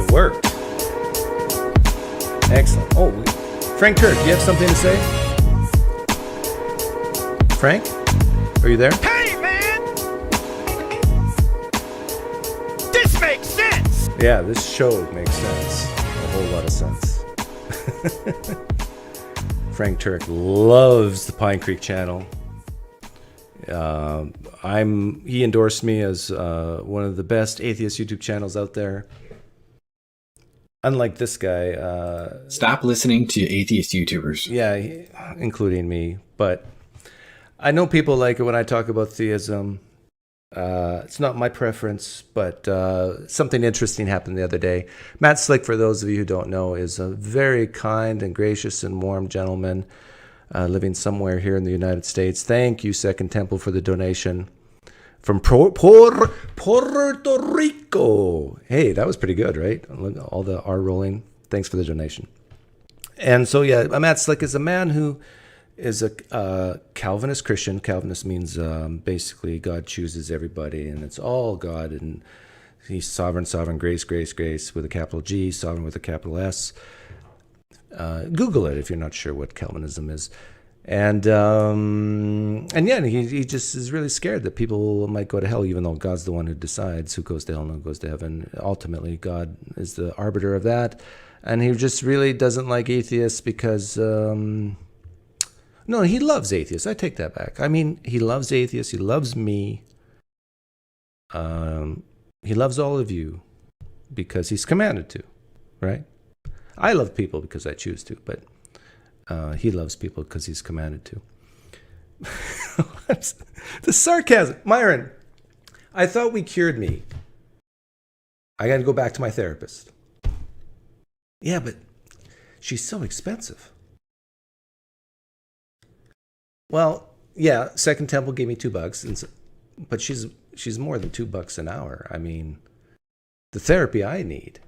It worked. Excellent. Oh, Frank Turk, do you have something to say? Frank? Are you there? Hey, man! This makes sense! Yeah, this show makes sense. A whole lot of sense. Frank Turk loves the PineCreek channel. He endorsed me as one of the best atheist YouTube channels out there. Unlike this guy. Stop listening to atheist YouTubers. Yeah, including me. But I know people like it when I talk about theism. It's not my preference, but something interesting happened the other day. Matt Slick, for those of you who don't know, is a very kind and gracious and warm gentleman living somewhere here in the United States. Thank you, Second Temple, for the donation from Puerto Rico. Hey, that was pretty good, right? All the R rolling. Thanks for the donation. And so, yeah, Matt Slick is a man who is a Calvinist Christian. Calvinist means basically God chooses everybody, and it's all God, and he's sovereign, grace with a capital G, sovereign with a capital S. Google it if you're not sure what Calvinism is. And yeah, he just is really scared that people might go to hell, even though God's the one who decides who goes to hell and who goes to heaven. Ultimately, God is the arbiter of that. And he just really doesn't like atheists because... No, he loves atheists. I take that back. I mean, he loves atheists. He loves me. He loves all of you because he's commanded to, right? I love people because I choose to, but he loves people because he's commanded to. The sarcasm. Myron, I thought we cured me. I got to go back to my therapist. Yeah, but she's so expensive. Well, yeah, Second Temple gave me $2, but she's more than $2 an hour. I mean, the therapy I need.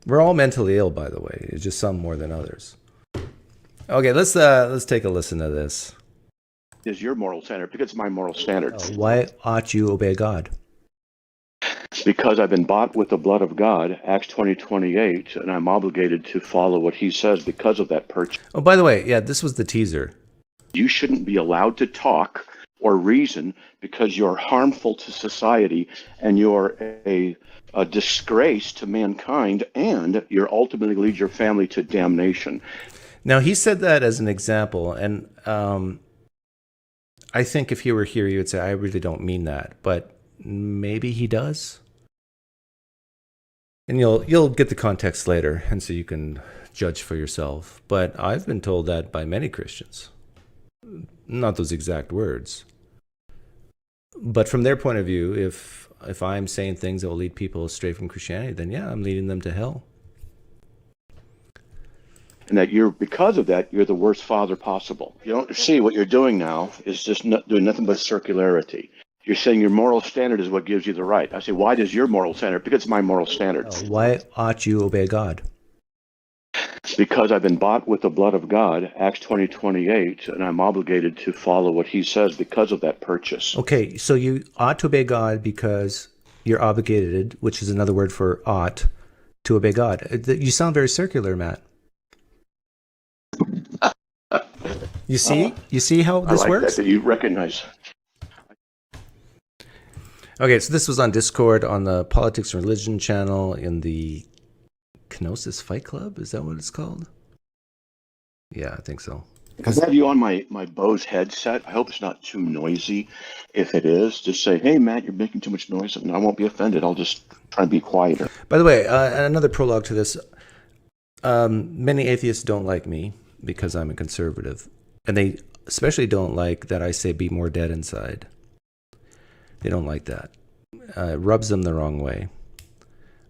We're all mentally ill, by the way. It's just some more than others. Okay, let's take a listen to this. Is your moral standard because it's my moral standard. Why ought you obey God? Because I've been bought with the blood of God, Acts 20:28, and I'm obligated to follow what he says because of that purchase. Oh, by the way, yeah, this was the teaser. You shouldn't be allowed to talk or reason because you're harmful to society and you're a disgrace to mankind, and you're ultimately lead your family to damnation. Now, he said that as an example, and I think if he were here, he would say, I really don't mean that, but maybe he does. And you'll get the context later, and so you can judge for yourself. But I've been told that by many Christians. Not those exact words. But from their point of view, if I'm saying things that will lead people astray from Christianity, then yeah, I'm leading them to hell. And that because of that, you're the worst father possible. You don't see what you're doing now is just doing nothing but circularity. You're saying your moral standard is what gives you the right. I say, why does your moral standard? Because it's my moral standard. Why ought you obey God? Because I've been bought with the blood of God, Acts 20:28, and I'm obligated to follow what he says because of that purchase. Okay, so you ought to obey God because you're obligated, which is another word for ought, to obey God. You sound very circular, Matt. You see how this works? That you recognize. Okay, so this was on Discord on the Politics and Religion channel in the Kenosis Fight Club. Is that what it's called? Yeah, I think so. I have you on my Bose headset. I hope it's not too noisy. If it is, just say, hey, Matt, you're making too much noise. And I won't be offended. I'll just try and be quieter. By the way, another prologue to this. Many atheists don't like me because I'm a conservative. And they especially don't like that I say be more dead inside. They don't like that. It rubs them the wrong way.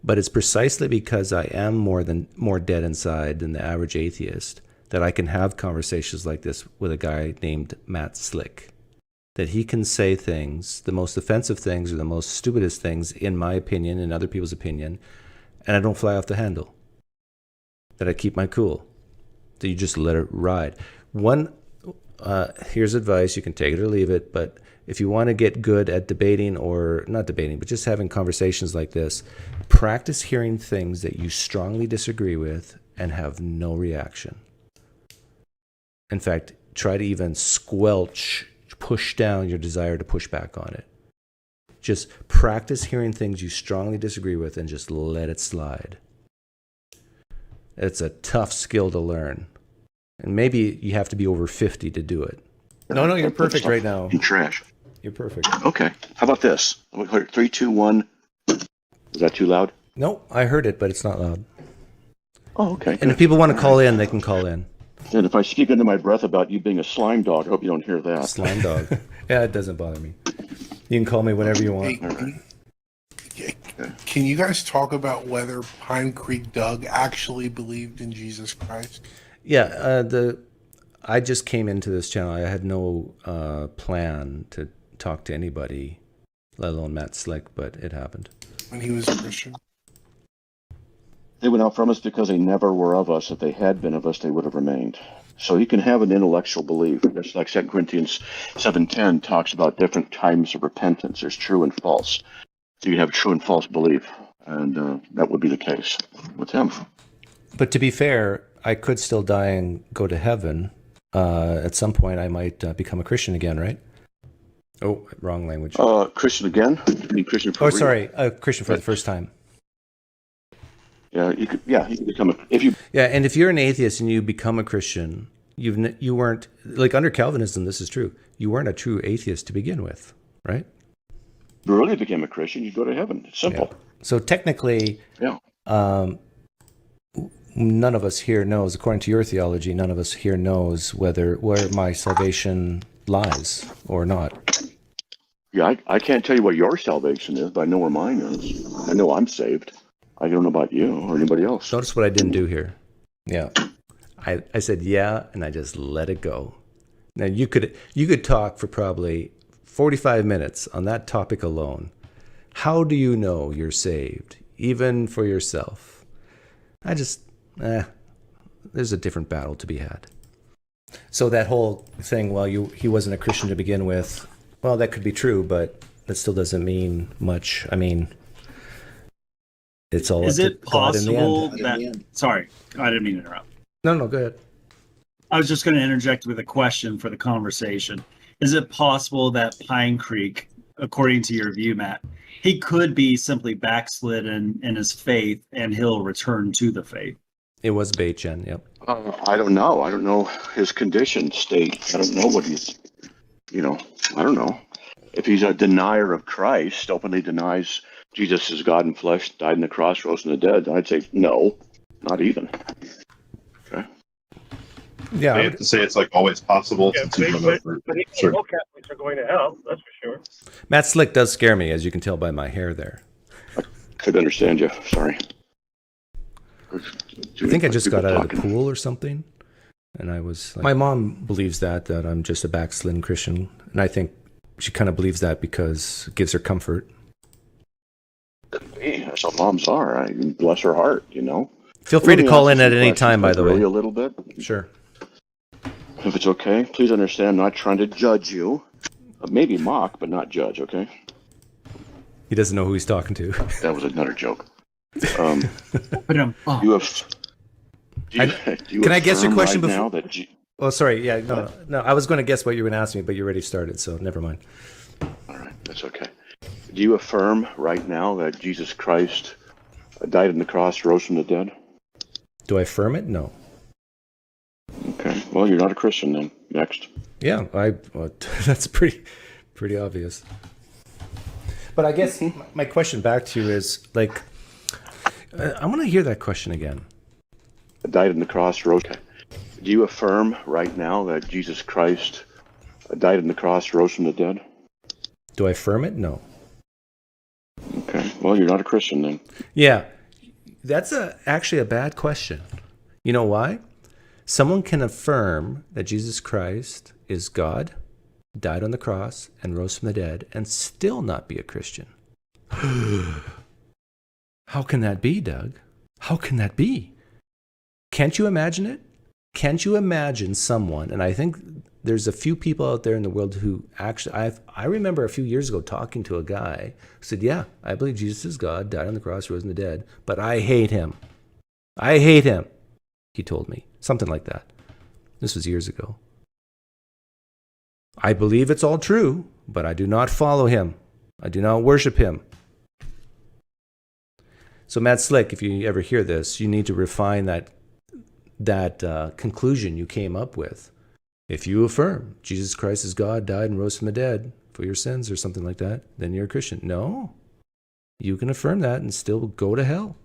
But it's precisely because I am more dead inside than the average atheist that I can have conversations like this with a guy named Matt Slick. That he can say things, the most offensive things or the most stupidest things, in my opinion and other people's opinion, and I don't fly off the handle. That I keep my cool. That you just let it ride. Here's advice, you can take it or leave it, but if you want to get good at debating, or not debating, but just having conversations like this, practice hearing things that you strongly disagree with and have no reaction. In fact, try to even push down your desire to push back on it. Just practice hearing things you strongly disagree with and just let it slide. It's a tough skill to learn. And maybe you have to be over 50 to do it. No, you're perfect right now. In trash. You're perfect. Okay. How about this? 3, 2, 1. Is that too loud? No, I heard it, but it's not loud. Oh, okay. And if people want to call in, they can call in. And if I speak under my breath about you being a slime dog, I hope you don't hear that. Slime dog. Yeah, it doesn't bother me. You can call me whenever you want. Can you guys talk about whether PineCreek Doug actually believed in Jesus Christ? Yeah, I just came into this channel. I had no plan to talk to anybody, let alone Matt Slick, but it happened. When he was a Christian? They went out from us because they never were of us. If they had been of us, they would have remained. So you can have an intellectual belief. Just like 2 Corinthians 7:10 talks about different types of repentance. There's true and false. So you have true and false belief, and that would be the case with him. But to be fair, I could still die and go to heaven. At some point, I might become a Christian again, right? Oh, wrong language. Christian again? You mean Christian for real? Sorry, a Christian for the first time. Yeah, you could become and if you're an atheist and you become a Christian, you weren't, like under Calvinism, this is true. You weren't a true atheist to begin with, right? If you really became a Christian, you'd go to heaven. It's simple. Yeah. So technically, none of us here knows, according to your theology, none of us here knows where my salvation lies or not. Yeah, I can't tell you what your salvation is, but I know where mine is. I know I'm saved. I don't know about you or anybody else. Notice what I didn't do here. Yeah. I said yeah, and I just let it go. Now you could talk for probably 45 minutes on that topic alone. How do you know you're saved, even for yourself? There's a different battle to be had. So that whole thing, he wasn't a Christian to begin with, well, that could be true, but that still doesn't mean much. I mean, it's all Is up it to God in the possible end. that... Sorry, I didn't mean to interrupt. No, go ahead. I was just going to interject with a question for the conversation. Is it possible that PineCreek, according to your view, Matt, he could be simply backslidden in his faith and he'll return to the faith? It was bait, Jen, yep. I don't know. I don't know his condition state. I don't know what he's, I don't know. If he's a denier of Christ, openly denies Jesus is God in flesh, died on the cross, rose from the dead, I'd say no, not even. Okay. Yeah, I have to say it's like always possible. Yeah, since you don't know for sure. all Catholics are going to hell, that's for sure. Matt Slick does scare me, as you can tell by my hair there. Could understand you. Sorry. I think I just got out of the pool or something, and I was like, my mom believes that I'm just a backslidden Christian, and I think she kind of believes that because it gives her comfort. That's how moms are. Bless her heart, Feel free to call in at any time, by the way. A little bit. Sure. If it's okay, please understand I'm not trying to judge you. Maybe mock, but not judge, okay? He doesn't know who he's talking to. That was another joke. But Can I guess your question before? now that Oh, sorry. Yeah, no. I was going to guess what you were going to ask me, but you already started, so never mind. All right, that's okay. Do you affirm right now that Jesus Christ died on the cross, rose from the dead? Do I affirm it? No. Okay. Well, you're not a Christian then. Next. Yeah, that's pretty obvious. But I guess my question back to you is, like, I want to hear that question again. Died on the cross, rose. Okay. Do you affirm right now that Jesus Christ died on the cross, rose from the dead? Do I affirm it? No. Okay. Well, you're not a Christian then. Yeah, that's actually a bad question. You know why? Someone can affirm that Jesus Christ is God, died on the cross, and rose from the dead, and still not be a Christian. How can that be, Doug? How can that be? Can't you imagine it? Can't you imagine someone, and I think there's a few people out there in the world who actually, I remember a few years ago talking to a guy who said, yeah, I believe Jesus is God, died on the cross, rose from the dead, but I hate him. I hate him, he told me. Something like that. This was years ago. I believe it's all true, but I do not follow him. I do not worship him. So Matt Slick, if you ever hear this, you need to refine that conclusion you came up with. If you affirm Jesus Christ is God, died and rose from the dead for your sins or something like that, then you're a Christian. No, you can affirm that and still go to hell.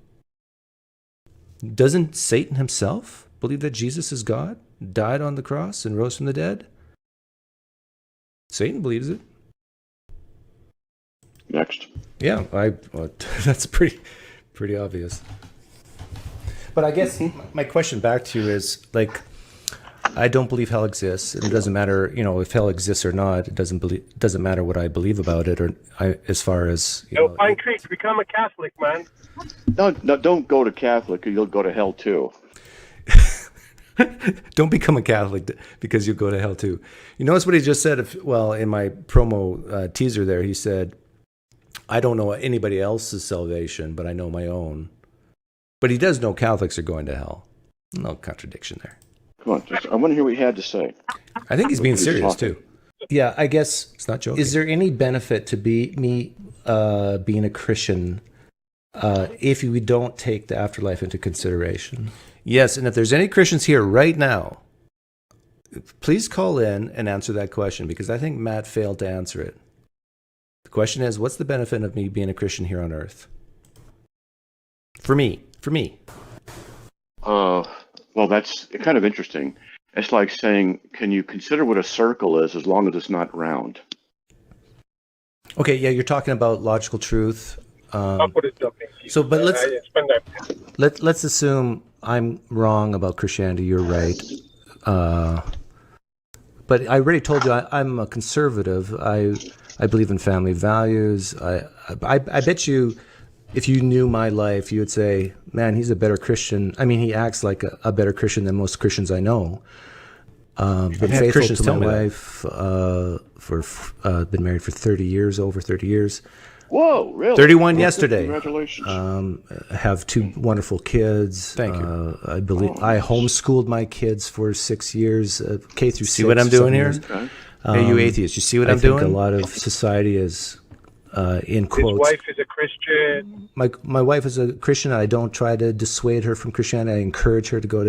Doesn't Satan himself believe that Jesus is God, died on the cross and rose from the dead? Satan believes it. Next. Yeah, that's pretty obvious. But I guess my question back to you is, like, I don't believe hell exists. It doesn't matter, if hell exists or not. It doesn't matter what I believe about it, as far as PineCreek, become a Catholic, man. No, don't go to Catholic, or you'll go to hell too. Don't become a Catholic because you'll go to hell too. You notice what he just said? In my promo teaser there, he said, I don't know anybody else's salvation, but I know my own. But he does know Catholics are going to hell. No contradiction there. Come on, I want to hear what you had to say. I think he's being serious too. Yeah, I guess it's not joking. Is there any benefit to me being a Christian if we don't take the afterlife into consideration? Yes, and if there's any Christians here right now, please call in and answer that question, because I think Matt failed to answer it. The question is, what's the benefit of me being a Christian here on earth? For me. Well, that's kind of interesting. It's like saying, can you consider what a circle is as long as it's not round? Okay, yeah, you're talking about logical truth. So, but let's assume I'm wrong about Christianity. You're right. But I already told you I'm a conservative. I believe in family values. I bet you, if you knew my life, you would say, man, he's a better Christian. I mean, he acts like a better Christian than most Christians I know. Been faithful Christians to tell my me wife, been married for 30 years, over 30 years. Whoa, really? 31 yesterday. Congratulations. Have two wonderful kids. Thank you. I believe I homeschooled my kids for 6 years, K through 6. See what I'm doing here? Okay. Hey, you atheists, you see what I'm doing? I think a lot of society is, in quotes. His wife is a Christian. My wife is a Christian. I don't try to dissuade her from Christianity. I encourage her to go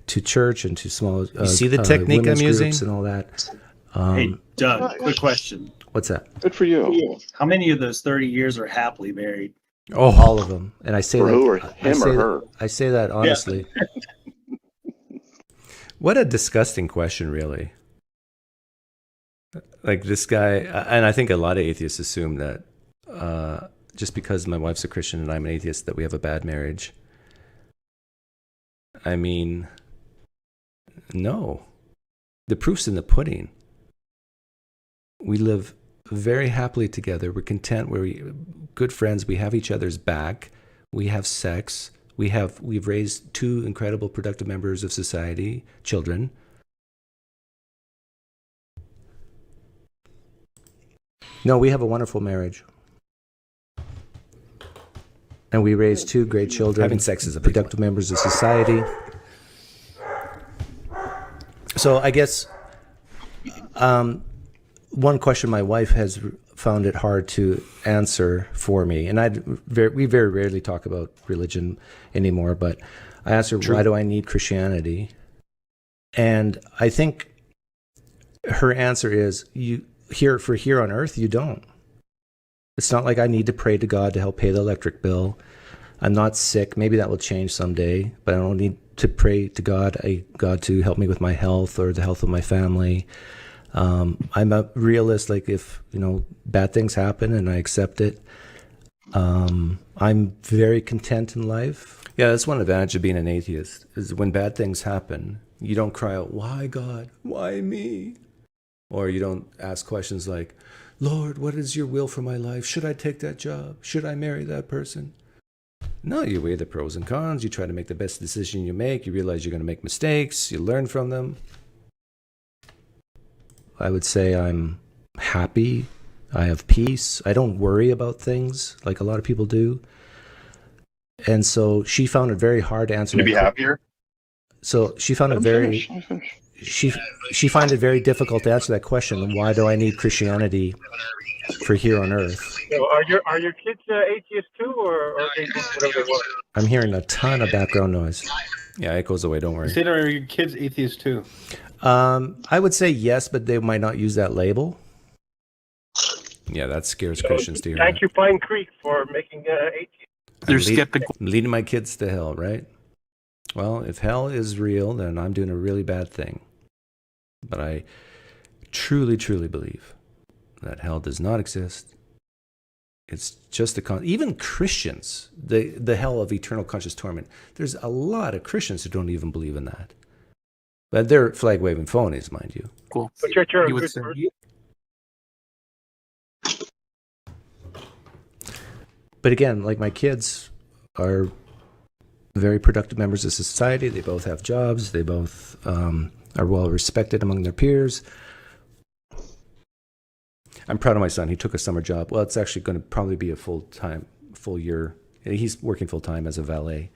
to church and to small. You see the technique I'm using and all that. Hey, Doug, quick question. What's that? Good for you. How many of those 30 years are happily married? Oh, all of them. And I say For that. who, or him or her? I say that honestly. What a disgusting question, really. Like this guy, and I think a lot of atheists assume that just because my wife's a Christian and I'm an atheist, that we have a bad marriage. I mean, no. The proof's in the pudding. We live very happily together. We're content. We're good friends. We have each other's back. We have sex. We've raised two incredible, productive members of society, children. No, we have a wonderful marriage. And we raised two great children. Having sex is a big productive members of society. So I guess one question my wife has found it hard to answer for me, and we very rarely talk about religion anymore, but I asked her, why do I need Christianity? And I think her answer is, here on earth, you don't. It's not like I need to pray to God to help pay the electric bill. I'm not sick. Maybe that will change someday, but I don't need to pray to God to help me with my health or the health of my family. I'm a realist. Like, if bad things happen and I accept it, I'm very content in life. Yeah, that's one advantage of being an atheist, is when bad things happen, you don't cry out, why God? Why me? Or you don't ask questions like, Lord, what is your will for my life? Should I take that job? Should I marry that person? No, you weigh the pros and cons. You try to make the best decision you make. You realize you're going to make mistakes. You learn from them. I would say I'm happy. I have peace. I don't worry about things like a lot of people do. And so she found it very hard to answer. Can you be happier? So she found it very... She find it very difficult to answer that question. Why do I need Christianity for here on earth? So are your kids atheists too, or they do whatever they want? I'm hearing a ton of background noise. Yeah, it goes away. Don't worry. Are your kids atheists too? I would say yes, but they might not use that label. Yeah, that scares Christians to hear. Thank you, PineCreek, for making atheists. They're skeptical. Leading my kids to hell, right? Well, if hell is real, then I'm doing a really bad thing. But I truly, truly believe that hell does not exist. It's just even Christians, the hell of eternal conscious torment. There's a lot of Christians who don't even believe in that. But they're flag-waving phonies, mind you. Cool. But you're a good person. But again, like my kids are very productive members of society. They both have jobs. They both are well respected among their peers. I'm proud of my son. He took a summer job. Well, it's actually going to probably be a full year. He's working full-time as a valet.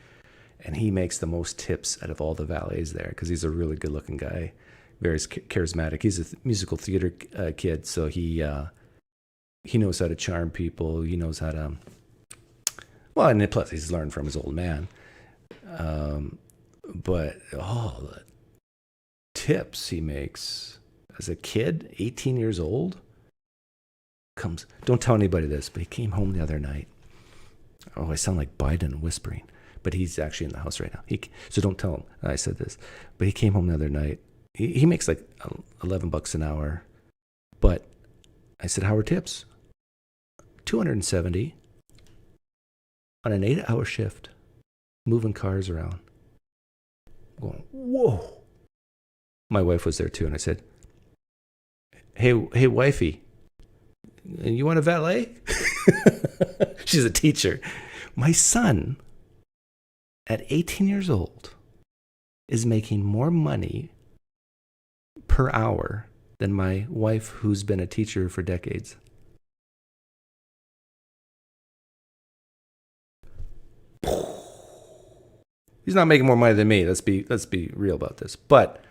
And he makes the most tips out of all the valets there because he's a really good-looking guy, very charismatic. He's a musical theater kid, so he knows how to charm people. He knows how to... Well, and plus he's learned from his old man. But the tips he makes as a kid, 18 years old, don't tell anybody this, but he came home the other night. Oh, I sound like Biden whispering, but he's actually in the house right now. So don't tell him I said this. But he came home the other night. He makes like $11 an hour. But I said, how are tips? $270 on an 8-hour shift, moving cars around. Going, whoa. My wife was there too, and I said, hey, wifey, you want a valet? She's a teacher. My son, at 18 years old, is making more money per hour than my wife, who's been a teacher for decades. He's not making more money than me. Let's be real about this. But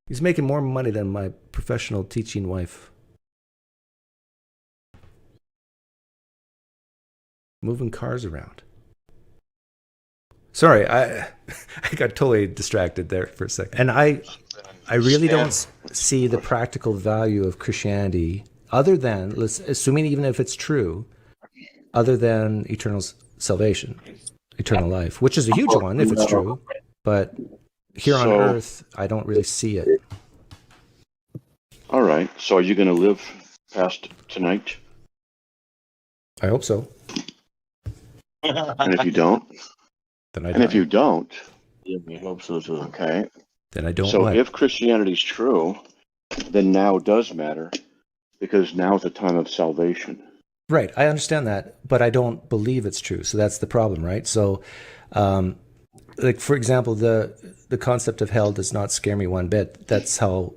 he's making more money than my professional teaching wife. Moving cars around. Sorry, I got totally distracted there for a second. And I really don't see the practical value of Christianity other than, assuming even if it's true, other than eternal salvation, eternal life, which is a huge one if it's true. But here on earth, I don't really see it. All right. So are you going to live past tonight? I hope so. And if you don't? Then I and if you don't? Yeah, we hope so too. Okay. Then I don't. So if Christianity is true, then now does matter because now is the time of salvation. Right, I understand that, but I don't believe it's true. So that's the problem, right? So, like for example, the concept of hell does not scare me one bit. That's how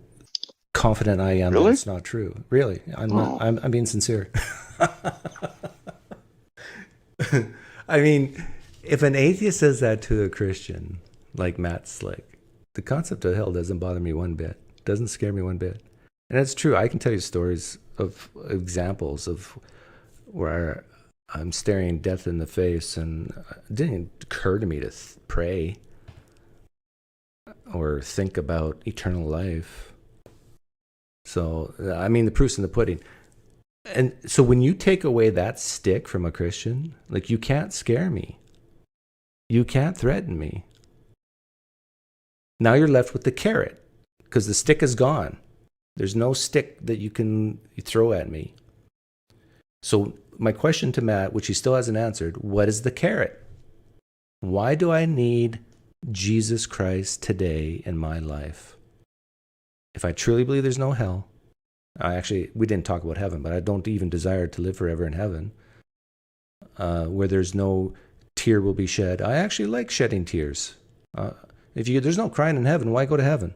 confident I am that it's not true. Really, I'm being sincere. I mean, if an atheist says that to a Christian, like Matt Slick, the concept of hell doesn't bother me one bit. Doesn't scare me one bit. And it's true. I can tell you stories of examples of where I'm staring death in the face and it didn't occur to me to pray or think about eternal life. So, I mean, the proof's in the pudding. And so when you take away that stick from a Christian, like you can't scare me. You can't threaten me. Now you're left with the carrot because the stick is gone. There's no stick that you can throw at me. So my question to Matt, which he still hasn't answered, what is the carrot? Why do I need Jesus Christ today in my life? If I truly believe there's no hell, we didn't talk about heaven, but I don't even desire to live forever in heaven, where there's no tear will be shed. I actually like shedding tears. There's no crying in heaven, why go to heaven?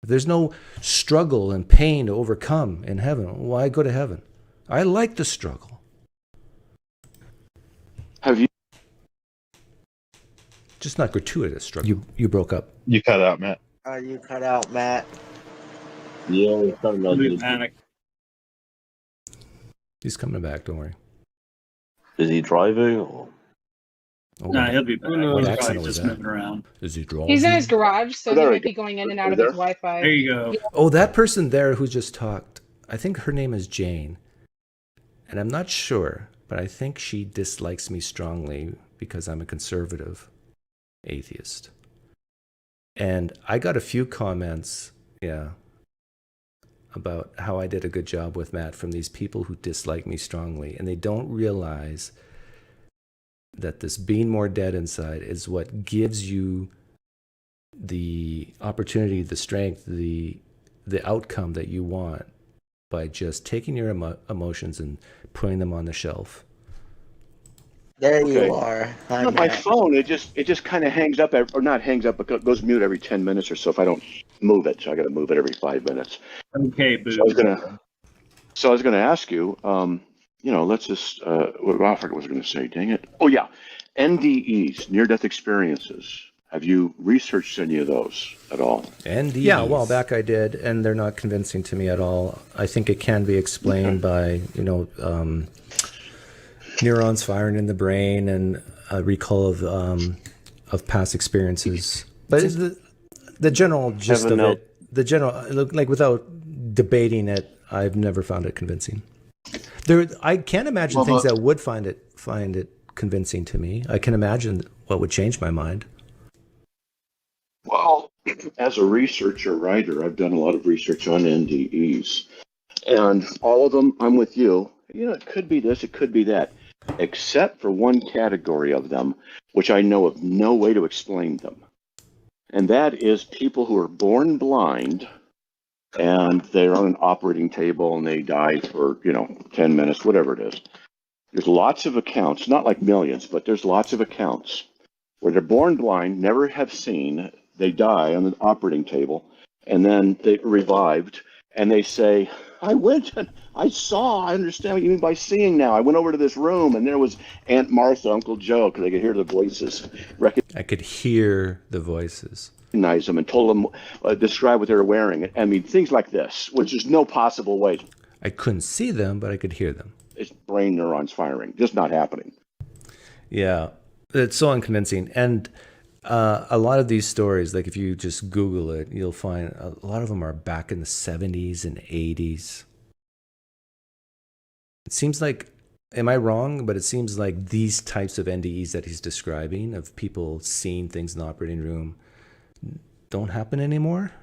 If there's no struggle and pain to overcome in heaven, why go to heaven? I like the struggle. Have you? Just not gratuitous struggle. You broke up. You cut out, Matt. You cut out, Matt. Yeah, we're talking about this. Panic. He's coming back, don't worry. Is he driving? Or? Oh, No, he'll be back. what He's accent probably was just that? moving around. Is he driving? He's in his garage, so he there might we be going in and out Are of you his there? Wi-Fi. There you go. Oh, that person there who just talked, I think her name is Jane. And I'm not sure, but I think she dislikes me strongly because I'm a conservative atheist. And I got a few comments, about how I did a good job with Matt from these people who dislike me strongly. And they don't realize that this being more dead inside is what gives you the opportunity, the strength, the outcome that you want by just taking your emotions and putting them on the shelf. There Okay. you are. Hi, On my Matt. phone, it just kind of hangs up, or not hangs up, but goes mute every 10 minutes or so if I don't move it. So I got to move it every 5 minutes. Okay, boo. So I was gonna ask you, let's just, I forgot what I was gonna say. Dang it! Oh yeah, NDEs, near-death experiences. Have you researched any of those at all? NDEs. Yeah, a while back I did, and they're not convincing to me at all. I think it can be explained by neurons firing in the brain and a recall of past experiences. But the general gist of it, without debating it, I've never found it convincing. I can't imagine things that would find it convincing to me. I can imagine what would change my mind. Well, as a researcher writer, I've done a lot of research on NDEs, and all of them, I'm with you. It could be this, it could be that, except for one category of them, which I know of no way to explain them. And that is people who are born blind and they're on an operating table and they die for, 10 minutes, whatever it is. There's lots of accounts, not like millions, but there's lots of accounts where they're born blind, never have seen, they die on the operating table, and then they revived, and they say, I went and I understand what you mean by seeing now. I went over to this room and there was Aunt Martha, Uncle Joe, because I could hear the voices, I could hear the voices. recognize them, and told them, describe what they were wearing. I mean, things like this, which is no possible way. I couldn't see them, but I could hear them. It's brain neurons firing, just not happening. Yeah, it's so unconvincing. And a lot of these stories, like if you just Google it, you'll find a lot of them are back in the 70s and 80s. It seems like, am I wrong? But it seems like these types of NDEs that he's describing, of people seeing things in the operating room, don't happen anymore.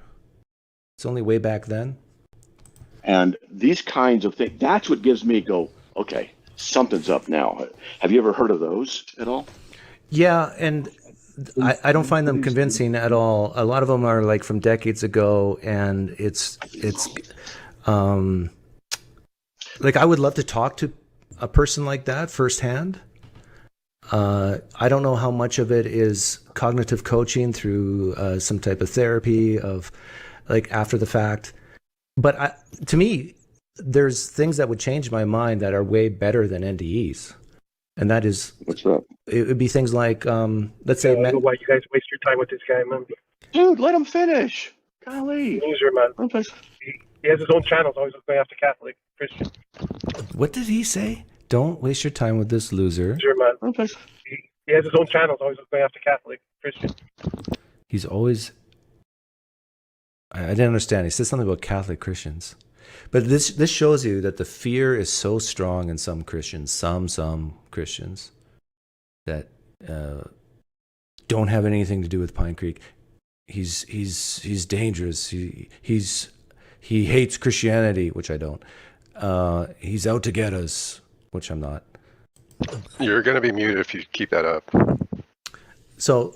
It's only way back then. And these kinds of things, that's what gives me okay, something's up now. Have you ever heard of those at all? Yeah, and I don't find them convincing at all. A lot of them are like from decades ago, and it's like I would love to talk to a person like that firsthand. I don't know how much of it is cognitive coaching through some type of therapy of like after the fact. But to me, there's things that would change my mind that are way better than NDEs. And that is, what's up? It would be things like, let's say, I don't know why you guys waste your time with this guy, man. Dude, let him finish. Golly. Loser, man. He has his own channels, always going after Catholic, Christian. What did he say? Don't waste your time with this loser. Loser, man. He has his own channels, always going after Catholic, Christian. He's always... I didn't understand. He said something about Catholic Christians. But this shows you that the fear is so strong in some Christians, some Christians, that don't have anything to do with PineCreek. He's dangerous. He hates Christianity, which I don't. He's out to get us, which I'm not. You're going to be muted if you keep that up. So,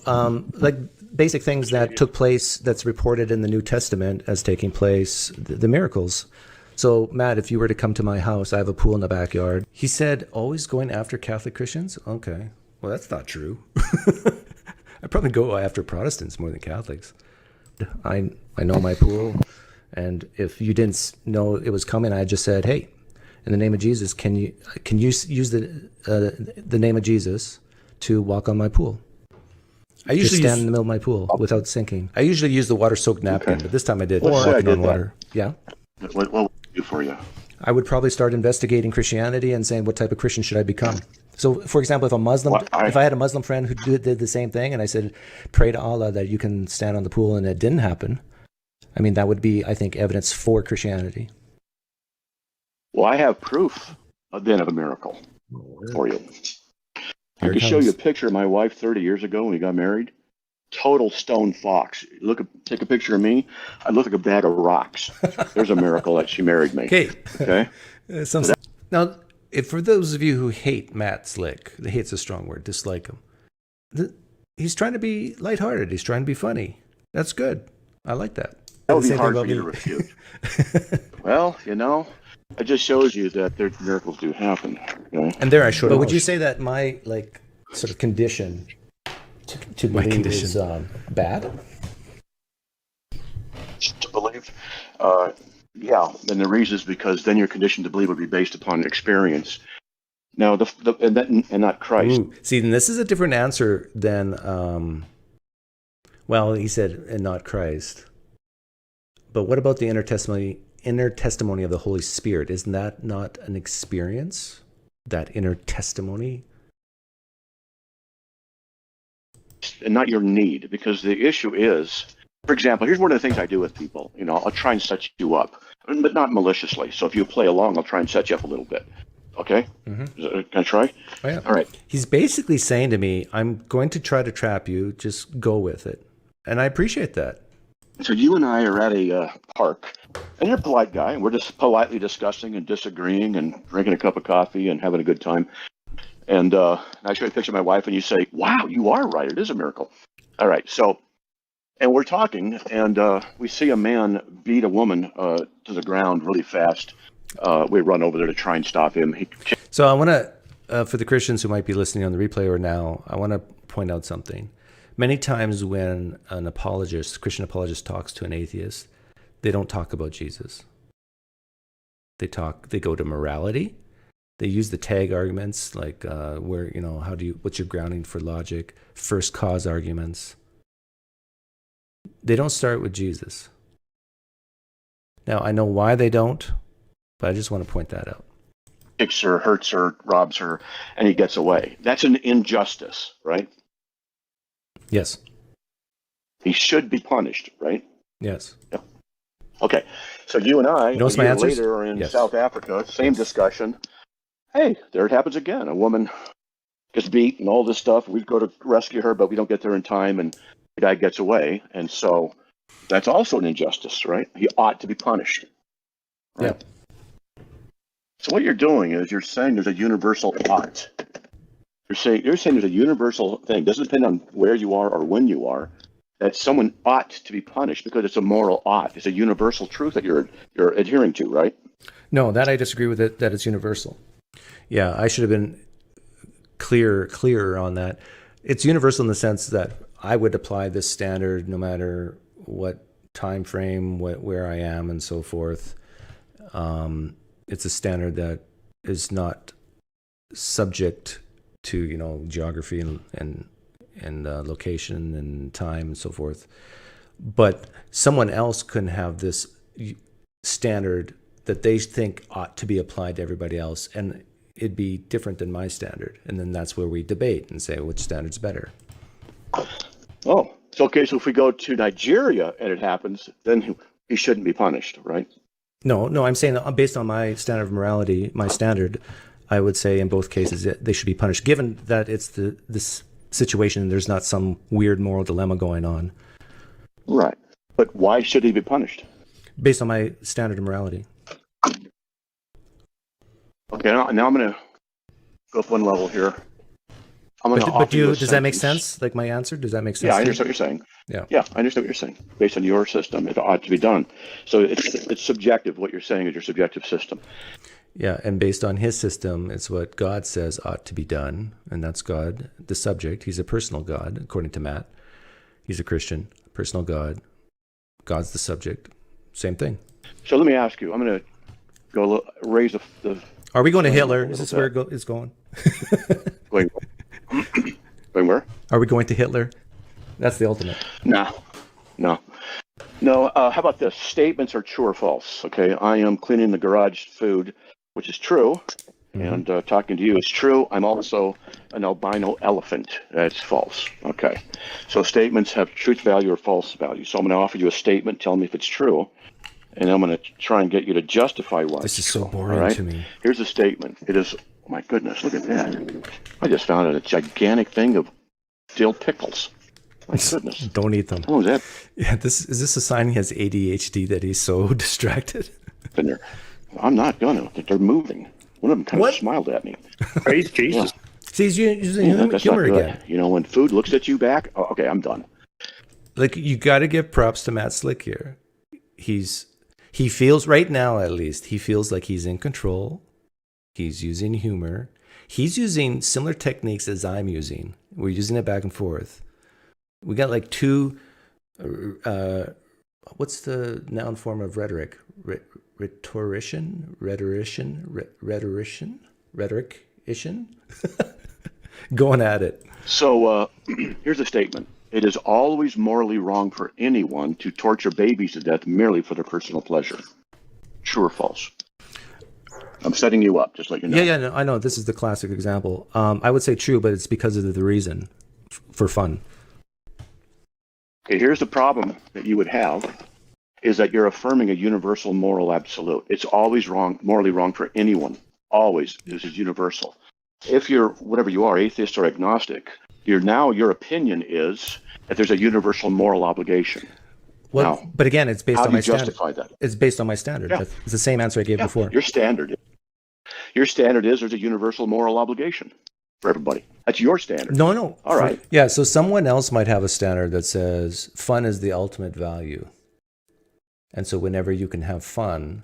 like basic things that took place that's reported in the New Testament as taking place, the miracles. So, Matt, if you were to come to my house, I have a pool in the backyard. He said, always going after Catholic Christians? Okay. Well, that's not true. I probably go after Protestants more than Catholics. I know my pool, and if you didn't know it was coming, I just said, "Hey, in the name of Jesus, can you use the name of Jesus to walk on my pool?" I usually stand in the middle of my pool without sinking. I usually use the water-soaked napkin, but this time I did walking on water. Yeah. What would I do for you? I would probably start investigating Christianity and saying, what type of Christian should I become? So, for example, if a Muslim, if I had a Muslim friend who did the same thing, and I said, pray to Allah that you can stand on the pool, and it didn't happen, I mean, that would be, I think, evidence for Christianity. Well, I have proof then of a miracle for you. I can show you a picture of my wife 30 years ago when we got married. Total stone fox. Take a picture of me. I look like a bag of rocks. There's a miracle that she married me. Okay. Now, for those of you who hate Matt Slick, hate's a strong word, dislike him. He's trying to be lighthearted. He's trying to be funny. That's good. I like that. That would be hard for you to refute. Well, it just shows you that miracles do happen. Okay? And there I showed. But would you say that my sort of condition to believe is bad? To believe, yeah. And the reason is because then your condition to believe would be based upon experience. Now, and not Christ. Ooh. See, and this is a different answer than. Well, he said, and not Christ. But what about the inner testimony of the Holy Spirit? Isn't that not an experience? That inner testimony? And not your need, because the issue is, for example, here's one of the things I do with people. I'll try and set you up, but not maliciously. So if you play along, I'll try and set you up a little bit. Okay? Mm-hmm. Can I try? Oh, yeah. All right. He's basically saying to me, I'm going to try to trap you. Just go with it. And I appreciate that. So you and I are at a park, and you're a polite guy, and we're just politely discussing and disagreeing and drinking a cup of coffee and having a good time. And I show you a picture of my wife, and you say, wow, you are right. It is a miracle. All right. So, and we're talking, and we see a man beat a woman to the ground really fast. We run over there to try and stop him. So I want to, for the Christians who might be listening on the replay or now, I want to point out something. Many times when an Christian apologist talks to an atheist, they don't talk about Jesus. They go to morality. They use the tag arguments like what's your grounding for logic, first cause arguments. They don't start with Jesus. Now, I know why they don't, but I just want to point that out. Kicks her, hurts her, robs her, and he gets away. That's an injustice, right? Yes. He should be punished, right? Yes. Yeah. Okay. So you and I, a year later, are in South Africa, same discussion. Hey, there it happens again. A woman gets beat and all this stuff. We go to rescue her, but we don't get there in time, and the guy gets away. And so that's also an injustice, right? He ought to be punished. Right? Yeah. So what you're doing is you're saying there's a universal ought. You're saying there's a universal thing. It doesn't depend on where you are or when you are. That someone ought to be punished because it's a moral ought. It's a universal truth that you're adhering to, right? No, that I disagree with it. That it's universal. Yeah, I should have been clearer on that. It's universal in the sense that I would apply this standard no matter what time frame, where I am, and so forth. It's a standard that is not subject to geography and location and time and so forth. But someone else can have this standard that they think ought to be applied to everybody else, and it'd be different than my standard. And then that's where we debate and say which standard's better. Oh, it's okay. So if we go to Nigeria and it happens, then he shouldn't be punished, right? No, I'm saying that based on my standard of morality, my standard, I would say in both cases that they should be punished, given that it's this situation. There's not some weird moral dilemma going on. Right. But why should he be punished? Based on my standard of morality. Okay, now I'm going to go up one level here. Does that make sense? Like my answer? Does that make sense? Yeah, I understand what you're saying. Yeah, I understand what you're saying. Based on your system, it ought to be done. So it's subjective. What you're saying is your subjective system. Yeah, and based on his system, it's what God says ought to be done, and that's God, the subject. He's a personal God, according to Matt. He's a Christian, personal God. God's the subject. Same thing. So let me ask you. I'm going to go raise the. Are we going to Hitler? Is this where it's going? Going where? Are we going to Hitler? That's the ultimate. No. How about this? Statements are true or false. Okay, I am cleaning the garage food, which is true, and talking to you is true. I'm also an albino elephant. That's false. Okay, so statements have truth value or false value. So I'm going to offer you a statement. Tell me if it's true, and I'm going to try and get you to justify why. This is it's true, so boring right? to me. Here's a statement. It is. Oh my goodness! Look at that. I just found a gigantic thing of dill pickles. My goodness. Don't eat them. What was that? Yeah, is this a sign he has ADHD, that he's so distracted? In there. I'm not gonna. They're moving. One of them kind of smiled at me. Praise Jesus. See, he's using That's humor not good. again. You know, when food looks at you back. Oh, okay, I'm done. Like, you got to give props to Matt Slick here. He feels, right now at least, he feels like he's in control. He's using humor. He's using similar techniques as I'm using. We're using it back and forth. We got like two, what's the noun form of rhetoric? Rhetorician? Going at it. So here's a statement. It is always morally wrong for anyone to torture babies to death merely for their personal pleasure. True or false? I'm setting you up, just like you know. Yeah, no, I know. This is the classic example. I would say true, but it's because of the reason, for fun. Okay, here's the problem that you would have, is that you're affirming a universal moral absolute. It's always wrong, morally wrong for anyone. Always. This is universal. If you're, whatever you are, atheist or agnostic, your opinion is that there's a universal moral obligation. Well, now, but again, it's based on my standard. How do you justify that? It's based on my standard. Yeah. It's the same answer I gave before. Your standard is there's a universal moral obligation for everybody. That's your standard. No. All right. Yeah, so someone else might have a standard that says fun is the ultimate value. And so whenever you can have fun,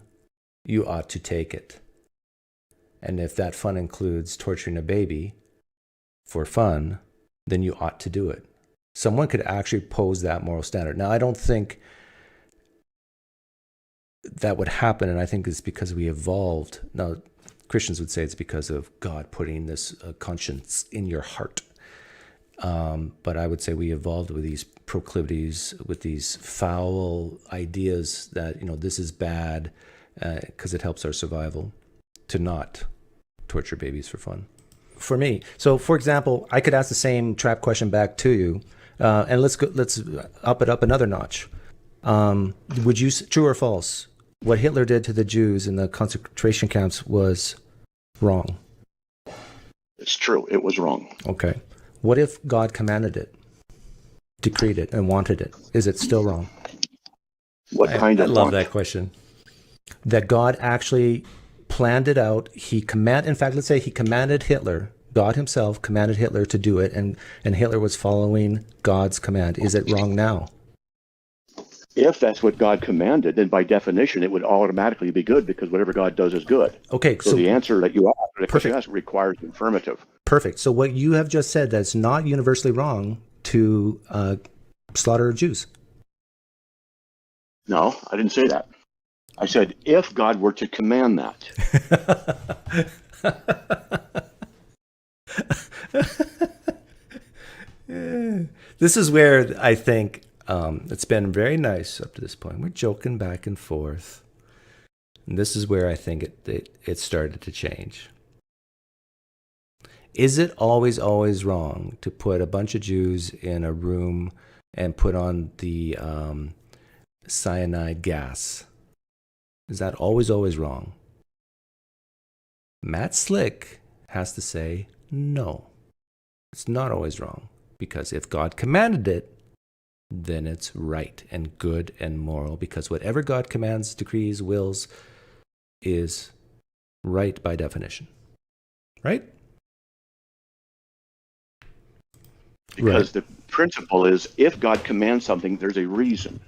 you ought to take it. And if that fun includes torturing a baby for fun, then you ought to do it. Someone could actually pose that moral standard. Now, I don't think that would happen, and I think it's because we evolved. Now, Christians would say it's because of God putting this conscience in your heart. But I would say we evolved with these proclivities, with these foul ideas that, this is bad because it helps our survival, to not torture babies for fun. For me. So, for example, I could ask the same trap question back to you, and let's up it up another notch. Would you, true or false, what Hitler did to the Jews in the concentration camps was wrong? It's true. It was wrong. Okay. What if God commanded it, decreed it, and wanted it? Is it still wrong? What kind of I love want? that question. That God actually planned it out. In fact, let's say he commanded Hitler, God himself commanded Hitler to do it, and Hitler was following God's command. Is it wrong now? If that's what God commanded, then by definition, it would automatically be good because whatever God does is good. Okay, so the answer that you ask requires the affirmative. Perfect. So what you have just said, that's not universally wrong to slaughter Jews. No, I didn't say that. I said if God were to command that. This is where I think it's been very nice up to this point. We're joking back and forth. And this is where I think it started to change. Is it always wrong to put a bunch of Jews in a room and put on the cyanide gas? Is that always wrong? Matt Slick has to say no. It's not always wrong, because if God commanded it, then it's right and good and moral, because whatever God commands, decrees, wills is right by definition. Right? Because the principle is if God commands something, there's a reason.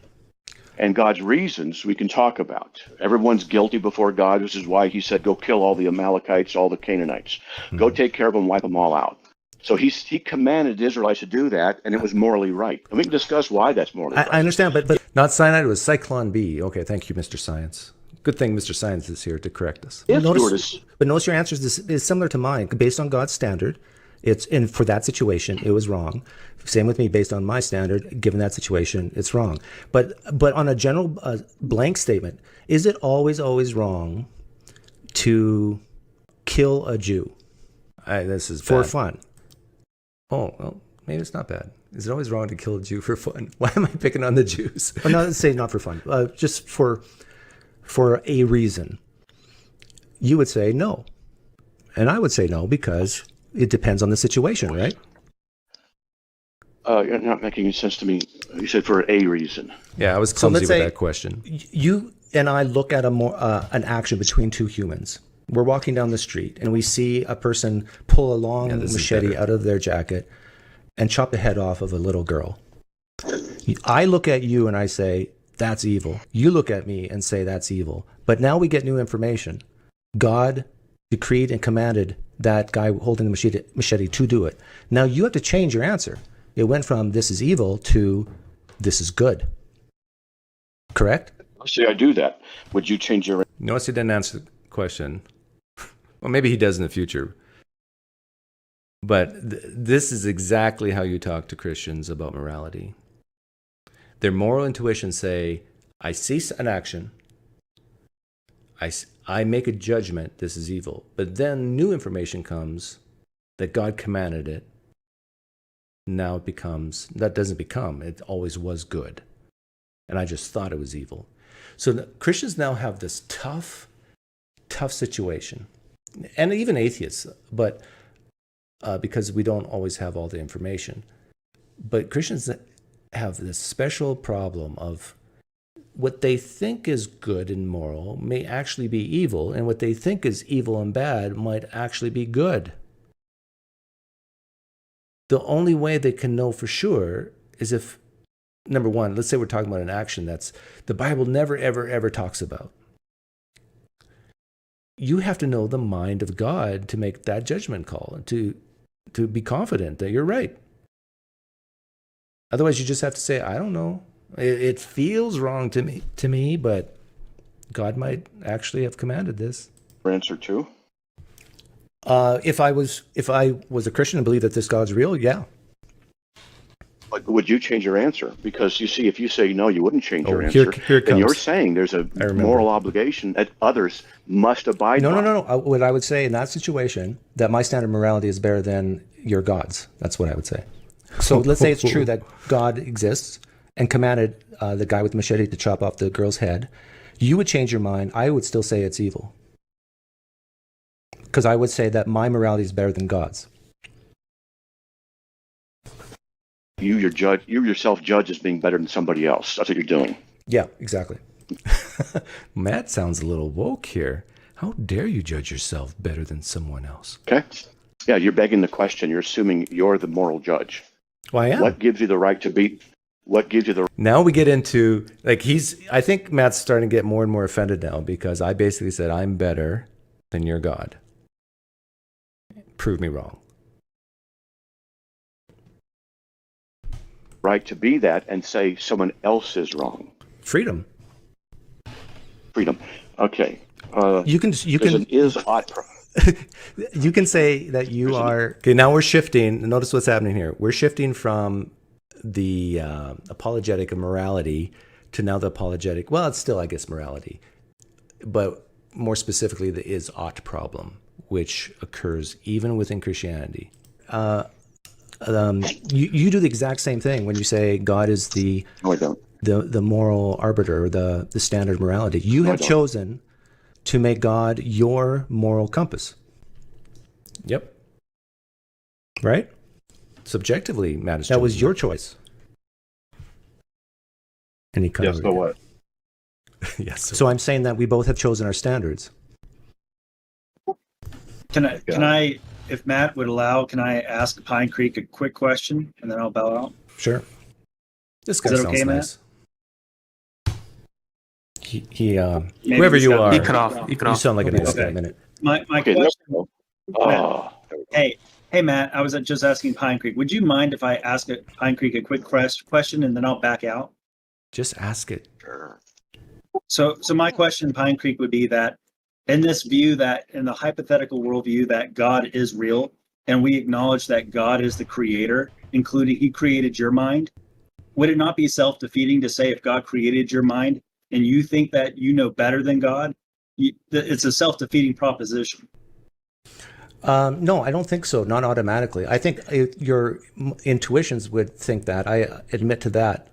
and God's reasons we can talk about. Everyone's guilty before God. This is why he said, go kill all the Amalekites, all the Canaanites. Go take care of them, wipe them all out. So he commanded the Israelites to do that, and it was morally right. And we can discuss why that's morally right. I understand, but not cyanide, it was Cyclone B. Okay, thank you, Mr. Science. Good thing Mr. Science is here to correct us. But notice your answer is similar to mine. Based on God's standard, for that situation, it was wrong. Same with me, based on my standard, given that situation, it's wrong. But on a general blank statement, is it always wrong to kill a Jew? This is for fun. Oh, well, maybe it's not bad. Is it always wrong to kill a Jew for fun? Why am I picking on the Jews? Well, no, let's say not for fun. Just for a reason. You would say no. And I would say no because it depends on the situation, right? You're not making any sense to me. You said for a reason. Yeah, I was clumsy with that question. You and I look at an action between two humans. We're walking down the street and we see a person pull a long machete out of their jacket and chop the head off of a little girl. I look at you and I say, that's evil. You look at me and say, that's evil. But now we get new information. God decreed and commanded that guy holding the machete to do it. Now you have to change your answer. It went from this is evil to this is good. Correct? See, I do that. Would you change your... Notice he didn't answer the question. Well, maybe he does in the future. But this is exactly how you talk to Christians about morality. Their moral intuitions say, I see an action, I make a judgment, this is evil. But then new information comes that God commanded it. Now it always was good. And I just thought it was evil. So Christians now have this tough situation. And even atheists, but because we don't always have all the information. But Christians have this special problem of what they think is good and moral may actually be evil, and what they think is evil and bad might actually be good. The only way they can know for sure is if, number one, let's say we're talking about an action that's the Bible never, ever, ever talks about. You have to know the mind of God to make that judgment call, to be confident that you're right. Otherwise, you just have to say, I don't know. It feels wrong to me, but God might actually have commanded this. Answer two. If I was a Christian and believed that this God's real, yeah. But would you change your answer? Because you see, if you say no, you wouldn't change your answer. Here it comes. And you're saying there's a moral obligation that others must abide by. No. What I would say in that situation, that my standard of morality is better than your God's. That's what I would say. So let's say it's true that God exists and commanded the guy with the machete to chop off the girl's head. You would change your mind. I would still say it's evil. Because I would say that my morality is better than God's. You yourself judge as being better than somebody else. That's what you're doing. Yeah, exactly. Matt sounds a little woke here. How dare you judge yourself better than someone else? Okay. Yeah, you're begging the question. You're assuming you're the moral judge. Well, I am. What gives you the right to be? What gives you the... Now we get into, I think Matt's starting to get more and more offended now because I basically said, I'm better than your God. Prove me wrong. Right to be that and say someone else is wrong. Freedom. Okay. You can you can say that you are. Okay, now we're shifting. Notice what's happening here. We're shifting from the apologetic of morality to now the apologetic. Well, it's still, I guess, morality, but more specifically, the is-ought problem, which occurs even within Christianity. You do the exact same thing when you say God is the moral arbiter, or the standard morality. You have chosen to make God your moral compass. Yep. Right? Subjectively, Matt, that was your choice. And he yes, so what? Yes. So I'm saying that we both have chosen our standards. Can I, if Matt would allow, can I ask PineCreek a quick question and then I'll bow out? Sure. This guy Is that sounds okay, nice. Matt? whoever you are, He cut off. you sound like a nice guy. Okay. A minute. My Okay, there question. we go. Oh, Hey, Matt. I was just asking PineCreek. Would you mind if I ask PineCreek a quick question and then I'll back out? Just ask it. sure. So my question, PineCreek, would be that in this view, that in the hypothetical worldview, that God is real, and we acknowledge that God is the creator, including He created your mind. Would it not be self-defeating to say if God created your mind and you think that you know better than God, it's a self-defeating proposition? No, I don't think so. Not automatically. I think your intuitions would think that. I admit to that,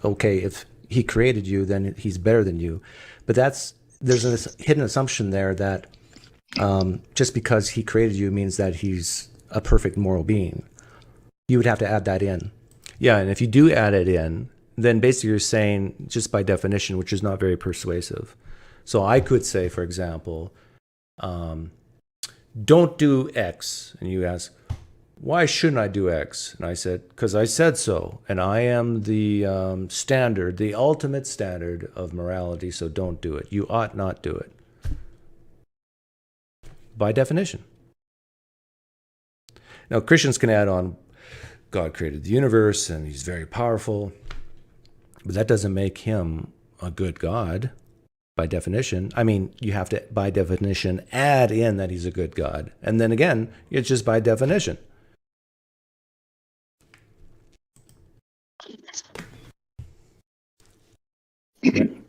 okay, if He created you, then He's better than you. But there's a hidden assumption there that just because He created you means that He's a perfect moral being. You would have to add that in. Yeah, and if you do add it in, then basically you're saying, just by definition, which is not very persuasive. So I could say, for example, don't do X. And you ask, why shouldn't I do X? And I said, because I said so. And I am the standard, the ultimate standard of morality, so don't do it. You ought not do it. By definition. Now, Christians can add on, God created the universe and He's very powerful. But that doesn't make Him a good God. By definition, I mean, you have to, by definition, add in that He's a good God. And then again, it's just by definition.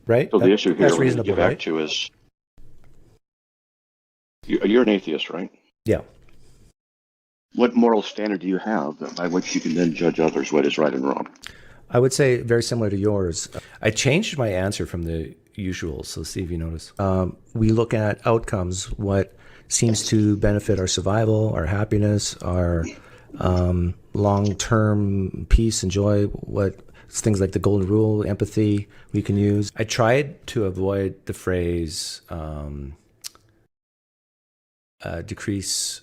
Right? So the issue here that's we reasonable, get back right? to is, you're an atheist, right? Yeah. What moral standard do you have by which you can then judge others what is right and wrong? I would say very similar to yours. I changed my answer from the usual, so see if you notice. We look at outcomes, what seems to benefit our survival, our happiness, our long-term peace and joy, what things like the golden rule, empathy we can use. I tried to avoid the phrase decrease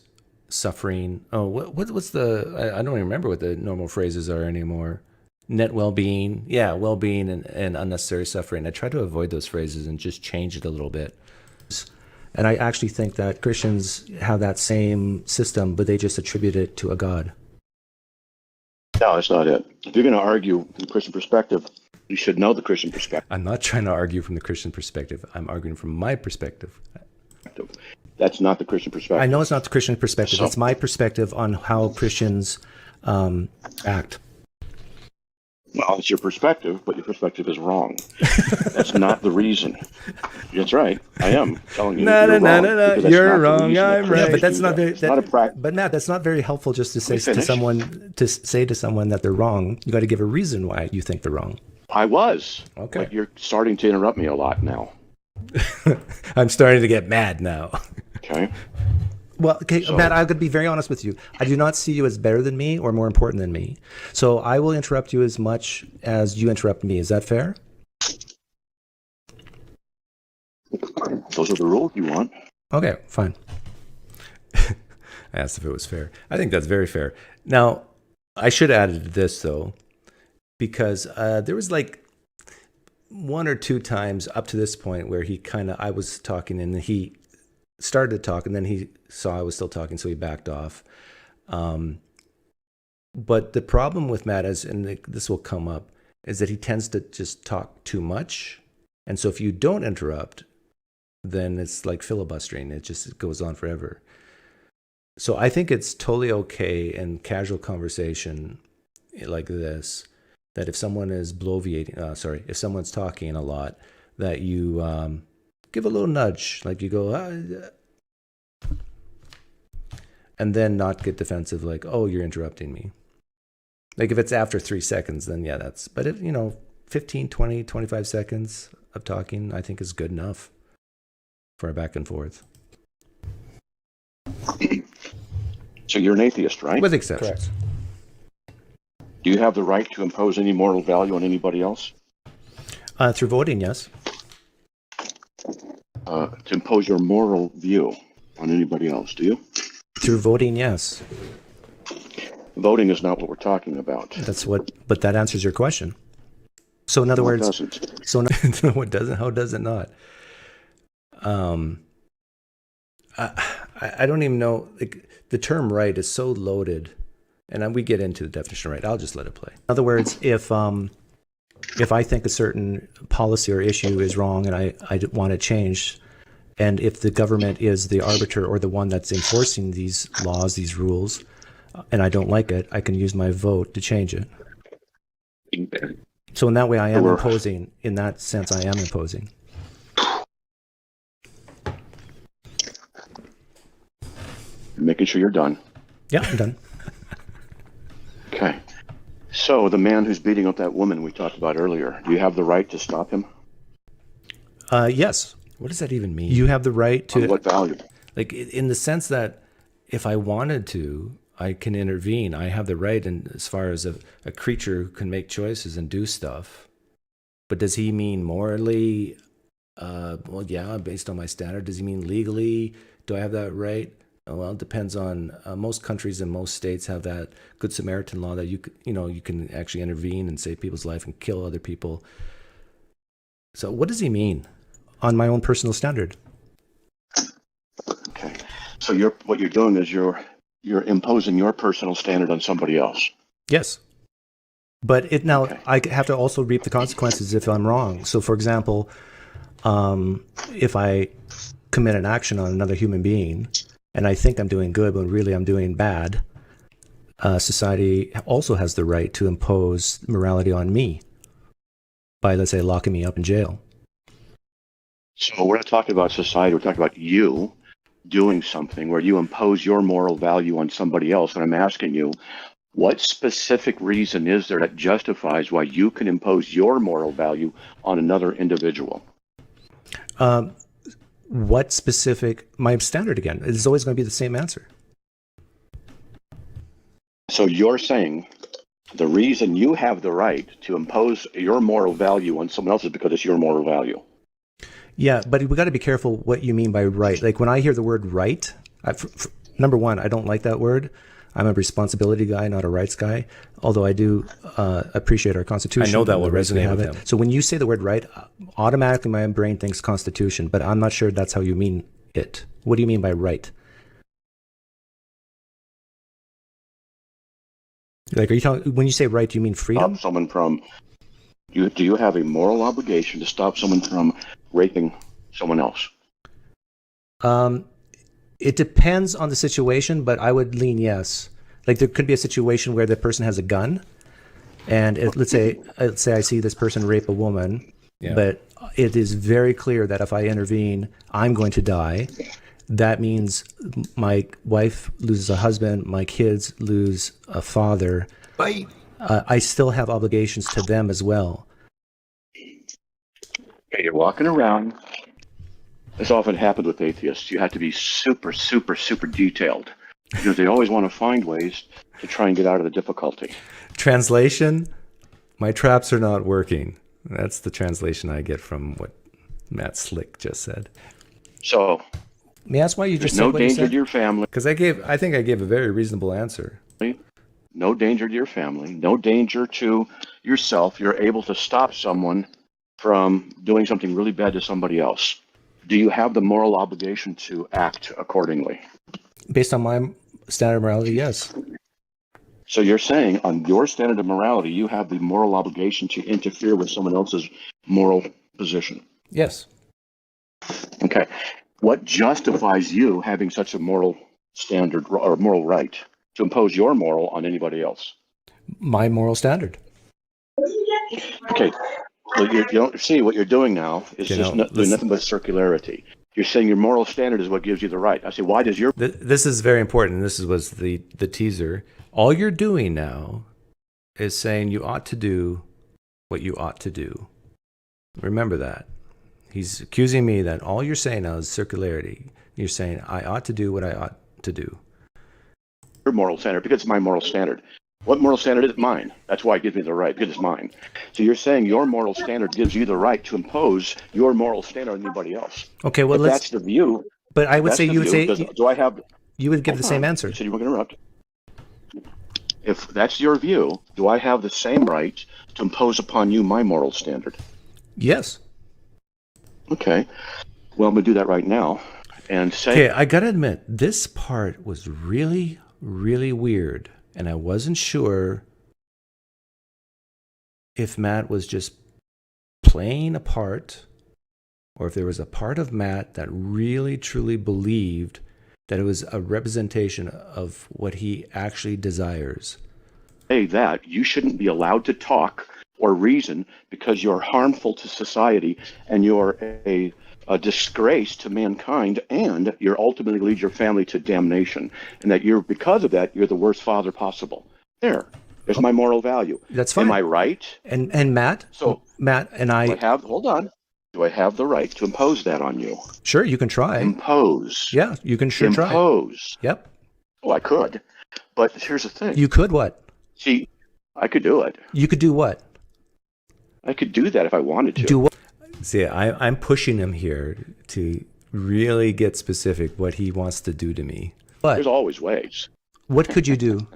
suffering. Oh, what's the, I don't even remember what the normal phrases are anymore. Net well-being. Yeah, well-being and unnecessary suffering. I try to avoid those phrases and just change it a little bit. And I actually think that Christians have that same system, but they just attribute it to a God. No, that's not it. If you're going to argue from the Christian perspective, you should know the Christian perspective. I'm not trying to argue from the Christian perspective. I'm arguing from my perspective. That's not the Christian perspective. I know it's not the Christian perspective. So, it's my perspective on how Christians act. well, it's your perspective, but your perspective is wrong. That's not the reason. That's right. I am telling you. No. You're wrong. I'm right. But that's not very. But Matt, that's not very helpful. Just to say to someone that they're wrong. You got to give a reason why you think they're wrong. I was. Okay. But you're starting to interrupt me a lot now. I'm starting to get mad now. Okay. Well, okay, so, Matt, I'm going to be very honest with you. I do not see you as better than me or more important than me. So I will interrupt you as much as you interrupt me. Is that fair? Those are the rules you want. Okay, fine. I asked if it was fair. I think that's very fair. Now, I should have added this, though, because there was like one or two times up to this point where I was talking and he started to talk and then he saw I was still talking, so he backed off. But the problem with Matt is, and this will come up, is that he tends to just talk too much. And so if you don't interrupt, then it's like filibustering. It just goes on forever. So I think it's totally okay in casual conversation like this, that if someone is if someone's talking a lot, that you give a little nudge, like you go, and then not get defensive, like, oh, you're interrupting me. Like if it's after 3 seconds, then yeah, but if, 15, 20, 25 seconds of talking, I think is good enough for a back and forth. So you're an atheist, right? With exceptions. Correct. Do you have the right to impose any moral value on anybody else? Through voting, yes. To impose your moral view on anybody else, do you? Through voting, yes. Voting is not what we're talking about. But that answers your question. So in other No, it words, doesn't. so no, it doesn't. How does it not? I don't even know. Like, the term right is so loaded, and we get into the definition of right. I'll just let it play. In other words, if I think a certain policy or issue is wrong and I want it changed, and if the government is the arbiter or the one that's enforcing these laws, these rules, and I don't like it, I can use my vote to change it. So in that way, I am imposing. In that sense, I am imposing. Making sure you're done. Yeah, I'm done. Okay. So the man who's beating up that woman we talked about earlier, do you have the right to stop him? Yes. What does that even mean? You have the right to. On what value? Like, in the sense that if I wanted to, I can intervene. I have the right, and as far as a creature who can make choices and do stuff. But does he mean morally? Well, yeah, based on my standard. Does he mean legally? Do I have that right? Well, it depends on most countries and most states have that Good Samaritan law that you can actually intervene and save people's life and kill other people. So what does he mean on my own personal standard? Okay. So what you're doing is you're imposing your personal standard on somebody else. Yes. But I have to also reap the consequences if I'm wrong. So, for example, if I commit an action on another human being and I think I'm doing good, but really I'm doing bad, society also has the right to impose morality on me by, let's say, locking me up in jail. So we're not talking about society. We're talking about you doing something where you impose your moral value on somebody else. And I'm asking you, what specific reason is there that justifies why you can impose your moral value on another individual? What specific, my standard again, it's always going to be the same answer. So you're saying the reason you have the right to impose your moral value on someone else is because it's your moral value. Yeah, but we got to be careful what you mean by right. Like when I hear the word right, number one, I don't like that word. I'm a responsibility guy, not a rights guy, although I do appreciate our Constitution. I know that will resonate with him. So when you say the word right, automatically my brain thinks Constitution, but I'm not sure that's how you mean it. What do you mean by right? Like, when you say right, do you mean freedom? Stop someone from, do you have a moral obligation to stop someone from raping someone else? It depends on the situation, but I would lean yes. Like there could be a situation where the person has a gun, and let's say I see this person rape a woman, but it is very clear that if I intervene, I'm going to die. That means my wife loses a husband, my kids lose a father. Right. I still have obligations to them as well. Okay, you're walking around. This often happens with atheists. You have to be super, super, super detailed because they always want to find ways to try and get out of the difficulty. Translation, my traps are not working. That's the translation I get from what Matt Slick just said. So, may I ask why you just said no what you danger said? to your family. Because I think I gave a very reasonable answer. No danger to your family. No danger to yourself. You're able to stop someone from doing something really bad to somebody else. Do you have the moral obligation to act accordingly? Based on my standard of morality, yes. So you're saying on your standard of morality, you have the moral obligation to interfere with someone else's moral position? Yes. Okay. What justifies you having such a moral standard or moral right to impose your moral on anybody else? My moral standard. Okay. Well, you don't see what you're doing now is doing nothing but circularity. You're saying your moral standard is what gives you the right. I say, why does your... This is very important. This was the teaser. All you're doing now is saying you ought to do what you ought to do. Remember that. He's accusing me that all you're saying now is circularity. You're saying I ought to do what I ought to do. Your moral standard, because it's my moral standard. What moral standard is mine? That's why it gives me the right, because it's mine. So you're saying your moral standard gives you the right to impose your moral standard on anybody else. Okay, well, if that's the view. But I would say you would say... Do I have... You would give the same answer. You said you were going to interrupt. If that's your view, do I have the same right to impose upon you my moral standard? Yes. Okay. Well, I'm going to do that right now and say... Okay, I got to admit, this part was really, really weird. And I wasn't sure if Matt was just playing a part or if there was a part of Matt that really, truly believed that it was a representation of what he actually desires. Say that you shouldn't be allowed to talk or reason because you're harmful to society and you're a disgrace to mankind, and you're ultimately lead your family to damnation, and that you're, because of that, you're the worst father possible. There's my moral value. That's fine. Am I right? And Matt? So Matt and hold on. Do I have the right to impose that on you? Sure, you can try. Impose. Yeah, you can sure try. Impose. Yep. Oh, I could. But here's the thing. You could what? See, I could do it. You could do what? I could do that if I wanted to. Do what? See, I'm pushing him here to really get specific what he wants to do to me. But there's always ways. What could you do?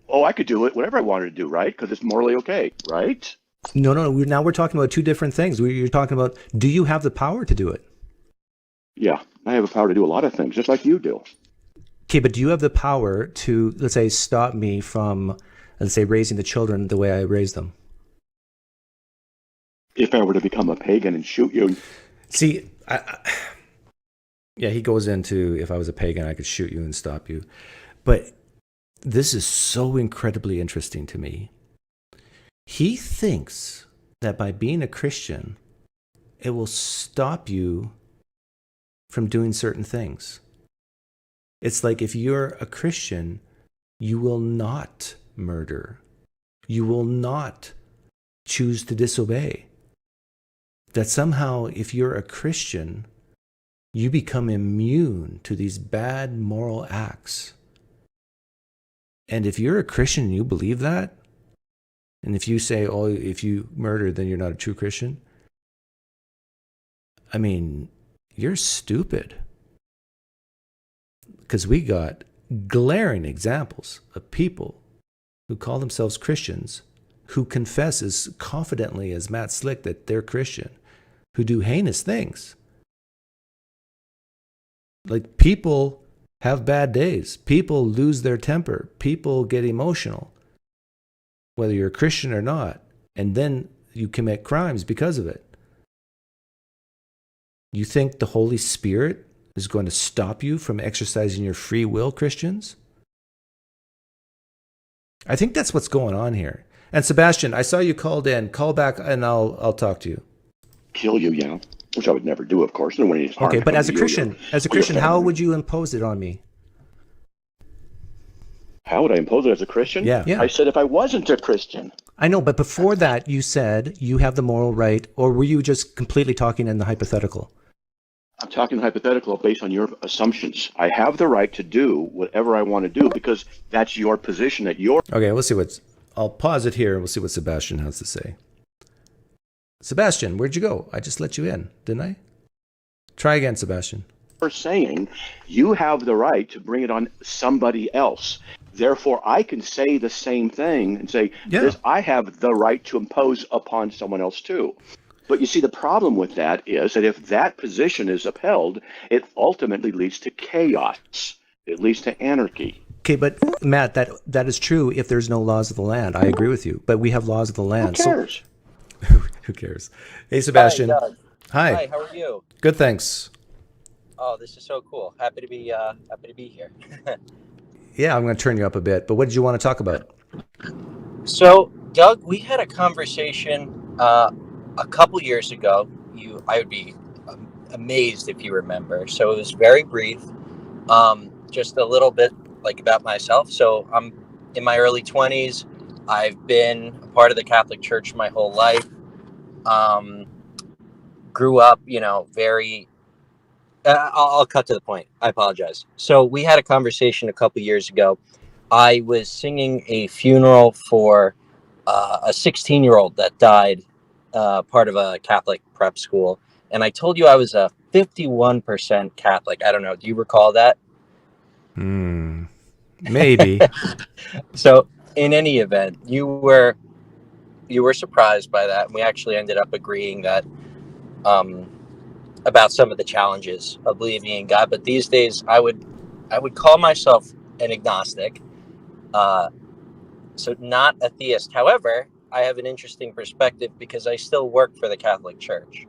Oh, I could do it, whatever I wanted to do, right? Because it's morally okay, right? No. Now we're talking about two different things. You're talking about, do you have the power to do it? Yeah, I have the power to do a lot of things, just like you do. Okay, but do you have the power to, let's say, stop me from, let's say, raising the children the way I raised them? If I were to become a pagan and shoot you. See, yeah, he goes into, if I was a pagan, I could shoot you and stop you. But this is so incredibly interesting to me. He thinks that by being a Christian, it will stop you from doing certain things. It's like if you're a Christian, you will not murder. You will not choose to disobey. That somehow, if you're a Christian, you become immune to these bad moral acts. And if you're a Christian and you believe that, and if you say, oh, if you murder, then you're not a true Christian, I mean, you're stupid. Because we got glaring examples of people who call themselves Christians, who confess as confidently as Matt Slick that they're Christian, who do heinous things. Like, people have bad days. People lose their temper. People get emotional, whether you're a Christian or not. And then you commit crimes because of it. You think the Holy Spirit is going to stop you from exercising your free will, Christians? I think that's what's going on here. And Sebastian, I saw you called in. Call back and I'll talk to you. Kill you, yeah. Which I would never do, of course. Okay, but as a Christian, how would you impose it on me? How would I impose it as a Christian? Yeah. I said if I wasn't a Christian. I know, but before that, you said you have the moral right, or were you just completely talking in the hypothetical? I'm talking hypothetical based on your assumptions. I have the right to do whatever I want to do because that's your position at your... Okay, we'll see I'll pause it here and we'll see what Sebastian has to say. Sebastian, where'd you go? I just let you in, didn't I? Try again, Sebastian. You're saying you have the right to bring it on somebody else. Therefore, I can say the same thing and say, yes, I have the right to impose upon someone else too. But you see, the problem with that is that if that position is upheld, it ultimately leads to chaos. It leads to anarchy. Okay, but Matt, that is true if there's no laws of the land. I agree with you, but we have laws of the land. Who cares? Who cares? Hey, Sebastian. Hi, Doug. Hi. Hi, how are you? Good, thanks. Oh, this is so cool. Happy to be here. Yeah, I'm going to turn you up a bit, but what did you want to talk about? So, Doug, we had a conversation a couple years ago. I would be amazed if you remember. So it was very brief, just a little bit like about myself. So I'm in my early 20s. I've been a part of the Catholic Church my whole life. Grew up, very... I'll cut to the point. I apologize. So we had a conversation a couple years ago. I was singing a funeral for a 16-year-old that died, part of a Catholic prep school. And I told you I was a 51% Catholic. I don't know. Do you recall that? Maybe. So in any event, you were surprised by that, and we actually ended up agreeing that about some of the challenges of believing in God. But these days, I would call myself an agnostic, so not a theist. However, I have an interesting perspective because I still work for the Catholic Church,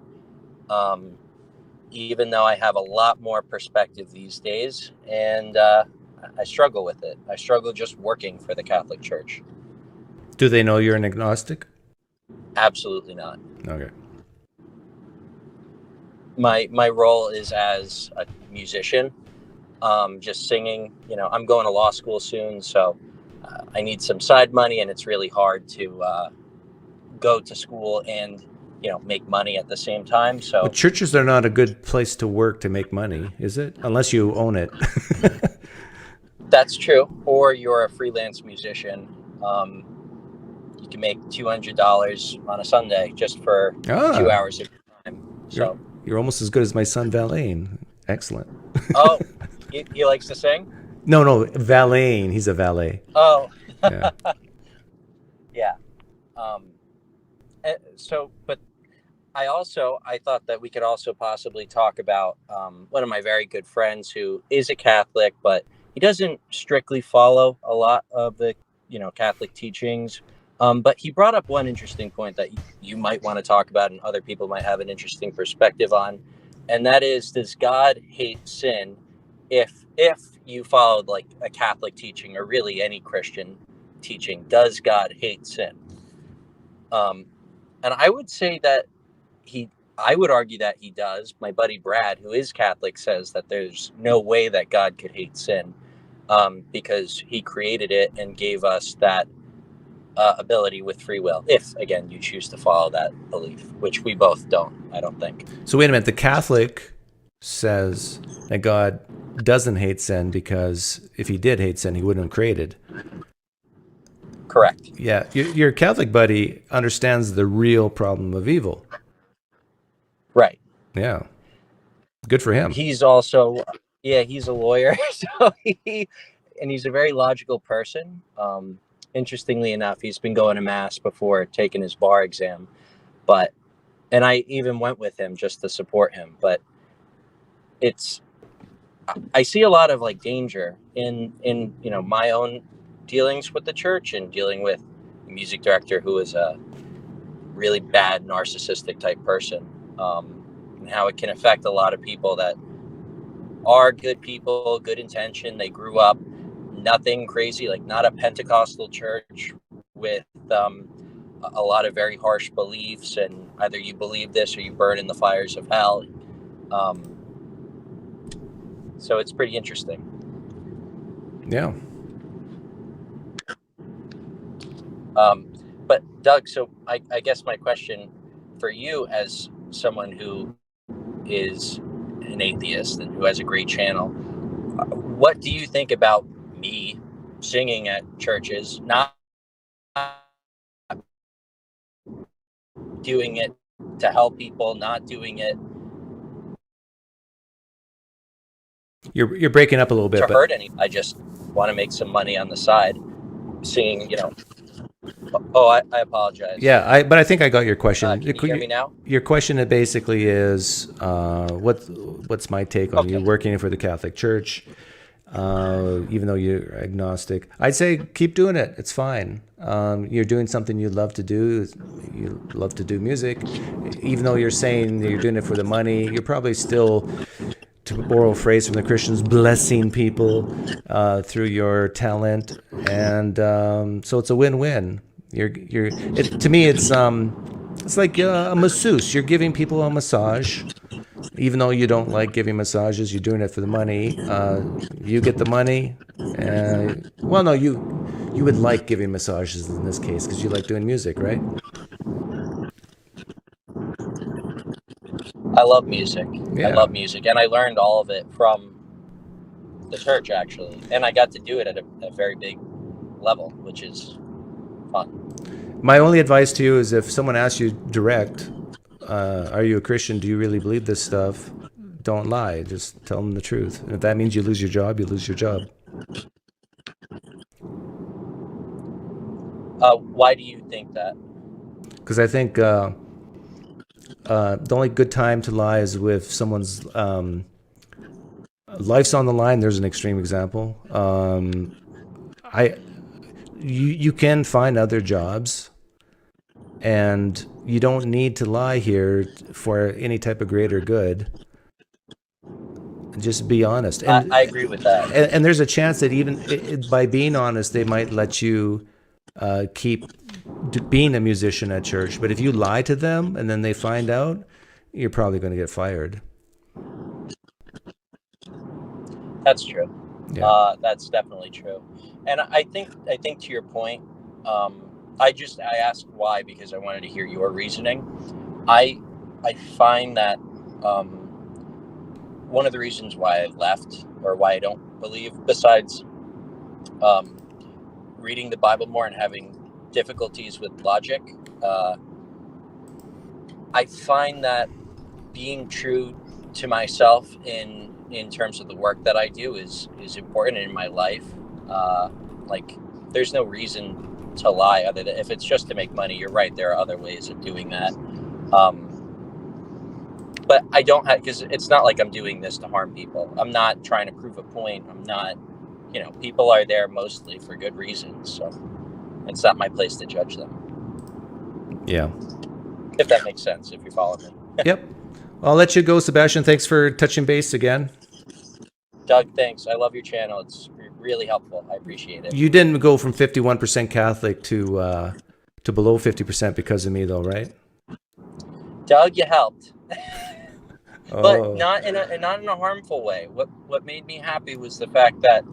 even though I have a lot more perspective these days, and I struggle with it. I struggle just working for the Catholic Church. Do they know you're an agnostic? Absolutely not. Okay. My role is as a musician, just singing. You know, I'm going to law school soon, so I need some side money, and it's really hard to go to school and, you know, make money at the same time. So But churches are not a good place to work to make money, is it? Unless you own it. that's true. Or you're a freelance musician. You can make $200 on a Sunday just for 2 hours of time. So You're almost as good as my son Valaine. Excellent. Oh, he likes to sing? No, Valaine. He's a valet. Oh. Yeah. Yeah. So, but I thought that we could also possibly talk about one of my very good friends who is a Catholic, but he doesn't strictly follow a lot of the, you know, Catholic teachings. But he brought up one interesting point that you might want to talk about and other people might have an interesting perspective on. And that is, does God hate sin if you followed like a Catholic teaching or really any Christian teaching? Does God hate sin? And I would say that I would argue that he does. My buddy Brad, who is Catholic, says that there's no way that God could hate sin because he created it and gave us that ability with free will, if again you choose to follow that belief, which we both don't, I don't think. So wait a minute, the Catholic says that God doesn't hate sin because if he did hate sin, he wouldn't have created. Correct. Yeah, your Catholic buddy understands the real problem of evil. Right. Yeah. Good for him. He's also, he's a lawyer, so he's a very logical person. Interestingly enough, he's been going to mass before taking his bar exam, and I even went with him just to support him. But I see a lot of like danger in you know, my own dealings with the church and dealing with a music director who is a really bad narcissistic type person, and how it can affect a lot of people that are good people, good intention. They grew up nothing crazy, like not a Pentecostal church with a lot of very harsh beliefs, and either you believe this or you burn in the fires of hell. So it's pretty interesting. Yeah. But Doug, so I guess my question for you, as someone who is an atheist and who has a great channel, what do you think about me singing at churches, not doing it to help people, not doing it You're breaking up a little bit. to hurt any? I just want to make some money on the side, singing, you know. Oh, I apologize. Yeah, but I think I got your question. Can you hear me now? Your question basically is, what's my take on you working for the Catholic Church, even though you're agnostic? I'd say keep doing it. It's fine. You're doing something you love to do. You love to do music. Even though you're saying that you're doing it for the money, you're probably still, to borrow a phrase from the Christians, blessing people through your talent, and so it's a win-win. To me, it's like a masseuse. You're giving people a massage, even though you don't like giving massages. You're doing it for the money. You get the money. Well, no, you would like giving massages in this case because you like doing music, right? I love music. Yeah. I love music, and I learned all of it from the church, actually, and I got to do it at a very big level, which is fun. My only advice to you is, if someone asks you direct, are you a Christian? Do you really believe this stuff? Don't lie. Just tell them the truth. And if that means you lose your job, you lose your job. Why do you think that? Because I think the only good time to lie is with someone's life's on the line. There's an extreme example. You can find other jobs, and you don't need to lie here for any type of greater good. Just be honest. And I agree with that. And there's a chance that even by being honest, they might let you keep being a musician at church. But if you lie to them and then they find out, you're probably going to get fired. That's true. Yeah. That's definitely true. And I think to your point, I asked why because I wanted to hear your reasoning. I find that one of the reasons why I left, or why I don't believe, besides reading the Bible more and having difficulties with logic, I find that being true to myself in terms of the work that I do is important in my life. Like, there's no reason to lie other than if it's just to make money. You're right, there are other ways of doing that. But I don't have, because it's not like I'm doing this to harm people. I'm not trying to prove a point. I'm not, people are there mostly for good reasons. So it's not my place to judge them. Yeah. If that makes sense, if you follow me. Yep. I'll let you go, Sebastian. Thanks for touching base again. Doug, thanks. I love your channel. It's really helpful. I appreciate it. You didn't go from 51% Catholic to below 50% because of me, though, right? Doug, you helped. But Oh. not in a harmful way. What made me happy was the fact that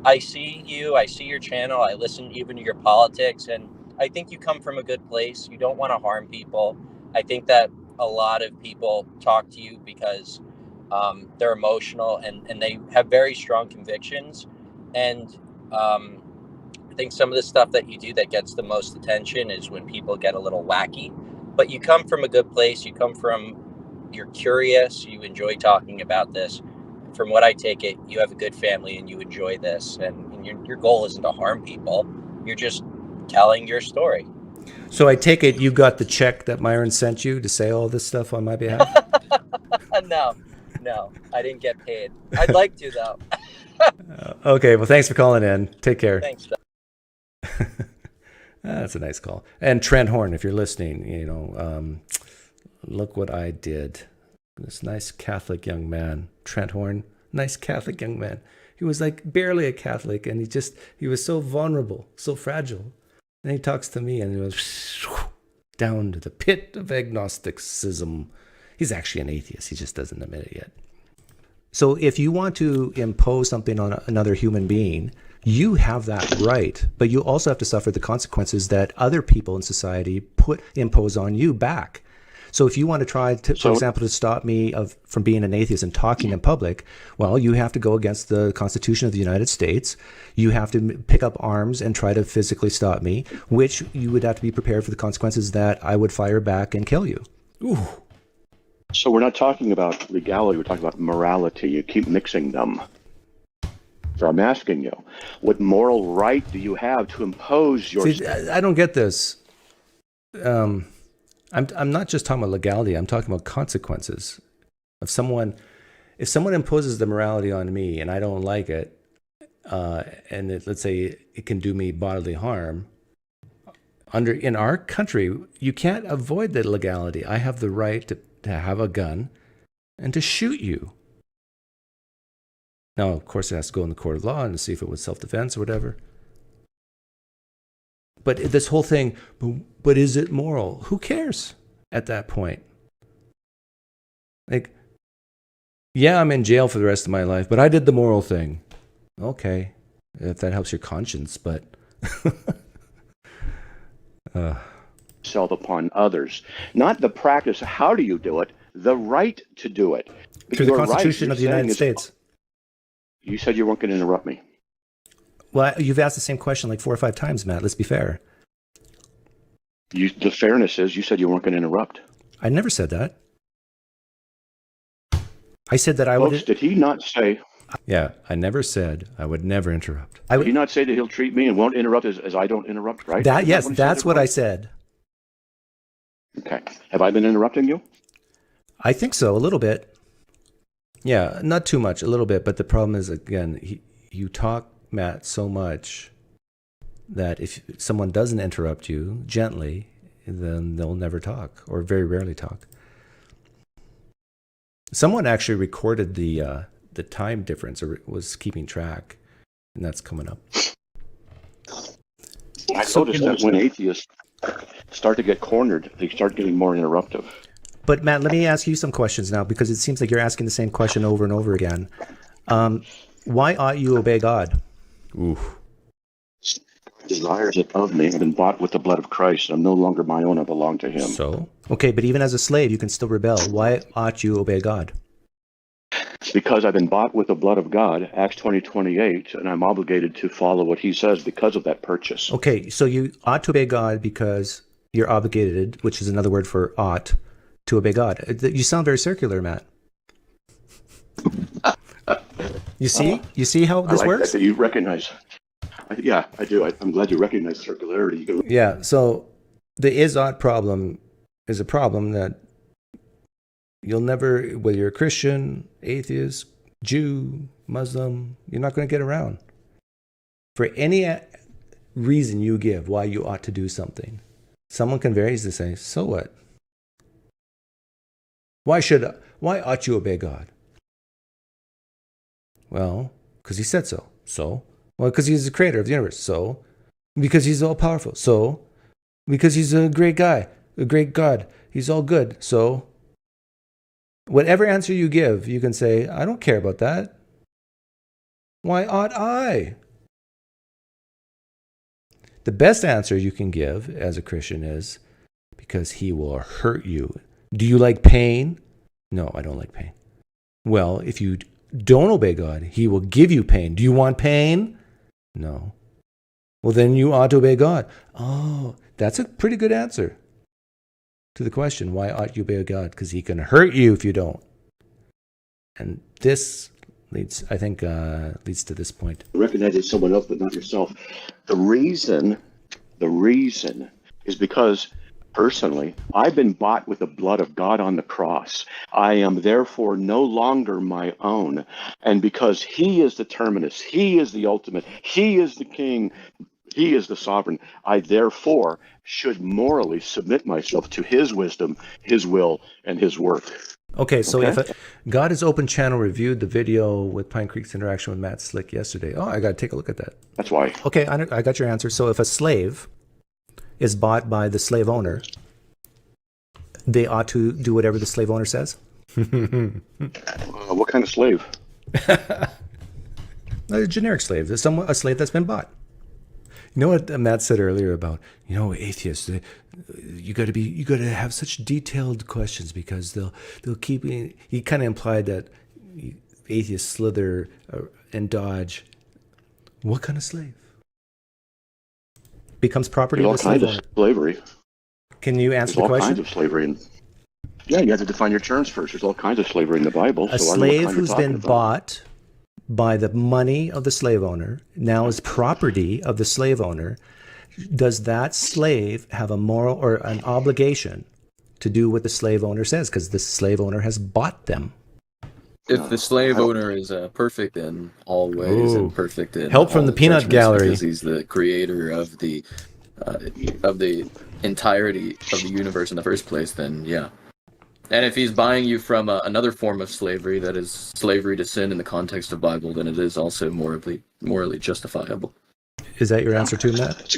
I see you, I see your channel, I listen even to your politics, and I think you come from a good place. You don't want to harm people. I think that a lot of people talk to you because they're emotional and they have very strong convictions. And I think some of the stuff that you do that gets the most attention is when people get a little wacky. But you come from a good place. You're curious. You enjoy talking about this. From what I take it, you have a good family and you enjoy this. And your goal isn't to harm people. You're just telling your story. So I take it you got the check that Myron sent you to say all this stuff on my behalf? No, I didn't get paid. I'd like to, though. Okay, well, thanks for calling in. Take care. Thanks, Doug. That's a nice call. And Trent Horn, if you're listening, look what I did. This nice Catholic young man, Trent Horn, nice Catholic young man. He was like barely a Catholic, and he was so vulnerable, so fragile. And he talks to me, and he goes down to the pit of agnosticism. He's actually an atheist. He just doesn't admit it yet. So if you want to impose something on another human being, you have that right, but you also have to suffer the consequences that other people in society impose on you back. So if you want to try to, for example, to stop me from being an atheist and talking in public, well, you have to go against the Constitution of the United States. You have to pick up arms and try to physically stop me, which you would have to be prepared for the consequences that I would fire back and kill you. Ooh. So we're not talking about legality, we're talking about morality. You keep mixing them. So I'm asking you, what moral right do you have to impose your... See, I don't get this. I'm not just talking about legality, I'm talking about consequences. If someone imposes the morality on me and I don't like it, and let's say it can do me bodily harm, in our country, you can't avoid the legality. I have the right to have a gun and to shoot you. Now, of course, it has to go in the court of law and see if it was self-defense or whatever. But this whole thing, but is it moral? Who cares at that point? Like, yeah, I'm in jail for the rest of my life, but I did the moral thing. Okay, if that helps your conscience, but... Self upon others. Not the practice, how do you do it, the right to do it. Through the Constitution of the United States. You said you weren't going to interrupt me. Well, you've asked the same question like 4 or 5 times, Matt. Let's be fair. The fairness is you said you weren't going to interrupt. I never said that. I said that I would... Folks, did he not say... Yeah, I never said I would never interrupt. Did he not say that he'll treat me and won't interrupt as I don't interrupt, right? Yes, that's what I said. Okay. Have I been interrupting you? I think so, a little bit. Yeah, not too much, a little bit. But the problem is, again, you talk, Matt, so much that if someone doesn't interrupt you gently, then they'll never talk or very rarely talk. Someone actually recorded the time difference or was keeping track, and that's coming up. I noticed that when atheists start to get cornered, they start getting more interruptive. But Matt, let me ask you some questions now, because it seems like you're asking the same question over and over again. Why ought you obey God? Oof. Desires it of me. I've been bought with the blood of Christ. I'm no longer my own. I belong to him. So? Okay, but even as a slave, you can still rebel. Why ought you obey God? Because I've been bought with the blood of God, Acts 20:28, and I'm obligated to follow what he says because of that purchase. Okay, so you ought to obey God because you're obligated, which is another word for ought, to obey God. You sound very circular, Matt. You see how this works? That you recognize. Yeah, I do. I'm glad you recognize circularity. Yeah, so the is-ought problem is a problem that you'll never, whether you're a Christian, atheist, Jew, Muslim, you're not going to get around. For any reason you give why you ought to do something, someone can very easily say, so what? Why ought you obey God? Well, because he said so. So? Well, because he's the creator of the universe. So? Because he's all powerful. So? Because he's a great guy, a great God. He's all good. So? Whatever answer you give, you can say, I don't care about that. Why ought I? The best answer you can give as a Christian is, because he will hurt you. Do you like pain? No, I don't like pain. Well, if you don't obey God, he will give you pain. Do you want pain? No. Well, then you ought to obey God. Oh, that's a pretty good answer to the question, why ought you obey God? Because he can hurt you if you don't. And this leads, I think, leads to this point. Recognizing someone else, but not yourself. The reason is because, personally, I've been bought with the blood of God on the cross. I am therefore no longer my own. And because he is the terminus, he is the ultimate, he is the king, he is the sovereign, I therefore should morally submit myself to his wisdom, his will, and his work. Okay, so if God has open channel reviewed the video with PineCreek's interaction with Matt Slick yesterday. Oh, I got to take a look at that. That's why. Okay, I got your answer. So if a slave is bought by the slave owner, they ought to do whatever the slave owner says? What kind of slave? A generic slave. There's a slave that's been bought. You know what Matt said earlier about, atheists, you got to have such detailed questions because they'll keep, he kind of implied that atheists slither and dodge. What kind of slave? Becomes property of the slave owner. All kinds of slavery. Can you answer the question? All kinds of slavery. Yeah, you have to define your terms first. There's all kinds of slavery in the Bible. A slave who's been bought by the money of the slave owner now is property of the slave owner. Does that slave have a moral or an obligation to do what the slave owner says? Because the slave owner has bought them. If the slave owner is perfect in all ways and perfect in help from the peanut gallery, because he's the creator of the entirety of the universe in the first place, then yeah. And if he's buying you from another form of slavery, that is slavery to sin in the context of Bible, then it is also morally justifiable. Is that your answer to that?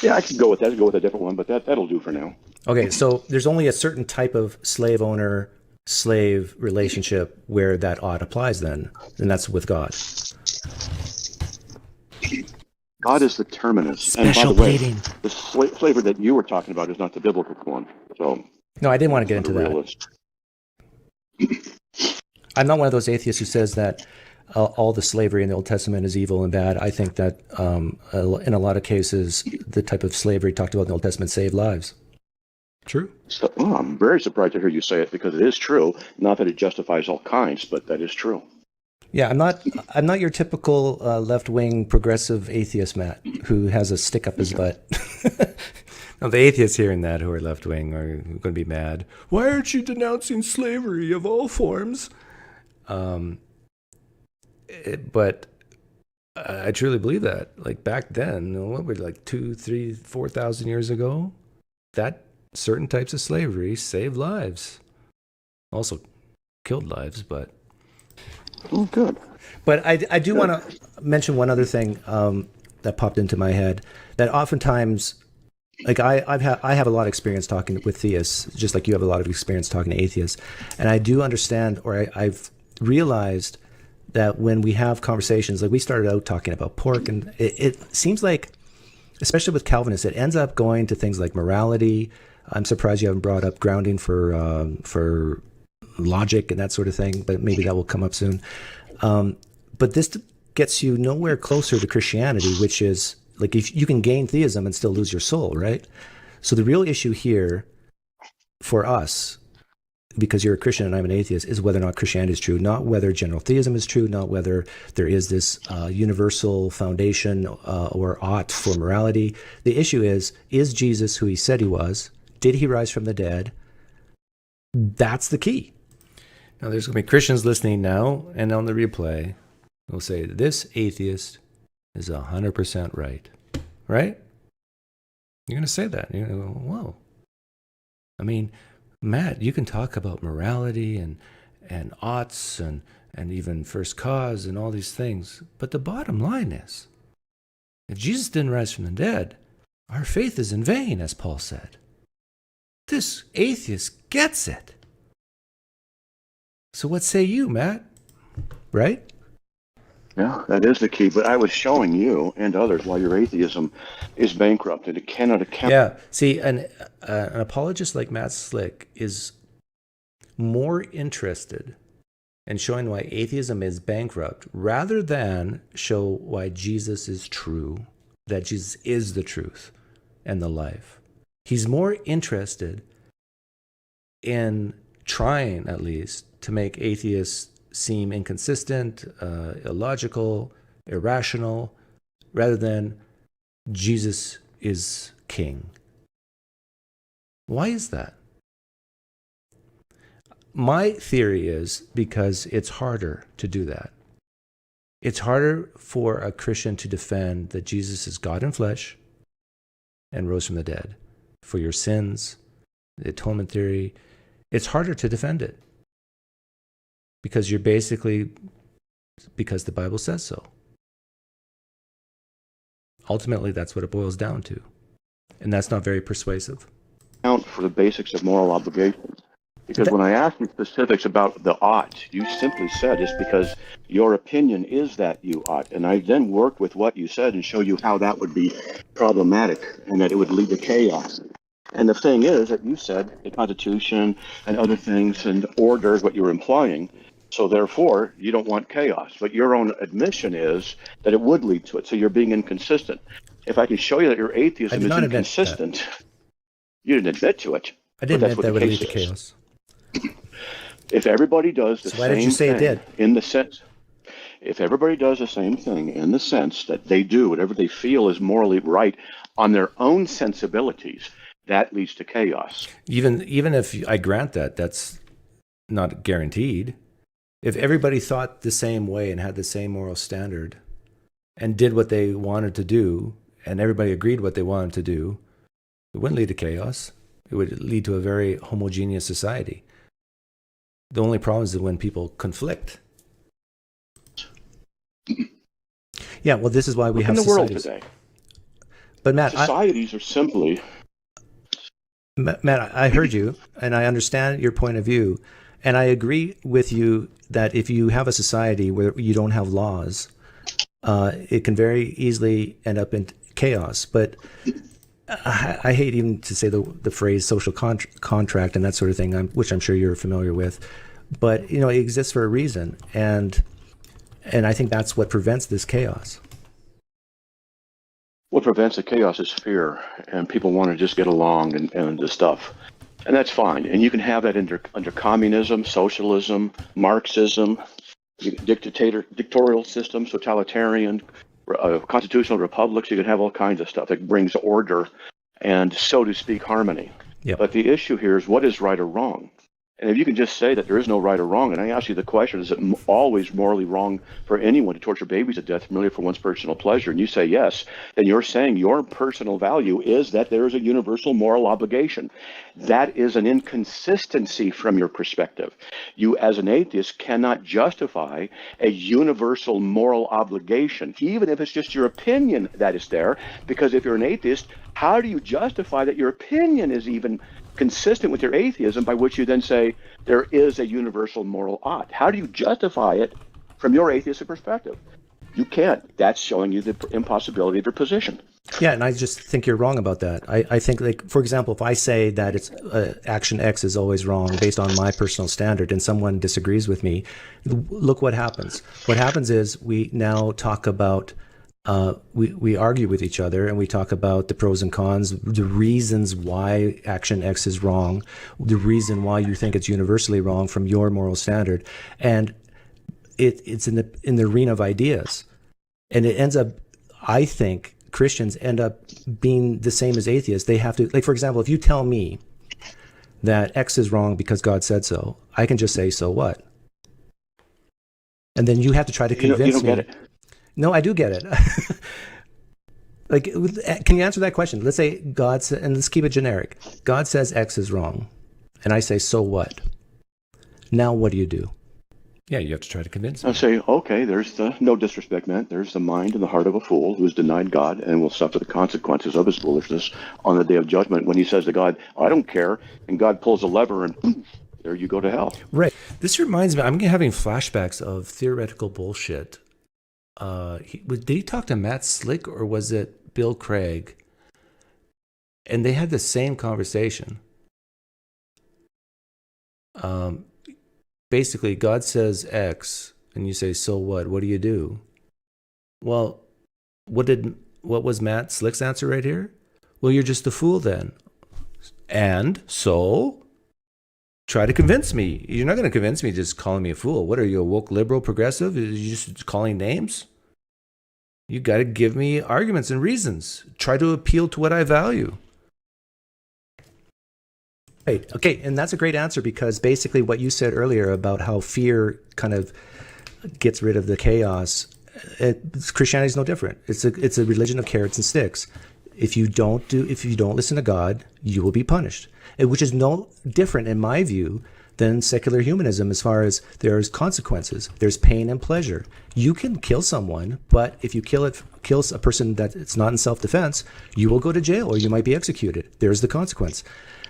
Yeah, I could go with that. Go with a different one, but that'll do for now. Okay, so there's only a certain type of slave owner-slave relationship where that ought applies then, and that's with God. God is the terminus. Special and by the pleading. way, the slavery that you were talking about is not the biblical one. So. No, I didn't want to get into that. I'm not one of those atheists who says that all the slavery in the Old Testament is evil and bad. I think that in a lot of cases, the type of slavery talked about in the Old Testament saved lives. True. So, I'm very surprised to hear you say it because it is true. Not that it justifies all kinds, but that is true. Yeah, I'm not your typical left-wing progressive atheist, Matt, who has a stick up his butt. Now, the atheists hearing that who are left-wing are going to be mad. Why aren't you denouncing slavery of all forms? But I truly believe that. Like back then, what were like 2,000, 3,000, 4,000 years ago, that certain types of slavery saved lives. Also killed lives, but... Oh, good. But I do want to mention one other thing that popped into my head. That oftentimes, like I have a lot of experience talking with theists, just like you have a lot of experience talking to atheists, and I do understand, or I've realized that when we have conversations, like we started out talking about pork, and it seems like, especially with Calvinists, it ends up going to things like morality. I'm surprised you haven't brought up grounding for logic and that sort of thing, but maybe that will come up soon. But this gets you nowhere closer to Christianity, which is like if you can gain theism and still lose your soul, right? So the real issue here for us, because you're a Christian and I'm an atheist, is whether or not Christianity is true, not whether general theism is true, not whether there is this universal foundation or ought for morality. The issue is Jesus who he said he was? Did he rise from the dead? That's the key. Now, there's going to be Christians listening now and on the replay who'll say, this atheist is 100% right. Right? You're going to say that. You're going to go, whoa. I mean, Matt, you can talk about morality and oughts and even first cause and all these things. But the bottom line is, if Jesus didn't rise from the dead, our faith is in vain, as Paul said. This atheist gets it. So what say you, Matt? Right? Yeah, that is the key. But I was showing you and others why your atheism is bankrupted. It cannot account. Yeah. See, an apologist like Matt Slick is more interested in showing why atheism is bankrupt rather than show why Jesus is true, that Jesus is the truth and the life. He's more interested in trying, at least, to make atheists seem inconsistent, illogical, irrational, rather than Jesus is king. Why is that? My theory is because it's harder to do that. It's harder for a Christian to defend that Jesus is God in flesh and rose from the dead for your sins, the atonement theory. It's harder to defend it because you're basically, because the Bible says so. Ultimately, that's what it boils down to. And that's not very persuasive. Account for the basics of moral obligation. Because when I asked you specifics about the ought, you simply said it's because your opinion is that you ought. And I then worked with what you said and show you how that would be problematic and that it would lead to chaos. And the thing is that you said the Constitution and other things and order is what you were implying. So therefore, you don't want chaos. But your own admission is that it would lead to it. So you're being inconsistent. If I can show you that your atheism is inconsistent, you didn't admit to it. I didn't admit that would lead to chaos. If everybody does the So why did you say same it thing did? in the sense, if everybody does the same thing in the sense that they do whatever they feel is morally right on their own sensibilities, that leads to chaos. Even if I grant that, that's not guaranteed. If everybody thought the same way and had the same moral standard and did what they wanted to do, and everybody agreed what they wanted to do, it wouldn't lead to chaos. It would lead to a very homogeneous society. The only problem is that when people conflict. Yeah, well, this is why we have in the world societies today. But Matt, societies are simply. Matt, I heard you, and I understand your point of view, and I agree with you that if you have a society where you don't have laws, it can very easily end up in chaos. But I hate even to say the phrase social contract and that sort of thing, which I'm sure you're familiar with. But it exists for a reason, and I think that's what prevents this chaos. What prevents the chaos is fear, and people want to just get along and the stuff. And that's fine. And you can have that under communism, socialism, Marxism, dictatorial systems, totalitarian, constitutional republics. You can have all kinds of stuff that brings order and, so to speak, harmony. Yep. But the issue here is what is right or wrong? And if you can just say that there is no right or wrong, and I ask you the question, is it always morally wrong for anyone to torture babies to death merely for one's personal pleasure? And you say yes, then you're saying your personal value is that there is a universal moral obligation. That is an inconsistency from your perspective. You, as an atheist, cannot justify a universal moral obligation, even if it's just your opinion that is there, because if you're an atheist, how do you justify that your opinion is even consistent with your atheism, by which you then say there is a universal moral ought? How do you justify it from your atheistic perspective? You can't. That's showing you the impossibility of your position. Yeah, and I just think you're wrong about that. I think, like, for example, if I say that it's action X is always wrong based on my personal standard and someone disagrees with me, look what happens. What happens is we now talk about we argue with each other, and we talk about the pros and cons, the reasons why action X is wrong, the reason why you think it's universally wrong from your moral standard, and it's in the arena of ideas, and it ends up, I think, Christians end up being the same as atheists. They have to, like, for example, if you tell me that X is wrong because God said so, I can just say, so what? And then you have to try to convince me. You don't get it. No, I do get it. Like, can you answer that question? Let's say God says, and let's keep it generic. God says X is wrong, and I say, so what? Now what do you do? Yeah, you have to try to convince me. I say, okay, there's the, no disrespect meant, there's the mind and the heart of a fool who has denied God and will suffer the consequences of his foolishness on the day of judgment when he says to God, I don't care, and God pulls a lever and poof, there you go to hell. Right. This reminds me, I'm having flashbacks of theoretical bullshit. Did he talk to Matt Slick or was it Bill Craig? And they had the same conversation. Basically, God says X, and you say, so what? What do you do? Well, what was Matt Slick's answer right here? Well, you're just a fool then. And so, try to convince me. You're not going to convince me just calling me a fool. What are you, a woke liberal progressive? Are you just calling names? You got to give me arguments and reasons. Try to appeal to what I value. Right. Okay, and that's a great answer, because basically what you said earlier about how fear kind of gets rid of the chaos, Christianity is no different. It's a religion of carrots and sticks. If you don't listen to God, you will be punished. Which is no different, in my view, than secular humanism, as far as there's consequences. There's pain and pleasure. You can kill someone, but if you kill a person that it's not in self-defense, you will go to jail or you might be executed. There's the consequence.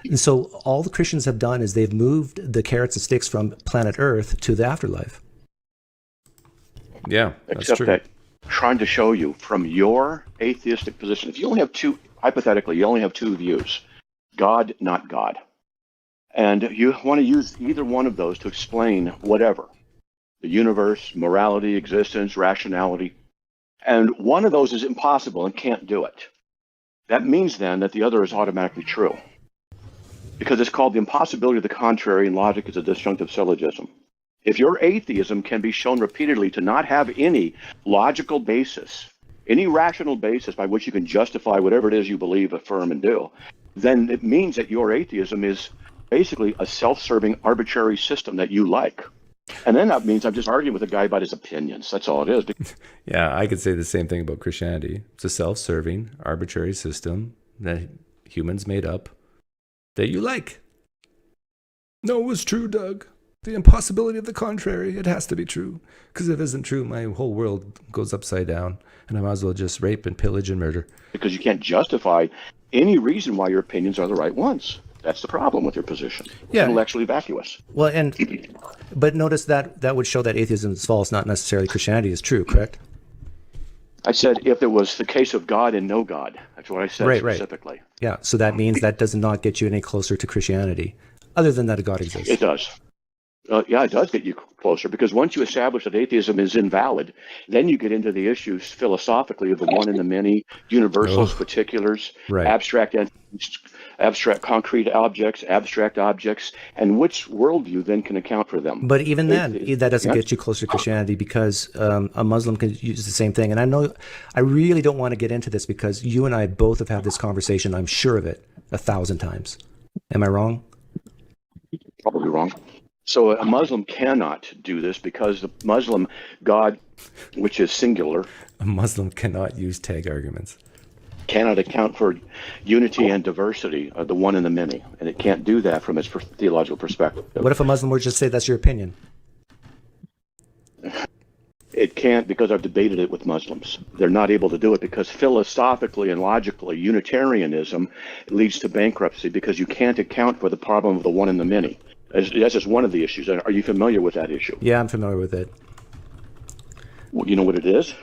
And so all the Christians have done is they've moved the carrots and sticks from planet Earth to the afterlife. Yeah, that's Except true. that trying to show you from your atheistic position, if you only have two, hypothetically, you only have two views, God, not God. And you want to use either one of those to explain whatever, the universe, morality, existence, rationality. And one of those is impossible and can't do it. That means then that the other is automatically true, because it's called the impossibility of the contrary, and logic is a disjunctive syllogism. If your atheism can be shown repeatedly to not have any logical basis, any rational basis by which you can justify whatever it is you believe, affirm, and do, then it means that your atheism is basically a self-serving arbitrary system that you like. And then that means I'm just arguing with a guy about his opinions. That's all it is. Yeah, I could say the same thing about Christianity. It's a self-serving arbitrary system that humans made up that you like. No, it was true, Doug. The impossibility of the contrary. It has to be true. Because if it isn't true, my whole world goes upside down, and I might as well just rape and pillage and murder. Because you can't justify any reason why your opinions are the right ones. That's the problem with your position. It's intellectually vacuous. Well, but notice that would show that atheism is false, not necessarily Christianity is true, correct? I said if it was the case of God and no God. That's what I said specifically. Right. Yeah, so that means that does not get you any closer to Christianity, other than that a God exists. It does. Yeah, it does get you closer, because once you establish that atheism is invalid, then you get into the issues philosophically of the one and the many, universals, particulars, Right. abstract entities, abstract concrete objects, abstract objects, and which worldview then can account for them. But even then, that doesn't Yeah. get you closer to Christianity, because a Muslim can use the same thing. And I know I really don't want to get into this because you and I both have had this conversation, I'm sure of it, 1,000 times. Am I wrong? Probably wrong. So a Muslim cannot do this because the Muslim God, which is singular, A Muslim cannot use tag arguments. cannot account for unity and diversity, the one and the many, and it can't do that from its theological perspective. What if a Muslim were to just say that's your opinion? It can't, because I've debated it with Muslims. They're not able to do it because philosophically and logically, Unitarianism leads to bankruptcy because you can't account for the problem of the one and the many. That's just one of the issues. Are you familiar with that issue? Yeah, I'm familiar with it. Well, you know what it is?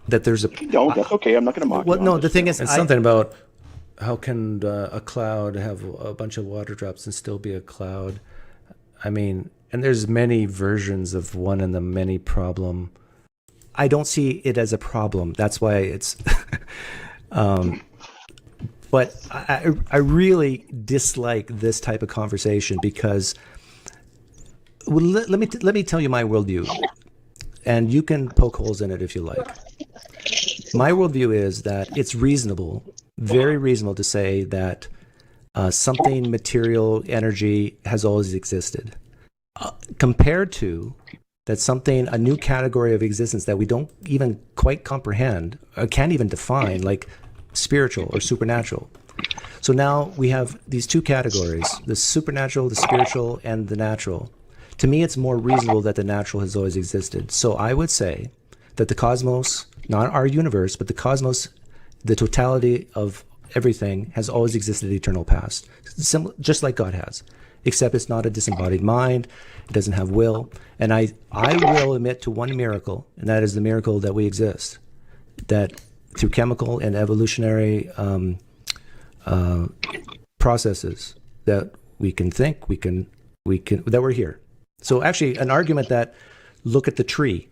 That there's a... Don't. That's okay. I'm not going to mock Well, you no, on the this. thing is, No. it's something about how can a cloud have a bunch of water drops and still be a cloud? I mean, and there's many versions of one and the many problem. I don't see it as a problem. That's why it's... But I really dislike this type of conversation because let me tell you my worldview, and you can poke holes in it if you like. My worldview is that it's reasonable, very reasonable, to say that something material, energy, has always existed, compared to that something, a new category of existence that we don't even quite comprehend, or can't even define, like spiritual or supernatural. So now we have these two categories, the supernatural, the spiritual, and the natural. To me, it's more reasonable that the natural has always existed. So I would say that the cosmos, not our universe, but the cosmos, the totality of everything, has always existed in eternal past, just like God has, except it's not a disembodied mind, it doesn't have will. And I will admit to one miracle, and that is the miracle that we exist, that through chemical and evolutionary processes, that we can think, we can that we're here. So actually, an argument that, look at the tree,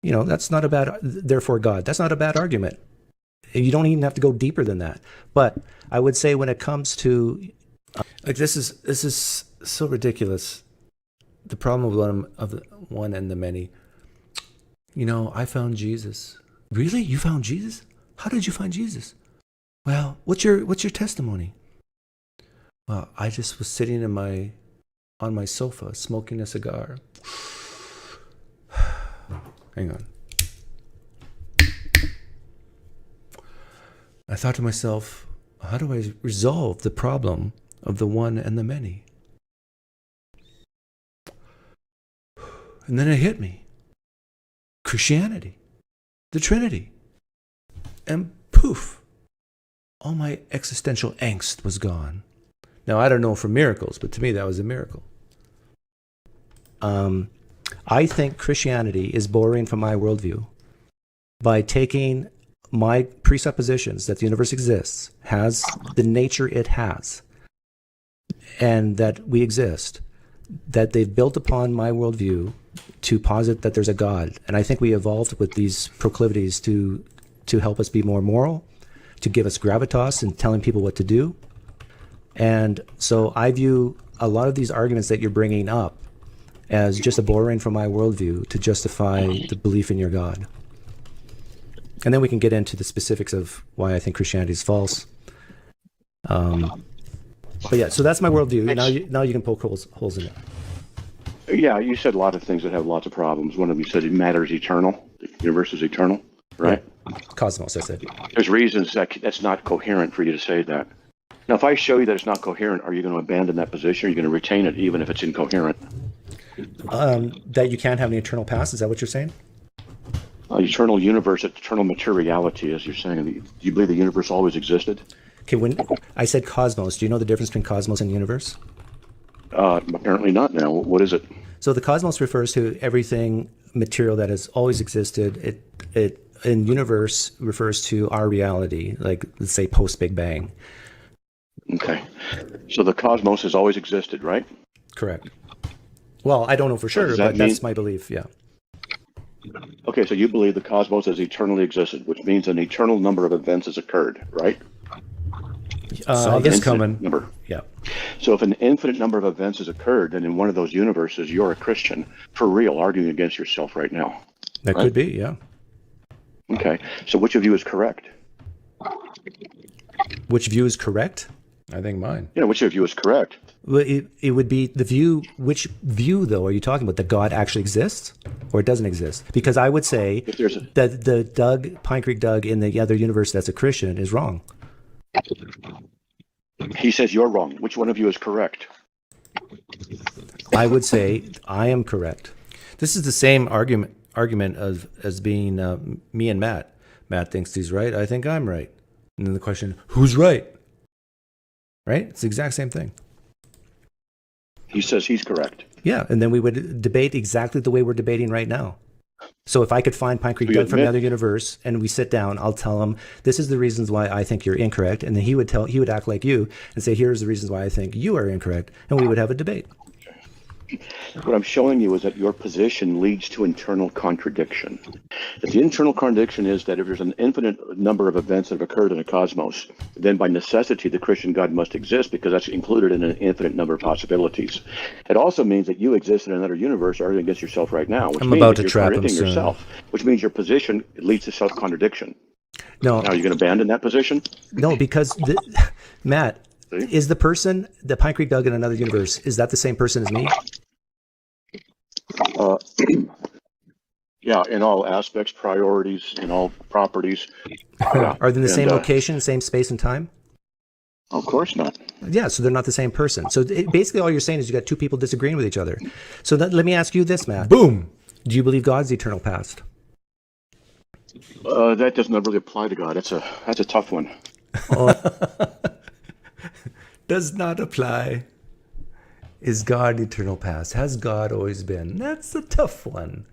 that's not a bad, therefore God, that's not a bad argument. You don't even have to go deeper than that. But I would say when it comes to, like, this is so ridiculous. The problem of the one and the many. I found Jesus. Really? You found Jesus? How did you find Jesus? Well, what's your testimony? Well, I just was sitting on my sofa smoking a cigar. Hang on. I thought to myself, how do I resolve the problem of the one and the many? And then it hit me. Christianity, the Trinity. And poof, all my existential angst was gone. Now, I don't know for miracles, but to me that was a miracle. I think Christianity is borrowing from my worldview by taking my presuppositions that the universe exists, has the nature it has, and that we exist, that they've built upon my worldview to posit that there's a God. And I think we evolved with these proclivities to help us be more moral, to give us gravitas in telling people what to do. And so I view a lot of these arguments that you're bringing up as just a borrowing from my worldview to justify the belief in your God. And then we can get into the specifics of why I think Christianity is false. But yeah, so that's my worldview. Now you can poke holes in it. Yeah, you said a lot of things that have lots of problems. One of them, you said matter is eternal. The universe is eternal, right? Yeah. Cosmos, I said. There's reasons that's not coherent for you to say that. Now, if I show you that it's not coherent, are you going to abandon that position? Or are you going to retain it even if it's incoherent? That you can't have an eternal past? Is that what you're saying? Eternal universe, eternal materiality, as you're saying. Do you believe the universe always existed? Okay, when I said cosmos, do you know the difference between cosmos and universe? Apparently not now. What is it? So the cosmos refers to everything material that has always existed. And universe refers to our reality, like, let's say, post-Big Bang. Okay. So the cosmos has always existed, right? Correct. Well, I don't know for sure, does that but that's mean- my belief. Yeah. Okay, so you believe the cosmos has eternally existed, which means an eternal number of events has occurred, right? It's coming. Number. Yeah. So if an infinite number of events has occurred, then in one of those universes, you're a Christian, for real, arguing against yourself right now. That right? could be, yeah. Okay, so which of you is correct? Which view is correct? I think mine. Yeah, which of you is correct? Well, it would be the view. Which view, though, are you talking about? That God actually exists, or it doesn't exist? Because I would say If there's a, that the PineCreek Doug in the other universe that's a Christian is wrong. he says you're wrong. Which one of you is correct? I would say I am correct. This is the same argument as being me and Matt. Matt thinks he's right. I think I'm right. And then the question, who's right? Right? It's the exact same thing. He says he's correct. Yeah, and then we would debate exactly the way we're debating right now. So if I could find PineCreek you Doug from admit- another universe and we sit down, I'll tell him this is the reasons why I think you're incorrect, and then he would act like you and say here's the reasons why I think you are incorrect, and we would have a debate. What I'm showing you is that your position leads to internal contradiction. If the internal contradiction is that if there's an infinite number of events that have occurred in a cosmos, then by necessity the Christian God must exist because that's included in an infinite number of possibilities. It also means that you exist in another universe arguing against yourself right now, which I'm means about that to you're trap him contradicting soon. yourself, which means your position leads to self-contradiction. No, Now, are you going to abandon that position? no, because Matt, See? is the person, the PineCreek Doug in another universe, is that the same person as me? Yeah, in all aspects, priorities, in all properties. Yeah. Are they in the same And, location, same space and time? Of course not. Yeah, so they're not the same person. So basically all you're saying is you got two people disagreeing with each other. So let me ask you this, Matt. Boom. Do you believe God's eternal past? That doesn't really apply to God. That's a tough one. Does not apply. Is God eternal past? Has God always been? That's a tough one.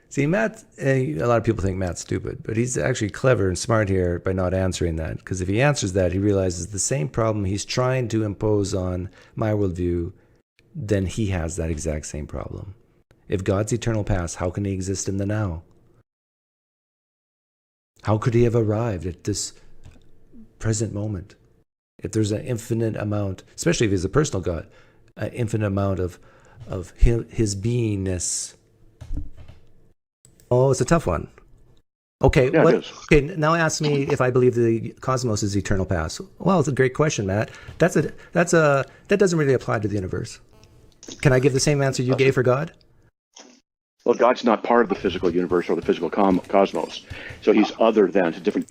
See, Matt, a lot of people think Matt's stupid, but he's actually clever and smart here by not answering that. Because if he answers that, he realizes the same problem he's trying to impose on my worldview, then he has that exact same problem. If God's eternal past, how can he exist in the now? How could he have arrived at this present moment? If there's an infinite amount, especially if he's a personal God, an infinite amount of his beingness. Oh, it's a tough one. Okay, Yeah, it is. Okay, now ask me if I believe the cosmos is eternal past. Well, it's a great question, Matt. That doesn't really apply to the universe. Can I give the same answer you gave for God? Well, God's not part of the physical universe or the physical cosmos, so he's other than. It's a different.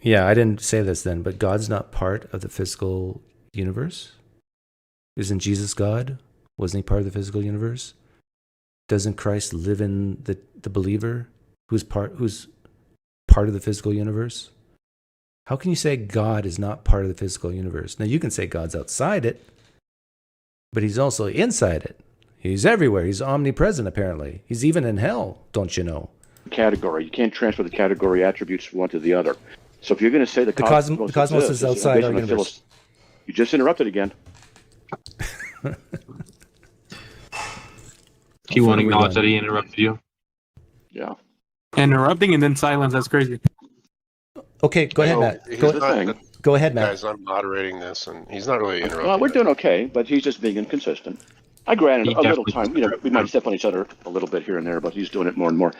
Yeah, I didn't say this then, but God's not part of the physical universe? Isn't Jesus God? Wasn't he part of the physical universe? Doesn't Christ live in the believer who's part of the physical universe? How can you say God is not part of the physical universe? Now you can say God's outside it, but he's also inside it. He's everywhere. He's omnipresent, apparently. He's even in hell, don't you know? Category. You can't transfer the category attributes from one to the other. So if you're going to say the cosmos exists, is outside based our on a universe. You just interrupted again. Do you want to acknowledge that he interrupted you? Yeah. Interrupting and then silence. That's crazy. Okay, go ahead, Matt. Go ahead, Matt. Guys, I'm moderating this, and he's not really interrupting. Well, we're doing okay, but he's just being inconsistent. I granted He a little definitely- time. We might step on each other a little bit here and there, but he's doing it more and more.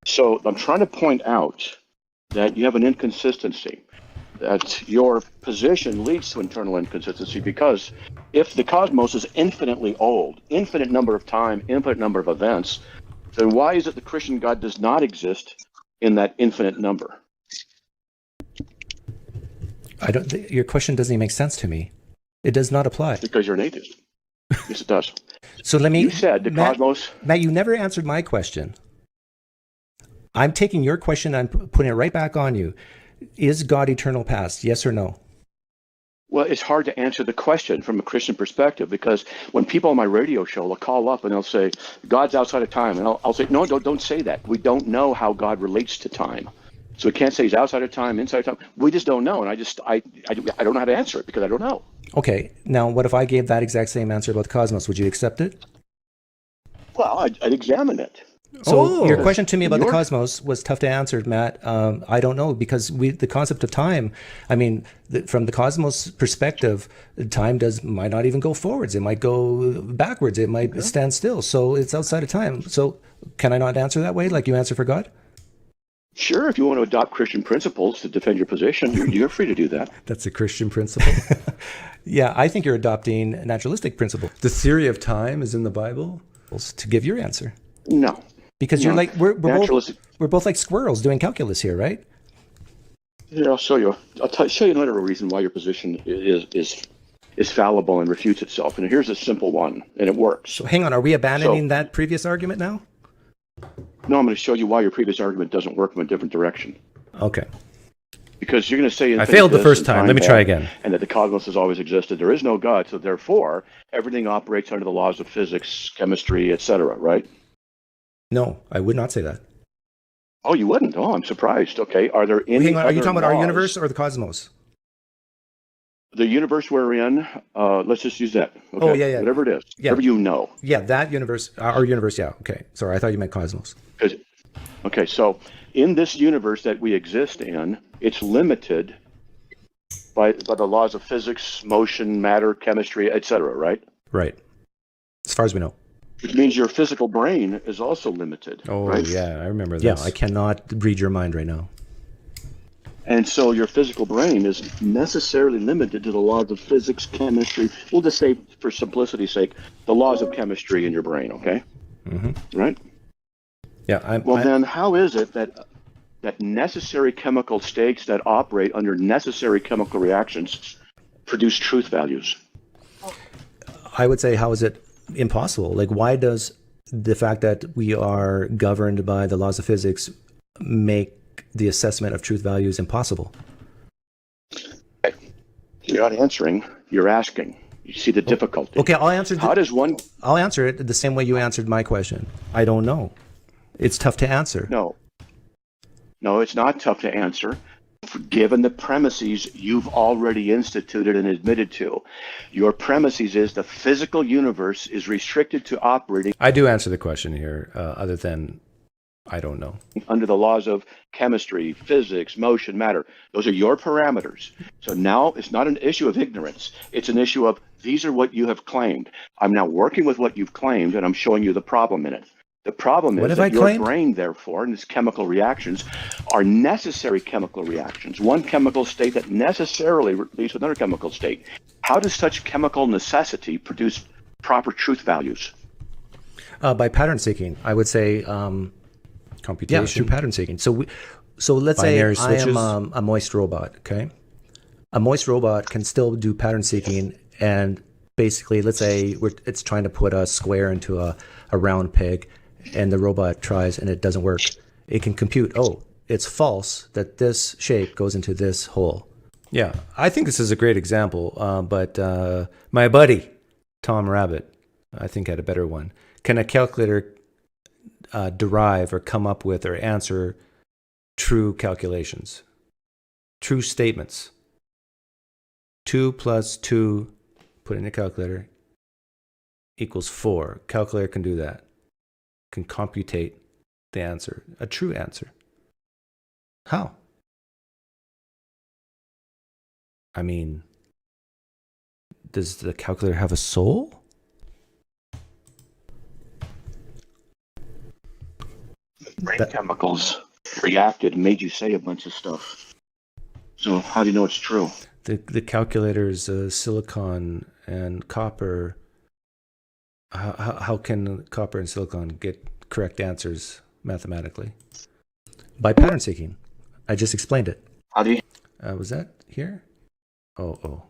So I'm trying to point out that you have an inconsistency, that your position leads to internal inconsistency, because if the cosmos is infinitely old, infinite number of time, infinite number of events, then why is it the Christian God does not exist in that infinite number? Your question doesn't even make sense to me. It does not apply. Because you're an atheist. Yes, it does. So let me. You said the cosmos. Matt, you never answered my question. I'm taking your question and I'm putting it right back on you. Is God eternal past? Yes or no? Well, it's hard to answer the question from a Christian perspective, because when people on my radio show will call up and they'll say, God's outside of time. And I'll say, no, don't say that. We don't know how God relates to time. So we can't say he's outside of time, inside of time. We just don't know, and I don't know how to answer it because I don't know. Okay, now what if I gave that exact same answer about the cosmos? Would you accept it? Well, I'd examine it. So your question to me about the cosmos was tough to answer, Matt. I don't know, because the concept of time, I mean, from the cosmos perspective, time might not even go forwards. It might go backwards. It might stand still. So it's outside of time. So can I not answer that way like you answer for God? Sure, if you want to adopt Christian principles to defend your position, you're free to do that. That's a Christian principle. Yeah, I think you're adopting a naturalistic principle. The theory of time is in the Bible. To give your answer. No. Because you're like we're both like squirrels doing calculus here, right? Here, I'll show you. Show you another reason why your position is fallible and refutes itself. And here's a simple one, and it works. So hang on, are we abandoning that previous argument now? No, I'm going to show you why your previous argument doesn't work from a different direction. Okay. Because you're going to say... I failed the first time. Let me try again. And that the cosmos has always existed. There is no God, so therefore, everything operates under the laws of physics, chemistry, etc., right? No, I would not say that. Oh, you wouldn't? Oh, I'm surprised. Okay. Are there any Hang on, are you talking about our laws? universe or the cosmos? The universe we're in, let's just use that. Okay? Oh, yeah. Whatever it is. Yeah. Whatever you know. Yeah, that universe, our universe, yeah. Okay. Sorry, I thought you meant cosmos. Okay, so in this universe that we exist in, it's limited by the laws of physics, motion, matter, chemistry, etc., right? Right. As far as we know. Which means your physical brain is also limited. Oh, right? yeah, I remember this. Yeah, I cannot read your mind right now. And so your physical brain is necessarily limited to the laws of physics, chemistry. We'll just say, for simplicity's sake, the laws of chemistry in your brain, okay? Mm-hmm. Right? Yeah. Then how is it that necessary chemical states that operate under necessary chemical reactions produce truth values? I would say, how is it impossible? Like, why does the fact that we are governed by the laws of physics make the assessment of truth values impossible? You're not answering, you're asking. You see the difficulty. Okay, I'll answer. I'll answer it the same way you answered my question. I don't know. It's tough to answer. No, it's not tough to answer. Given the premises you've already instituted and admitted to, your premises is the physical universe is restricted to operating. I do answer the question here, other than I don't know. Under the laws of chemistry, physics, motion, matter. Those are your parameters. So now it's not an issue of ignorance. It's an issue of these are what you have claimed. I'm now working with what you've claimed, and I'm showing you the problem in it. The problem is that your brain, therefore, and its chemical reactions are necessary chemical reactions. One chemical state that necessarily leads to another chemical state. How does such chemical necessity produce proper truth values? By pattern seeking, I would say computation. Yeah, through pattern seeking. So let's binary say switches. I am a moist robot, okay? A moist robot can still do pattern seeking, and basically, let's say it's trying to put a square into a round peg, and the robot tries and it doesn't work. It can compute, it's false that this shape goes into this hole. Yeah, I think this is a great example, but my buddy, Tom Rabbit, I think had a better one. Can a calculator derive or come up with or answer true calculations, true statements? 2 plus 2, put in a calculator, equals 4. Calculator can do that. Can computate the answer, a true answer. How? I mean, does the calculator have a soul? Brain chemicals reacted and made you say a bunch of stuff. So how do you know it's true? The calculator's silicon and copper. How can copper and silicon get correct answers mathematically? By pattern seeking. I just explained it. How do you? Was that here? Oh.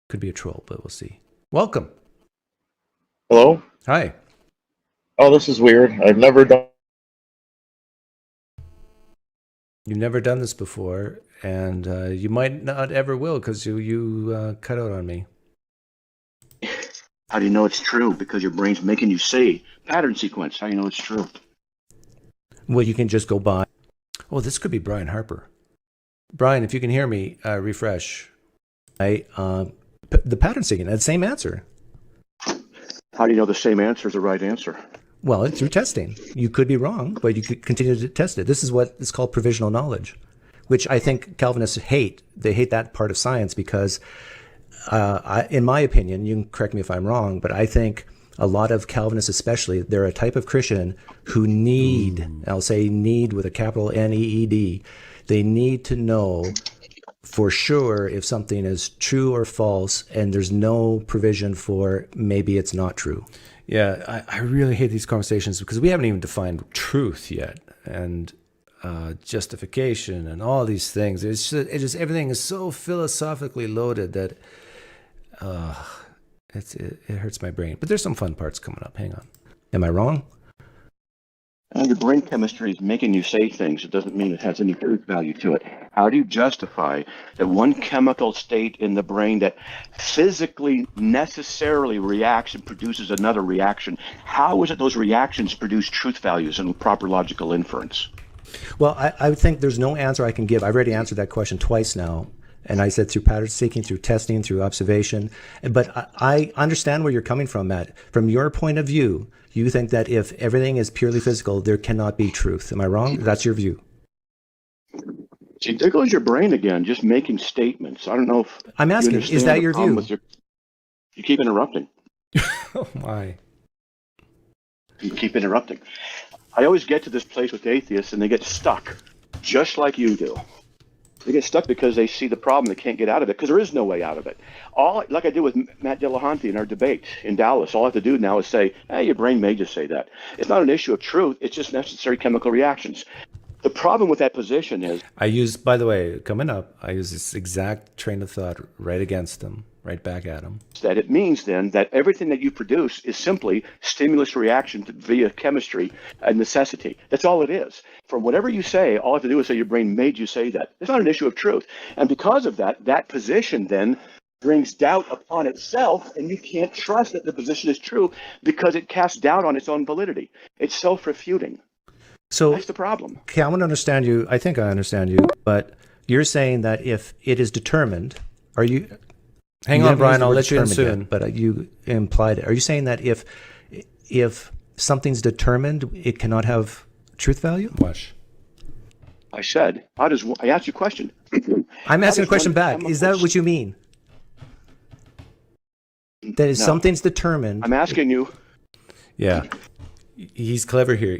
Could be a troll, but we'll see. Welcome. Hello? Hi. Oh, this is weird. I've never done... You've never done this before, and you might not ever will, because you cut out on me. How do you know it's true? Because your brain's making you say pattern sequence. How do you know it's true? Well, you can just go by Oh, this could be Brian Harper. Brian, if you can hear me, refresh. The pattern seeking, the same answer. How do you know the same answer is the right answer? Well, through testing. You could be wrong, but you could continue to test it. This is what is called provisional knowledge, which I think Calvinists hate. They hate that part of science because, in my opinion, you can correct me if I'm wrong, but I think a lot of Calvinists especially, they're a type of Christian who need, I'll say need with a capital N-E-E-D, they need to know for sure if something is true or false, and there's no provision for maybe it's not true. Yeah, I really hate these conversations because we haven't even defined truth yet, and justification and all these things. It just everything is so philosophically loaded that it hurts my brain. But there's some fun parts coming up. Hang on. Am I wrong? Your brain chemistry is making you say things. It doesn't mean it has any truth value to it. How do you justify that one chemical state in the brain that physically necessarily reacts and produces another reaction? How is it those reactions produce truth values and proper logical inference? Well, I think there's no answer I can give. I've already answered that question twice now. And I said through pattern seeking, through testing, through observation. But I understand where you're coming from, Matt. From your point of view, you think that if everything is purely physical, there cannot be truth. Am I wrong? That's your view. See, there goes your brain again, just making statements. I don't know if I'm asking, is that your view? You keep interrupting. Oh, my. You keep interrupting. I always get to this place with atheists, and they get stuck, just like you do. They get stuck because they see the problem. They can't get out of it because there is no way out of it. Like I did with Matt Dillahunty in our debate in Dallas, all I have to do now is say, hey, your brain may just say that. It's not an issue of truth. It's just necessary chemical reactions. The problem with that position is... I use, by the way, coming up, I use this exact train of thought right against them, right back at them. That it means then that everything that you produce is simply stimulus reaction via chemistry and necessity. That's all it is. From whatever you say, all I have to do is say your brain made you say that. It's not an issue of truth. And because of that, that position then brings doubt upon itself, and you can't trust that the position is true because it casts doubt on its own validity. It's self-refuting. So that's the problem. Okay, I want to understand you. I think I understand you, but you're saying that if it is determined, are you... Hang on, Brian, I'll let you in soon. But you implied it. Are you saying that if something's determined, it cannot have truth value? Watch. I said, I asked you a question. I'm asking a question back. Is that what you mean? That if something's determined... I'm asking you. Yeah. He's clever here.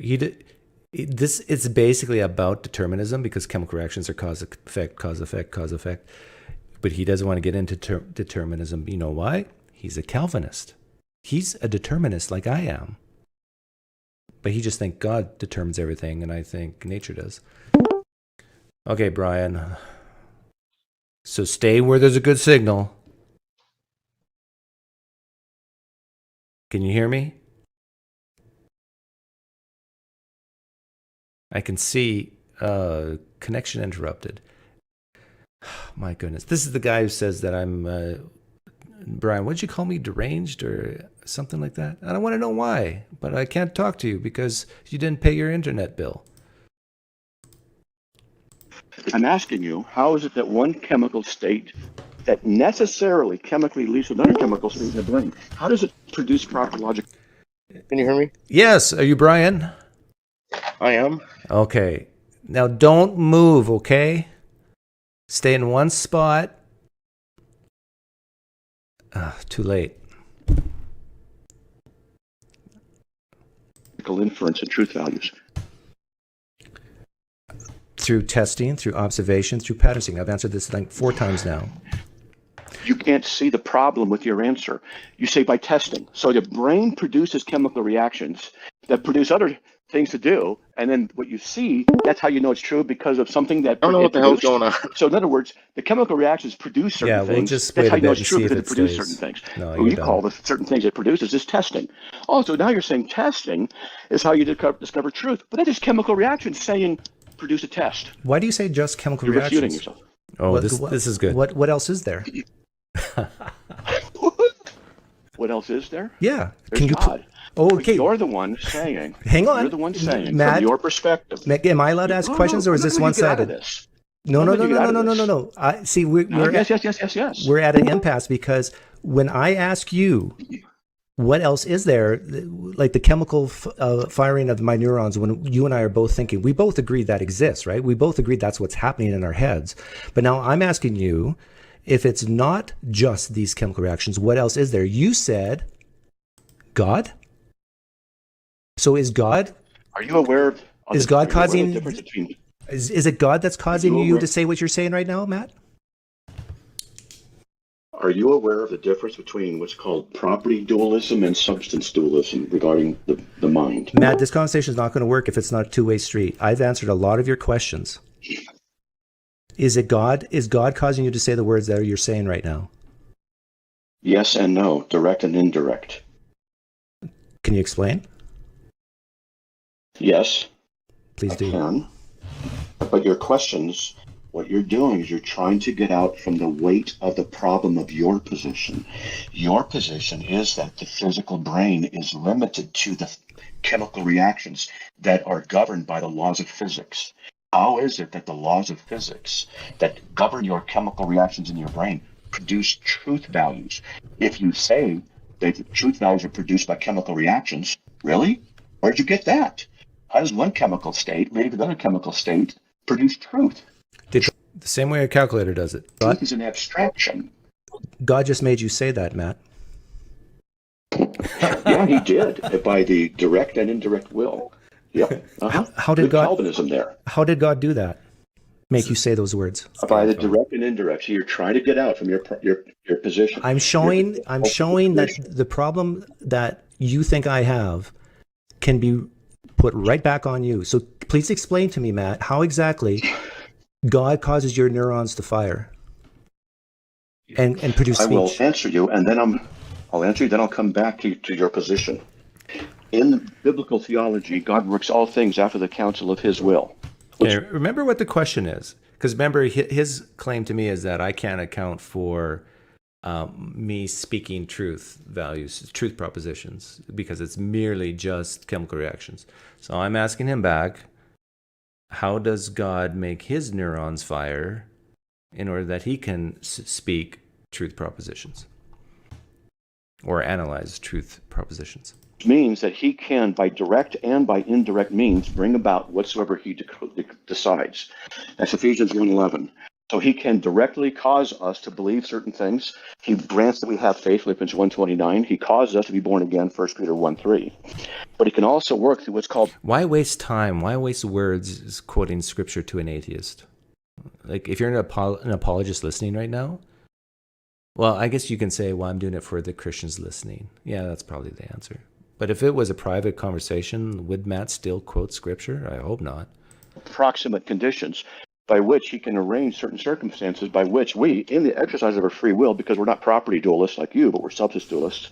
It's basically about determinism because chemical reactions are cause, effect, cause, effect, cause, effect. But he doesn't want to get into determinism. You know why? He's a Calvinist. He's a determinist like I am. But he just thinks God determines everything, and I think nature does. Okay, Brian. So stay where there's a good signal. Can you hear me? I can see connection interrupted. My goodness. This is the guy who says that I'm, Brian, what did you call me? Deranged or something like that? I don't want to know why, but I can't talk to you because you didn't pay your internet bill. I'm asking you, how is it that one chemical state that necessarily chemically leads to another chemical state in the brain, how does it produce proper logic? Can you hear me? Yes. Are you Brian? I am. Okay. Now don't move, okay? Stay in one spot. Too late. Inference and truth values. Through testing, through observation, through pattern seeking. I've answered this like 4 times now. You can't see the problem with your answer. You say by testing. So the brain produces chemical reactions that produce other things to do, and then what you see, that's how you know it's true because of something that... I don't know what the hell's going on. So in other words, the chemical reactions produce certain things. We'll just that's wait how a you know bit it's and true see if because it it produces stays. certain things. No, what you call the certain things it produces is testing. Also, now you're saying testing is how you discover truth, but that is chemical reactions saying produce a test. Why do you say just chemical You're reactions? refuting yourself. Oh, this is good. What else is there? What else is there? Yeah. There's God. Okay. You're the one saying. Hang on. You're the one saying, Matt, from your perspective. am I allowed to ask questions, or is this one-sided? No. See, we're Yes. We're at an impasse because when I ask you, what else is there, like the chemical firing of my neurons, when you and I are both thinking, we both agree that exists, right? We both agree that's what's happening in our heads. But now I'm asking you, if it's not just these chemical reactions, what else is there? You said God. So is God? Are you aware of? Is God causing? The difference between, is it God that's causing you to say what you're saying right now, Matt? Are you aware of the difference between what's called property dualism and substance dualism regarding the mind? Matt, this conversation is not going to work if it's not a two-way street. I've answered a lot of your questions. Is it God? Is God causing you to say the words that you're saying right now? Yes and no, direct and indirect. Can you explain? Yes. Please do. I can. But your questions, what you're doing is you're trying to get out from the weight of the problem of your position. Your position is that the physical brain is limited to the chemical reactions that are governed by the laws of physics. How is it that the laws of physics that govern your chemical reactions in your brain produce truth values? If you say that truth values are produced by chemical reactions, really? Where'd you get that? How does one chemical state lead to another chemical state produce truth? The same way a calculator does it. Truth is an abstraction. God just made you say that, Matt. Yeah, he did, by the direct and indirect will. Yeah. How did God? Calvinism there. How did God do that? Make you say those words? By the direct and indirect. So you're trying to get out from your position. I'm showing that the problem that you think I have can be put right back on you. So please explain to me, Matt, how exactly God causes your neurons to fire and produce speech. I will answer you, and then I'll answer you. Then I'll come back to your position. In biblical theology, God works all things after the counsel of His will. Okay, remember what the question is, because remember his claim to me is that I can't account for me speaking truth values, truth propositions, because it's merely just chemical reactions. So I'm asking him back, how does God make his neurons fire in order that he can speak truth propositions or analyze truth propositions? Means that he can, by direct and by indirect means, bring about whatsoever he decides. That's Ephesians 1:11. So he can directly cause us to believe certain things. He grants that we have faith, Philippians 1:29. He causes us to be born again, 1 Peter 1:3. But he can also work through what's called... Why waste time? Why waste words quoting scripture to an atheist? Like, if you're an apologist listening right now, well, I guess you can say, well, I'm doing it for the Christians listening. Yeah, that's probably the answer. But if it was a private conversation, would Matt still quote scripture? I hope not. Proximate conditions by which he can arrange certain circumstances by which we, in the exercise of our free will, because we're not property dualists like you, but we're substance dualists,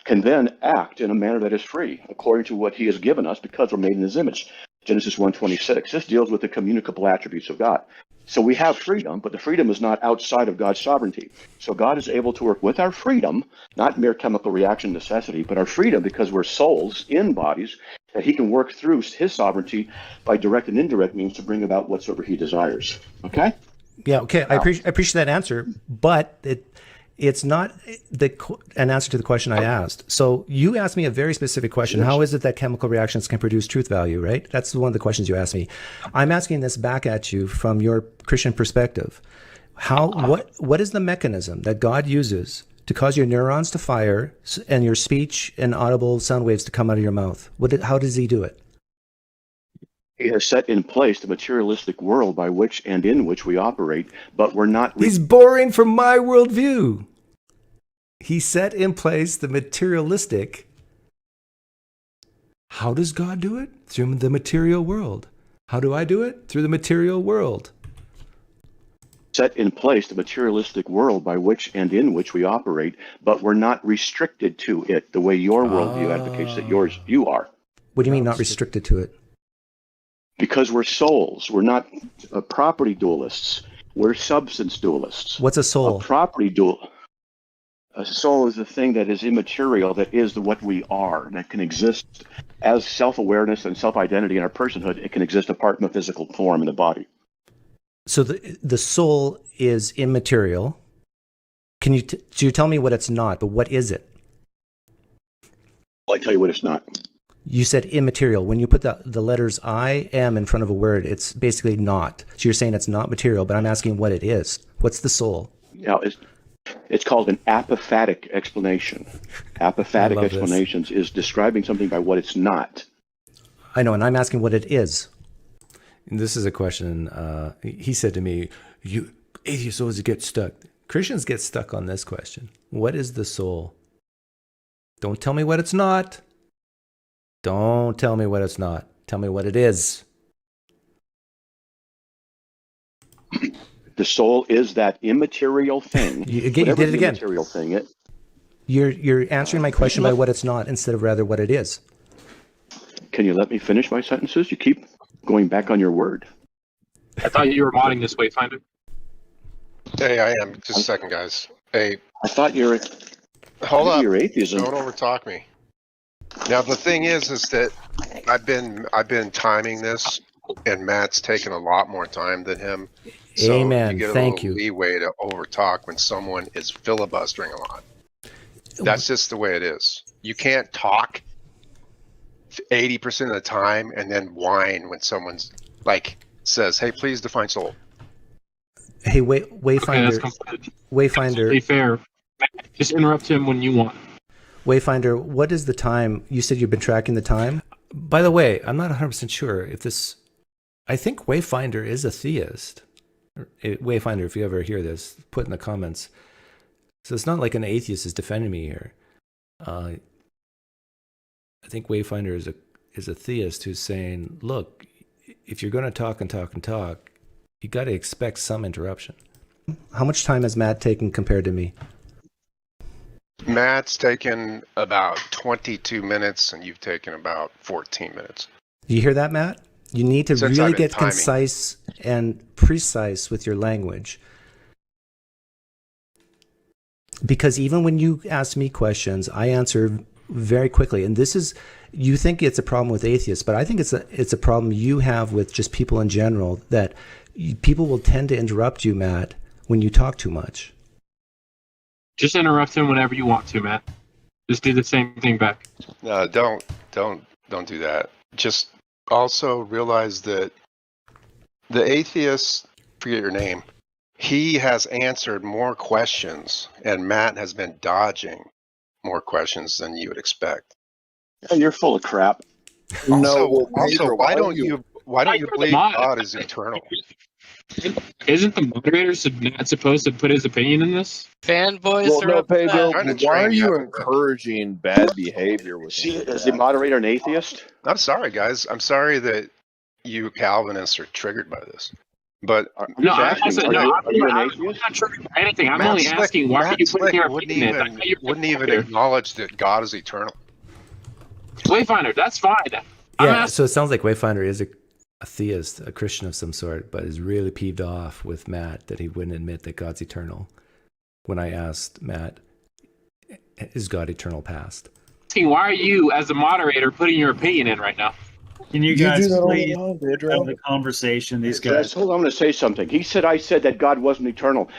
can then act in a manner that is free, according to what he has given us, because we're made in his image. Genesis 1:26. This deals with the communicable attributes of God. So we have freedom, but the freedom is not outside of God's sovereignty. So God is able to work with our freedom, not mere chemical reaction necessity, but our freedom, because we're souls in bodies, that he can work through his sovereignty by direct and indirect means to bring about whatsoever he desires. Okay? Yeah, okay. I appreciate that answer, but it's not an answer to the question I asked. So you asked me a very specific question. Yes. How is it that chemical reactions can produce truth value, right? That's one of the questions you asked me. I'm asking this back at you from your Christian perspective. What is the mechanism that God uses to cause your neurons to fire and your speech and audible sound waves to come out of your mouth? How does he do it? He has set in place the materialistic world by which and in which we operate, but we're not... He's borrowing from my worldview. He set in place the materialistic... How does God do it? Through the material world. How do I do it? Through the material world. Set in place the materialistic world by which and in which we operate, but we're not restricted to it the way your worldview advocates that you are. What do you mean not restricted to it? Because we're souls. We're not property dualists. We're substance dualists. What's a soul? A property dual. A soul is a thing that is immaterial, that is what we are, that can exist as self-awareness and self-identity in our personhood. It can exist apart from a physical form in the body. So the soul is immaterial. Can you so you tell me what it's not, but what is it? Well, I tell you what it's not. You said immaterial. When you put the letters I am in front of a word, it's basically not. So you're saying it's not material, but I'm asking what it is. What's the soul? Now, it's called an apophatic explanation. Apophatic explanations is describing something by what it's not. I know, and I'm asking what it is. And this is a question. He said to me, "You atheists always get stuck. Christians get stuck on this question. What is the soul? Don't tell me what it's not. Don't tell me what it's not. Tell me what it is." The soul is that immaterial thing. You did it again. Immaterial thing. You're answering my question by what it's not instead of rather what it is. Can you let me finish my sentences? You keep going back on your word. I thought you were modding this Wayfinder. Hey, I am. Just a second, guys. Hey. I thought you're... Hold up. Your atheism. Don't overtalk me. Now, the thing is that I've been timing this, and Matt's taken a lot more time than him. So Amen. You get a Thank little leeway to overtalk when someone is filibustering a lot. That's just the way it is. You can't talk 80% of the time and then whine when someone's says, "Hey, please define soul." Hey, Wayfinder. Okay, Wayfinder. Be fair. Just interrupt him when you want. Wayfinder, what is the time? You said you've been tracking the time. By the way, I'm not 100% sure if this. I think Wayfinder is a theist. Wayfinder, if you ever hear this, put in the comments. So it's not like an atheist is defending me here. I think Wayfinder is a theist who's saying, look, if you're going to talk and talk and talk, you got to expect some interruption. How much time has Matt taken compared to me? Matt's taken about 22 minutes, and you've taken about 14 minutes. Do you hear that, Matt? You need to Since really I've been get timing. concise and precise with your language. Because even when you ask me questions, I answer very quickly. And this is, you think it's a problem with atheists, but I think it's a problem you have with just people in general, that people will tend to interrupt you, Matt, when you talk too much. Just interrupt him whenever you want to, Matt. Just do the same thing back. No, don't do that. Just also realize that the atheist, forget your name, he has answered more questions, and Matt has been dodging more questions than you would expect. Yeah, you're full of crap. Also, why don't you believe God is eternal? Isn't the moderator not supposed to put his opinion in this? Fanboys Well, are no, upset. Pedro, Trying to why train are you you up. encouraging bad behavior with Is the moderator an atheist? I'm sorry, guys. I'm sorry that you Calvinists are triggered by this. But No, Are you an I'm atheist? not triggered by anything. I'm Matt only Slick- asking why are Matt you putting Slick your wouldn't opinion in it? I even thought you were wouldn't even here. acknowledge that God is eternal. Wayfinder, that's fine. I'm Yeah, asking. so it sounds like Wayfinder is a theist, a Christian of some sort, but is really peeved off with Matt that he wouldn't admit that God's eternal. When I asked Matt, is God eternal past? Why are you, as a moderator, putting your opinion in right now? Can you You guys do that all the please time, Pedro. have the conversation? These Guys, guys. hold on, I'm going to say something. I said that God wasn't eternal.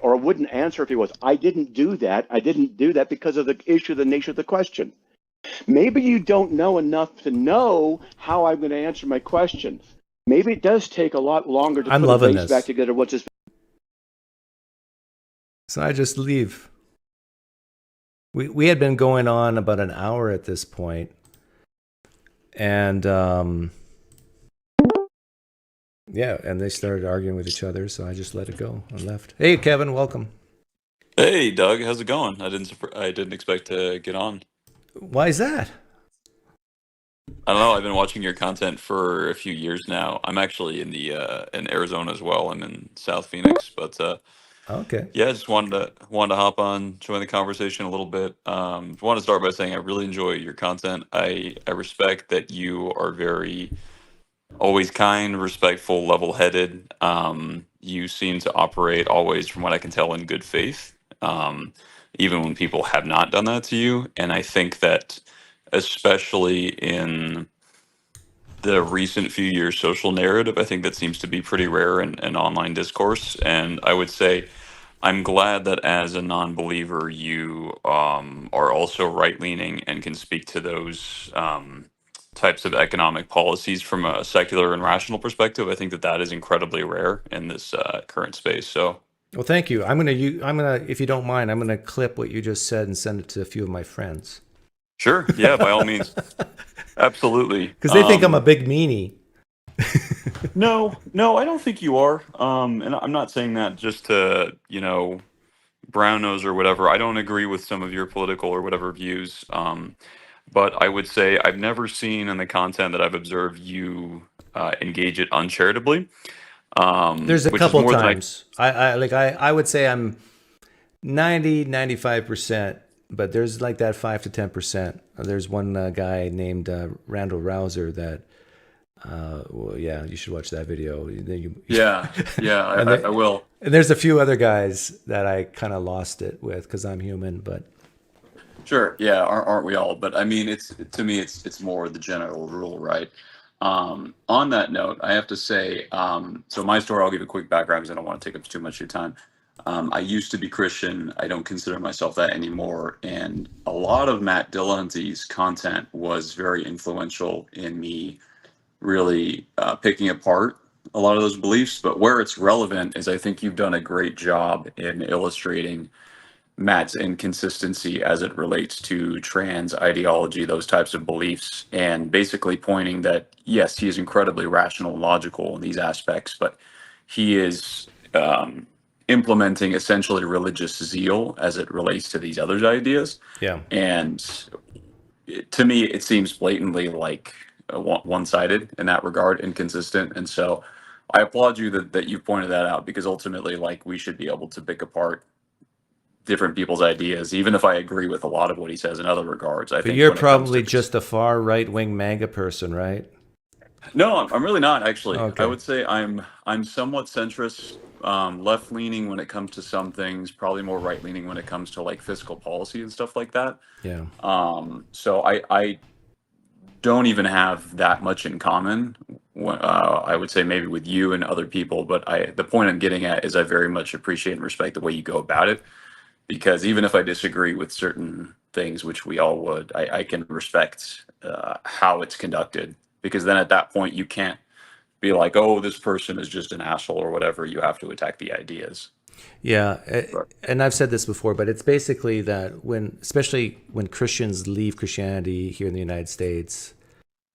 Or wouldn't answer if he was. I didn't do that. I didn't do that because of the issue, the nature of the question. Maybe you don't know enough to know how I'm going to answer my question. Maybe it does take a lot longer to I'm put loving a base this. back together. What's his? So I just leave. We had been going on about an hour at this point, and yeah, and they started arguing with each other, so I just let it go and left. Hey, Kevin, welcome. Hey, Doug, how's it going? I didn't expect to get on. Why is that? I don't know. I've been watching your content for a few years now. I'm actually in Arizona as well. I'm in South Phoenix, but Okay. yeah, I just wanted to hop on, join the conversation a little bit. Want to start by saying I really enjoy your content. I respect that you are very always kind, respectful, level-headed. You seem to operate always, from what I can tell, in good faith. even when people have not done that to you. And I think that, especially in the recent few years social narrative, I think that seems to be pretty rare in online discourse. And I would say I'm glad that as a non-believer, you are also right-leaning and can speak to those types of economic policies from a secular and rational perspective. I think that that is incredibly rare in this current space. So, well, thank you. I'm gonna, if you don't mind, I'm gonna clip what you just said and send it to a few of my friends. Sure, yeah, by all means, absolutely. Because they think I'm a big meanie. No, I don't think you are. And I'm not saying that just to, brown nose or whatever. I don't agree with some of your political or whatever views. But I would say I've never seen in the content that I've observed you engage it uncharitably. There's a which is couple more than times. I would say I'm 95%, but there's like that 5 to 10%. There's one guy named Randall Rouser that, well, yeah, you should watch that video. I will. And there's a few other guys that I kind of lost it with because I'm human, but. Sure, yeah, aren't we all? But I mean, to me, it's more the general rule, right? On that note, I have to say, so my story, I'll give a quick background because I don't want to take up too much of your time. I used to be Christian. I don't consider myself that anymore. And a lot of Matt Dillahunty's content was very influential in me really picking apart a lot of those beliefs. But where it's relevant is I think you've done a great job in illustrating Matt's inconsistency as it relates to trans ideology, those types of beliefs, and basically pointing that, yes, he is incredibly rational and logical in these aspects, but he is implementing essentially religious zeal as it relates to these other ideas. Yeah. And to me, it seems blatantly like one-sided in that regard, inconsistent. And so I applaud you that you pointed that out, because ultimately, like, we should be able to pick apart different people's ideas, even if I agree with a lot of what he says in other regards. But you're probably just a far right-wing MAGA person, right? No, I'm really not, actually. Okay. I would say I'm somewhat centrist, left-leaning when it comes to some things, probably more right-leaning when it comes to like fiscal policy and stuff like that. Yeah. So I don't even have that much in common. I would say maybe with you and other people, but the point I'm getting at is I very much appreciate and respect the way you go about it. Because even if I disagree with certain things, which we all would, I can respect how it's conducted. Because then at that point, you can't be like, oh, this person is just an asshole or whatever. You have to attack the ideas. Yeah. And I've said this before, but it's basically that especially when Christians leave Christianity here in the United States,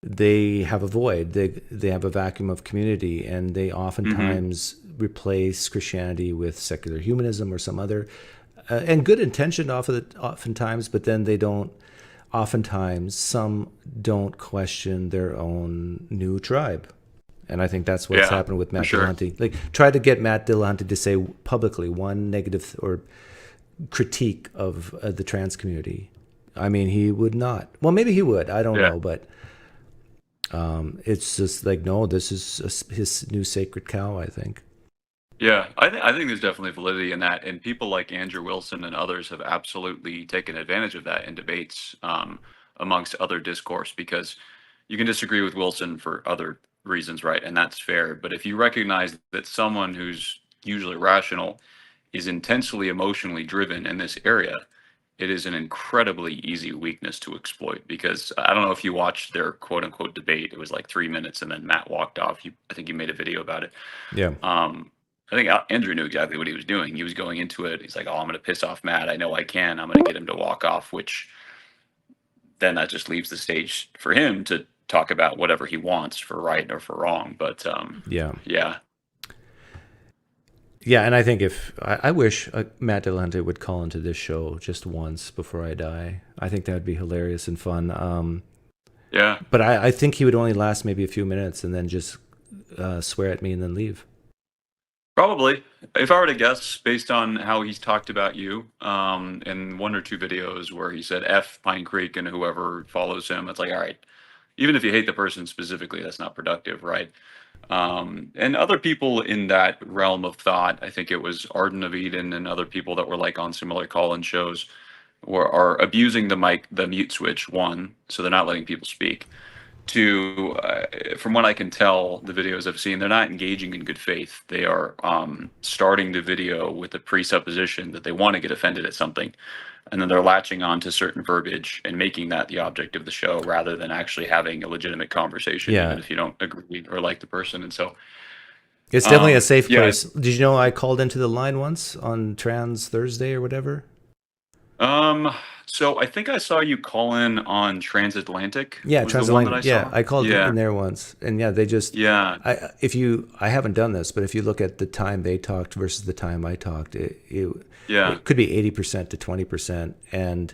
they have a void. They have a vacuum of community, and they oftentimes replace Christianity with secular humanism or some other and good intention oftentimes, but then they don't. Oftentimes, some don't question their own new tribe, and I think that's what's happened with Matt Dillahunty. Like, try to get Matt Dillahunty to say publicly one negative or critique of the trans community. I mean, he would not. Well, maybe he would. I don't know, but it's just like, no, this is his new sacred cow, I think. Yeah, I think there's definitely validity in that, and people like Andrew Wilson and others have absolutely taken advantage of that in debates amongst other discourse, because you can disagree with Wilson for other reasons, right? And that's fair. But if you recognize that someone who's usually rational is intensely emotionally driven in this area, it is an incredibly easy weakness to exploit. Because I don't know if you watched their quote unquote debate. It was like 3 minutes and then Matt walked off. I think you made a video about it. Yeah. I think Andrew knew exactly what he was doing. He was going into it. He's like, oh, I'm going to piss off Matt. I know I can. I'm going to get him to walk off, which then that just leaves the stage for him to talk about whatever he wants for right or for wrong. But Yeah, and I think I wish Matt Dillahunty would call into this show just once before I die. I think that would be hilarious and fun. Yeah. But I think he would only last maybe a few minutes and then just swear at me and then leave. Probably. If I were to guess, based on how he's talked about you in 1 or 2 videos where he said F PineCreek and whoever follows him, it's like, all right, even if you hate the person specifically, that's not productive, right? And other people in that realm of thought, I think it was Arden of Eden and other people that were like on similar call-in shows, are abusing the mute switch. One, so they're not letting people speak. Two, from what I can tell, the videos I've seen, they're not engaging in good faith. They are starting the video with the presupposition that they want to get offended at something, and then they're latching on to certain verbiage and making that the object of the show rather than actually having a legitimate conversation, Yeah. even if you don't agree or like the person. And so It's definitely a safe yeah. place. Did you know I called into the line once on Trans Thursday or whatever? So I think I saw you call in on Transatlantic. Yeah, was the one that Transatlantic. Yeah, saw. I called Yeah. in there once, and yeah, they just. Yeah. I haven't done this, but if you look at the time they talked versus the time I talked, Yeah. it could be 80% to 20%, and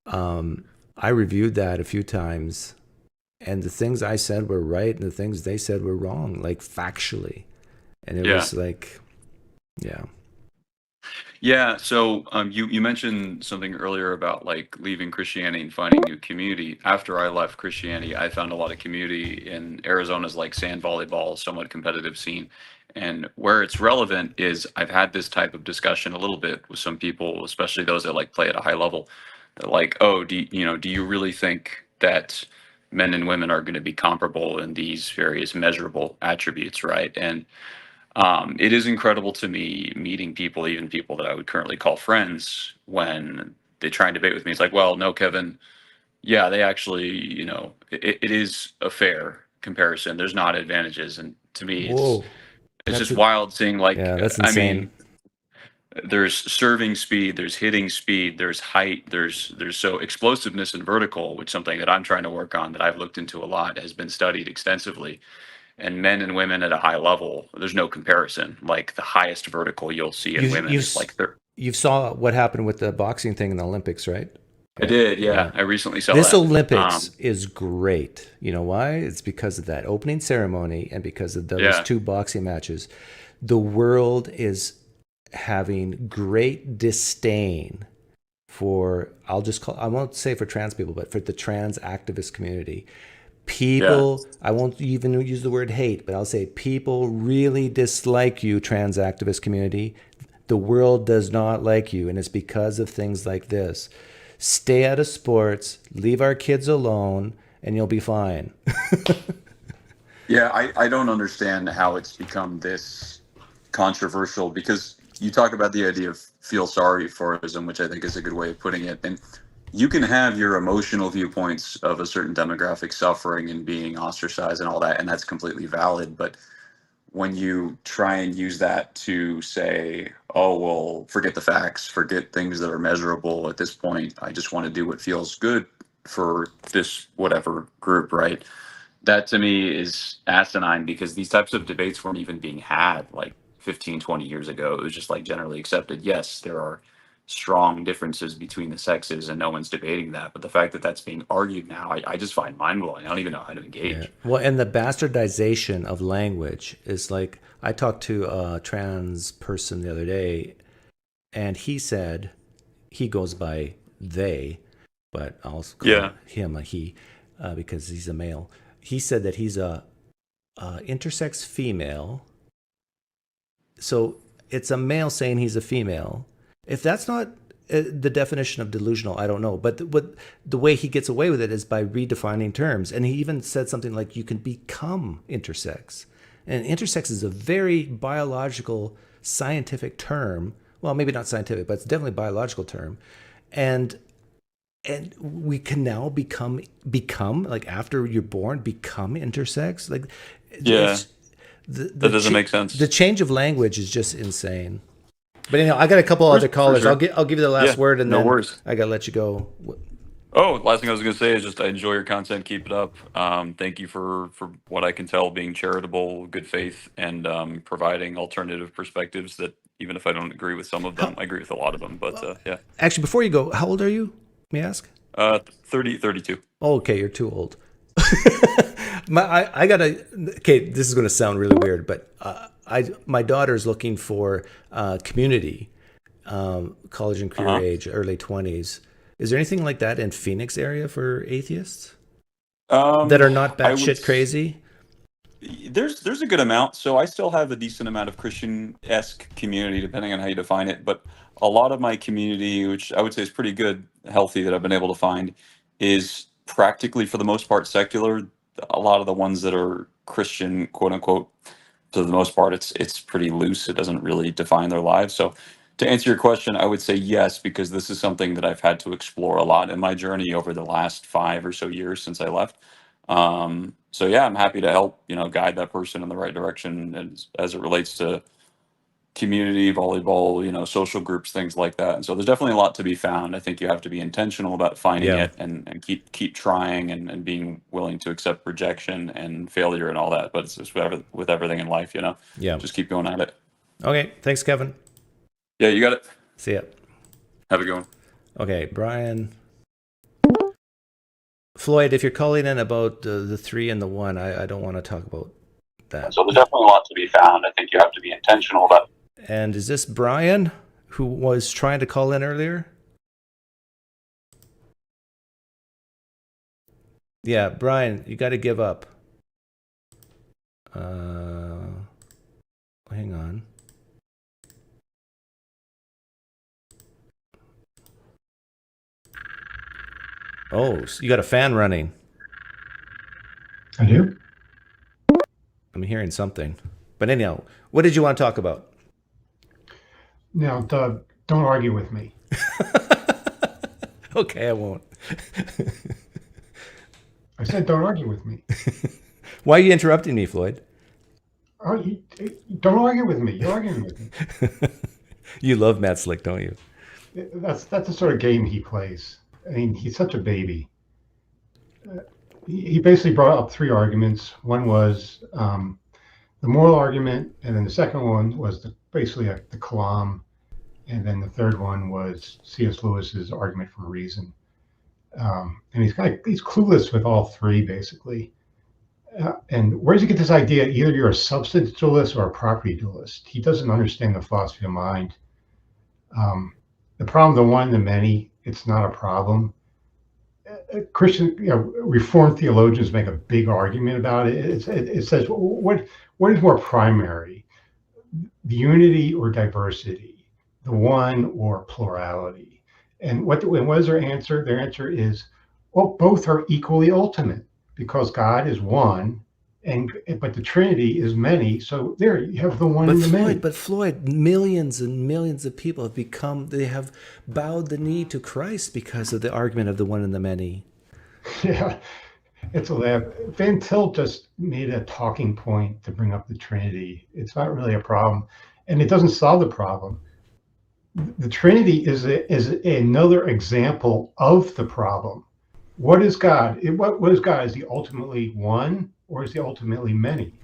I reviewed that a few times, and the things I said were right, and the things they said were wrong, like factually, and it Yeah. was like, yeah. Yeah, so you mentioned something earlier about like leaving Christianity and finding new community. After I left Christianity, I found a lot of community in Arizona's like sand volleyball, somewhat competitive scene. And where it's relevant is I've had this type of discussion a little bit with some people, especially those that like play at a high level. They're like, oh, do you really think that men and women are going to be comparable in these various measurable attributes, right? And it is incredible to me meeting people, even people that I would currently call friends, when they try and debate with me. It's like, well, no, Kevin, yeah, they actually, it is a fair comparison. There's not advantages. And to me, Whoa. it's just wild seeing like, Yeah, that's I insane. mean, there's serving speed, there's hitting speed, there's height, there's so explosiveness and vertical, which is something that I'm trying to work on that I've looked into a lot, has been studied extensively. And men and women at a high level, there's no comparison. Like the highest vertical you'll see in women is like You saw what happened with the boxing thing in the Olympics, right? I did, yeah. I recently saw this that. Olympics is great. You know why? It's because of that opening ceremony and because of those Yeah. two boxing matches. The world is having great disdain for, I won't say for trans people, but for the trans activist community. People, I won't even use the word hate, but I'll say people really dislike you, trans activist community. The world does not like you, and it's because of things like this. Stay out of sports, leave our kids alone, and you'll be fine. Yeah, I don't understand how it's become this controversial, because you talk about the idea of feel sorry forism, which I think is a good way of putting it. And you can have your emotional viewpoints of a certain demographic suffering and being ostracized and all that, and that's completely valid. But when you try and use that to say, oh, well, forget the facts, forget things that are measurable at this point, I just want to do what feels good for this whatever group, right? That to me is asinine, because these types of debates weren't even being had like 15, 20 years ago. It was just like generally accepted. Yes, there are strong differences between the sexes and no one's debating that. But the fact that that's being argued now, I just find mind blowing. I don't even know how to engage. Yeah. Well, and the bastardization of language is like, I talked to a trans person the other day, and he said, he goes by they, but I'll call him a he because he's a male. He said that he's a intersex female. So it's a male saying he's a female. If that's not the definition of delusional, I don't know. But the way he gets away with it is by redefining terms. And he even said something like, you can become intersex. And intersex is a very biological, scientific term. Well, maybe not scientific, but it's definitely a biological term. And we can now become like, after you're born, become intersex. Like, yeah, that doesn't make sense. The change of language is just insane. But anyhow, I got a couple other callers. Sure. I'll give you the last word, and no then worries. I gotta let you go. Oh, last thing I was going to say is just I enjoy your content. Keep it up. Thank you for what I can tell, being charitable, good faith, and providing alternative perspectives that even if I don't agree with some of them, I agree with a lot of them. But yeah. Actually, before you go, how old are you? May I ask? 32. Oh, okay, you're too old. I gotta. Okay, this is going to sound really weird, but my daughter's looking for community, college and career age, early 20s. Is there anything like that in Phoenix area for atheists that are not batshit crazy? There's a good amount. So I still have a decent amount of Christian-esque community, depending on how you define it. But a lot of my community, which I would say is pretty good, healthy, that I've been able to find, is practically for the most part secular. A lot of the ones that are Christian, quote unquote, for the most part, it's pretty loose. It doesn't really define their lives. So to answer your question, I would say yes, because this is something that I've had to explore a lot in my journey over the last 5 or so years since I left. So yeah, I'm happy to help, guide that person in the right direction as it relates to community, volleyball, social groups, things like that. And so there's definitely a lot to be found. I think you have to be intentional about finding Yeah. it and keep trying and being willing to accept rejection and failure and all that. But it's just with everything in life, Yeah. just keep going at it. Okay. Thanks, Kevin. Yeah, you got it. See ya. Have a good one. Okay, Brian. Floyd, if you're calling in about the 3 and the 1, I don't want to talk about that. So there's definitely a lot to be found. I think you have to be intentional about. And is this Brian who was trying to call in earlier? Yeah, Brian, you got to give up. Hang on. Oh, so you got a fan running. I do? I'm hearing something. But anyhow, what did you want to talk about? Now, Doug, don't argue with me. Okay, I won't. I said don't argue with me. Why are you interrupting me, Floyd? Oh, don't argue with me. You're arguing with me. You love Matt Slick, don't you? That's the sort of game he plays. I mean, he's such a baby. He basically brought up 3 arguments. One was the moral argument, and then the second one was basically the kalam, and then the third one was C.S. Lewis's argument from reason. And he's clueless with all 3, basically. And where does he get this idea? Either you're a substance dualist or a property dualist. He doesn't understand the philosophy of mind. The problem, the one, the many, it's not a problem. Christian, Reformed theologians make a big argument about it. It says, what is more primary, the unity or diversity, the one or plurality? And what is their answer? Their answer is, well, both are equally ultimate because God is one, but the Trinity is many. So there you have the one and the many. But Floyd, millions and millions of people they have bowed the knee to Christ because of the argument of the one and the many. Yeah, it's a laugh. Van Til just made a talking point to bring up the Trinity. It's not really a problem, and it doesn't solve the problem. The Trinity is another example of the problem. What is God? What is God? Is he ultimately one or is he ultimately many?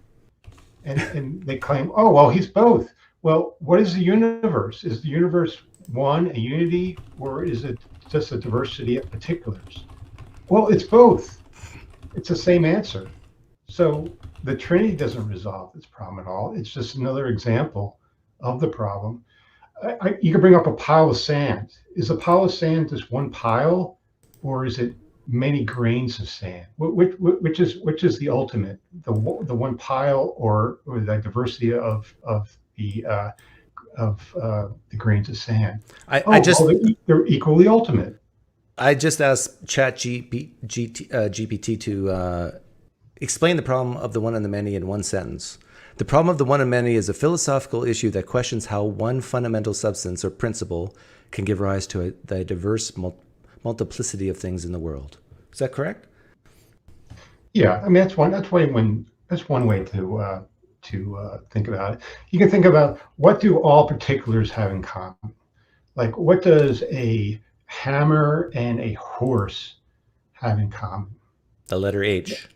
And they claim, oh, well, he's both. Well, what is the universe? Is the universe one, a unity, or is it just a diversity of particulars? Well, it's both. It's the same answer. So the Trinity doesn't resolve this problem at all. It's just another example of the problem. You can bring up a pile of sand. Is a pile of sand just one pile, or is it many grains of sand? Which is the ultimate? The one pile, or the diversity of the grains of sand? They're equally ultimate. I just asked GPT to explain the problem of the one and the many in one sentence. The problem of the one and many is a philosophical issue that questions how one fundamental substance or principle can give rise to the diverse multiplicity of things in the world. Is that correct? Yeah, I mean that's one way to think about it. You can think about, what do all particulars have in common? Like, what does a hammer and a horse have in common? The letter H.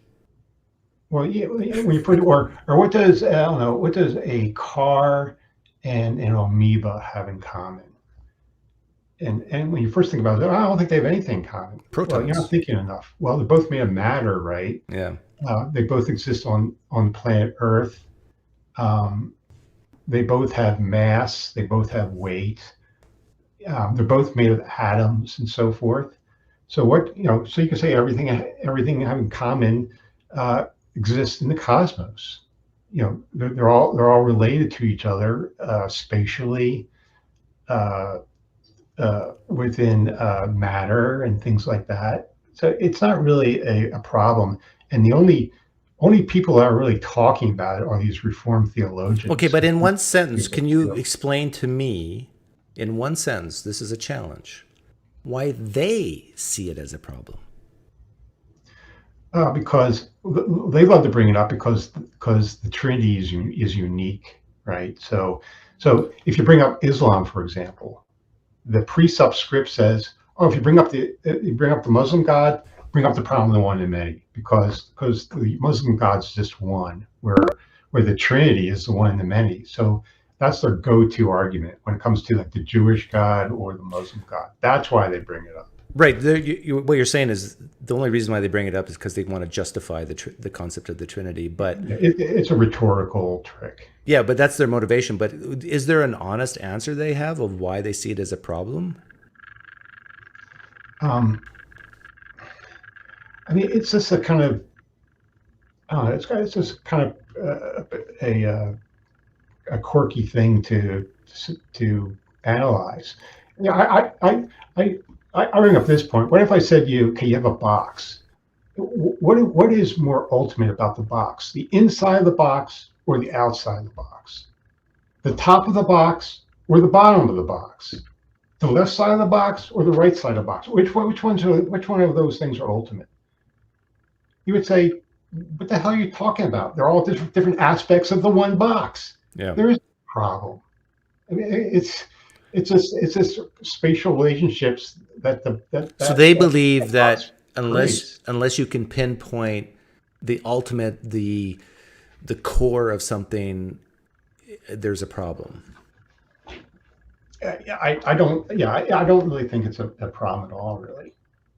Well, yeah, when you put or what does what does a car and an amoeba have in common? And when you first think about it, I don't think they have anything in common. Protons. Well, you're not thinking enough. Well, they're both made of matter, right? Yeah. They both exist on planet Earth. They both have mass. They both have weight. They're both made of atoms and so forth. So so you can say everything have in common. exists in the cosmos. You know, they're all related to each other spatially, within matter and things like that. So it's not really a problem. And the only people that are really talking about it are these Reformed theologians. Okay, but in one sentence, can you explain to me, in one sentence, this is a challenge, why they see it as a problem? Because they love to bring it up because the Trinity is unique, right? So if you bring up Islam, for example, the presup script says, oh, if you bring up the Muslim God, bring up the problem of the one in many, because the Muslim God's just one, where the Trinity is the one in the many. So that's their go-to argument when it comes to like the Jewish God or the Muslim God. That's why they bring it up. Right. What you're saying is the only reason why they bring it up is because they want to justify the concept of the Trinity. But it's a rhetorical trick. Yeah, but that's their motivation. But is there an honest answer they have of why they see it as a problem? I mean, it's just a kind of, it's just kind of a quirky thing to analyze. Yeah, I bring up this point. What if I said to you, okay, you have a box. What is more ultimate about the box? The inside of the box or the outside of the box? The top of the box or the bottom of the box? The left side of the box or the right side of the box? Which one of those things are ultimate? You would say, what the hell are you talking about? They're all different aspects of the one box. Yeah. There is a problem. I mean, it's just spatial relationships so they believe that unless you can pinpoint the ultimate, the core of something, there's a problem. I don't really think it's a problem at all, really.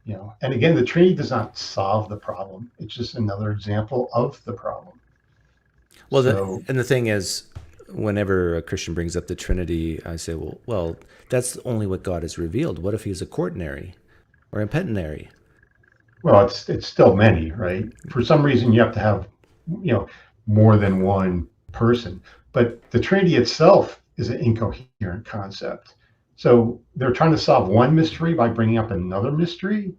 You know, and again, the Trinity does not solve the problem. It's just another example of the problem. Well, the thing is, whenever a Christian brings up the Trinity, I say, well, that's only what God has revealed. What if he's a quaternary or impennary? Well, it's still many, right? For some reason, you have to have, more than one person. But the Trinity itself is an incoherent concept. So they're trying to solve one mystery by bringing up another mystery.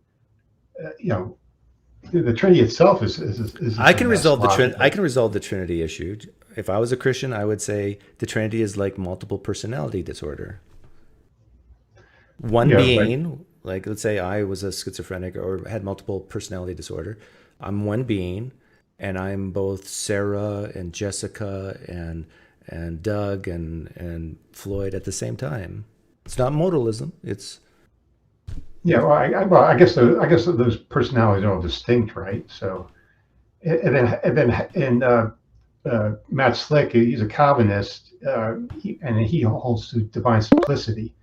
The Trinity itself is I can resolve the Trinity issue. If I was a Christian, I would say the Trinity is like multiple personality disorder. One being, like let's say I was a schizophrenic or had multiple personality disorder. I'm one being, and I'm both Sarah and Jessica and Doug and Floyd at the same time. It's not modalism. It's well, I guess those personalities are all distinct, right? So, and Matt Slick, he's a Calvinist, and he holds to divine simplicity.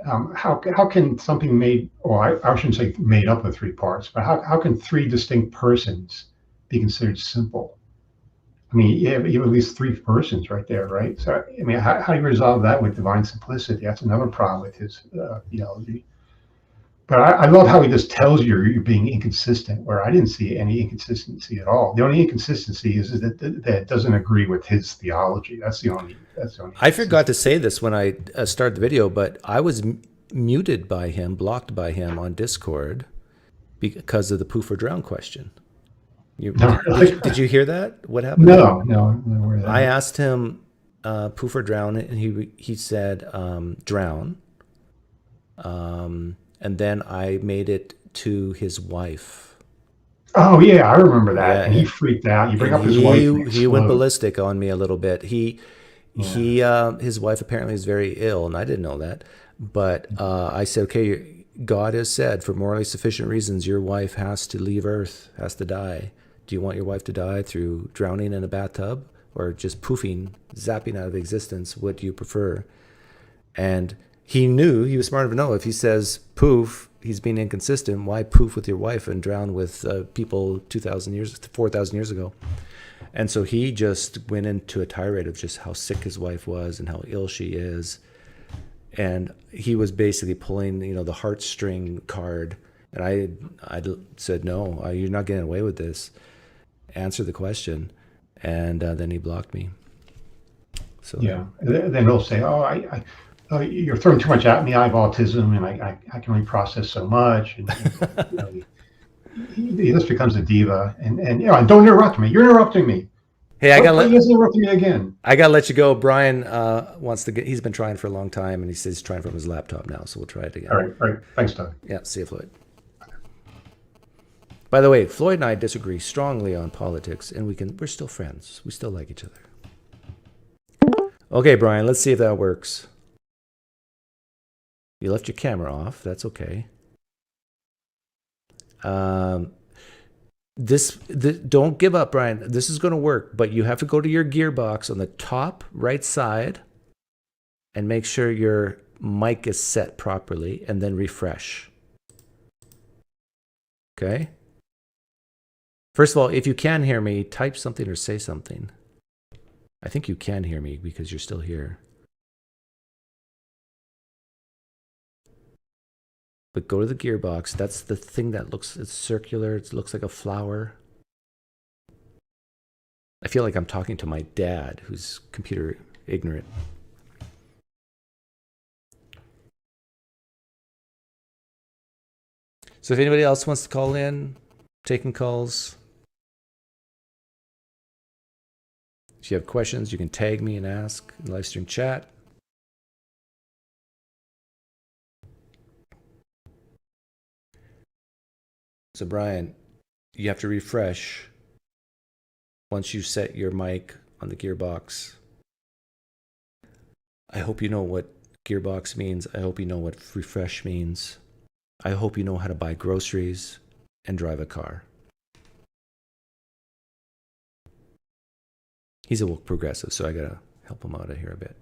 How can something made, or I shouldn't say made up of three parts, but how can three distinct persons be considered simple? I mean, you have at least three persons right there, right? So, I mean, how do you resolve that with divine simplicity? That's another problem with his theology. But I love how he just tells you you're being inconsistent, where I didn't see any inconsistency at all. The only inconsistency is that it doesn't agree with his theology. That's the only. I forgot to say this when I started the video, but I was muted by him, blocked by him on Discord because of the poof or drown question. Did you hear that? What happened? No. I asked him poof or drown, and he said drown. And then I made it to his wife. Oh yeah, I remember that. Yeah, and he freaked out. You bring up his wife. He went ballistic on me a little bit. His wife apparently is very ill, and I didn't know that. But I said, okay, God has said for morally sufficient reasons, your wife has to leave Earth, has to die. Do you want your wife to die through drowning in a bathtub or just poofing, zapping out of existence? What do you prefer? And he knew, he was smart enough to know, if he says poof, he's being inconsistent. Why poof with your wife and drown with people 4,000 years ago? And so he just went into a tirade of just how sick his wife was and how ill she is. And he was basically pulling, the heartstring card. And I said, no, you're not getting away with this. answer the question, and then he blocked me. So yeah, then he'll say, "Oh, you're throwing too much at me. I have autism, and I can only process so much." And he just becomes a diva, and don't interrupt me. You're interrupting me. Hey, I gotta interrupt me again. I gotta let you go. Brian wants to get. He's been trying for a long time, and he says he's trying from his laptop now. So we'll try it again. All right. Thanks, Doug. Yeah. See you, Floyd. By the way, Floyd and I disagree strongly on politics, and we're still friends. We still like each other. Okay, Brian. Let's see if that works. You left your camera off. That's okay. Don't give up, Brian. This is going to work, but you have to go to your gearbox on the top right side and make sure your mic is set properly, and then refresh. Okay? First of all, if you can hear me, type something or say something. I think you can hear me because you're still here. But go to the gearbox. That's the thing that it's circular. It looks like a flower. I feel like I'm talking to my dad, who's computer ignorant. So if anybody else wants to call in, taking calls. If you have questions, you can tag me and ask in live stream chat. So Brian, you have to refresh once you set your mic on the gearbox. I hope you know what gearbox means. I hope you know what refresh means. I hope you know how to buy groceries and drive a car. He's a woke progressive, so I gotta help him out of here a bit.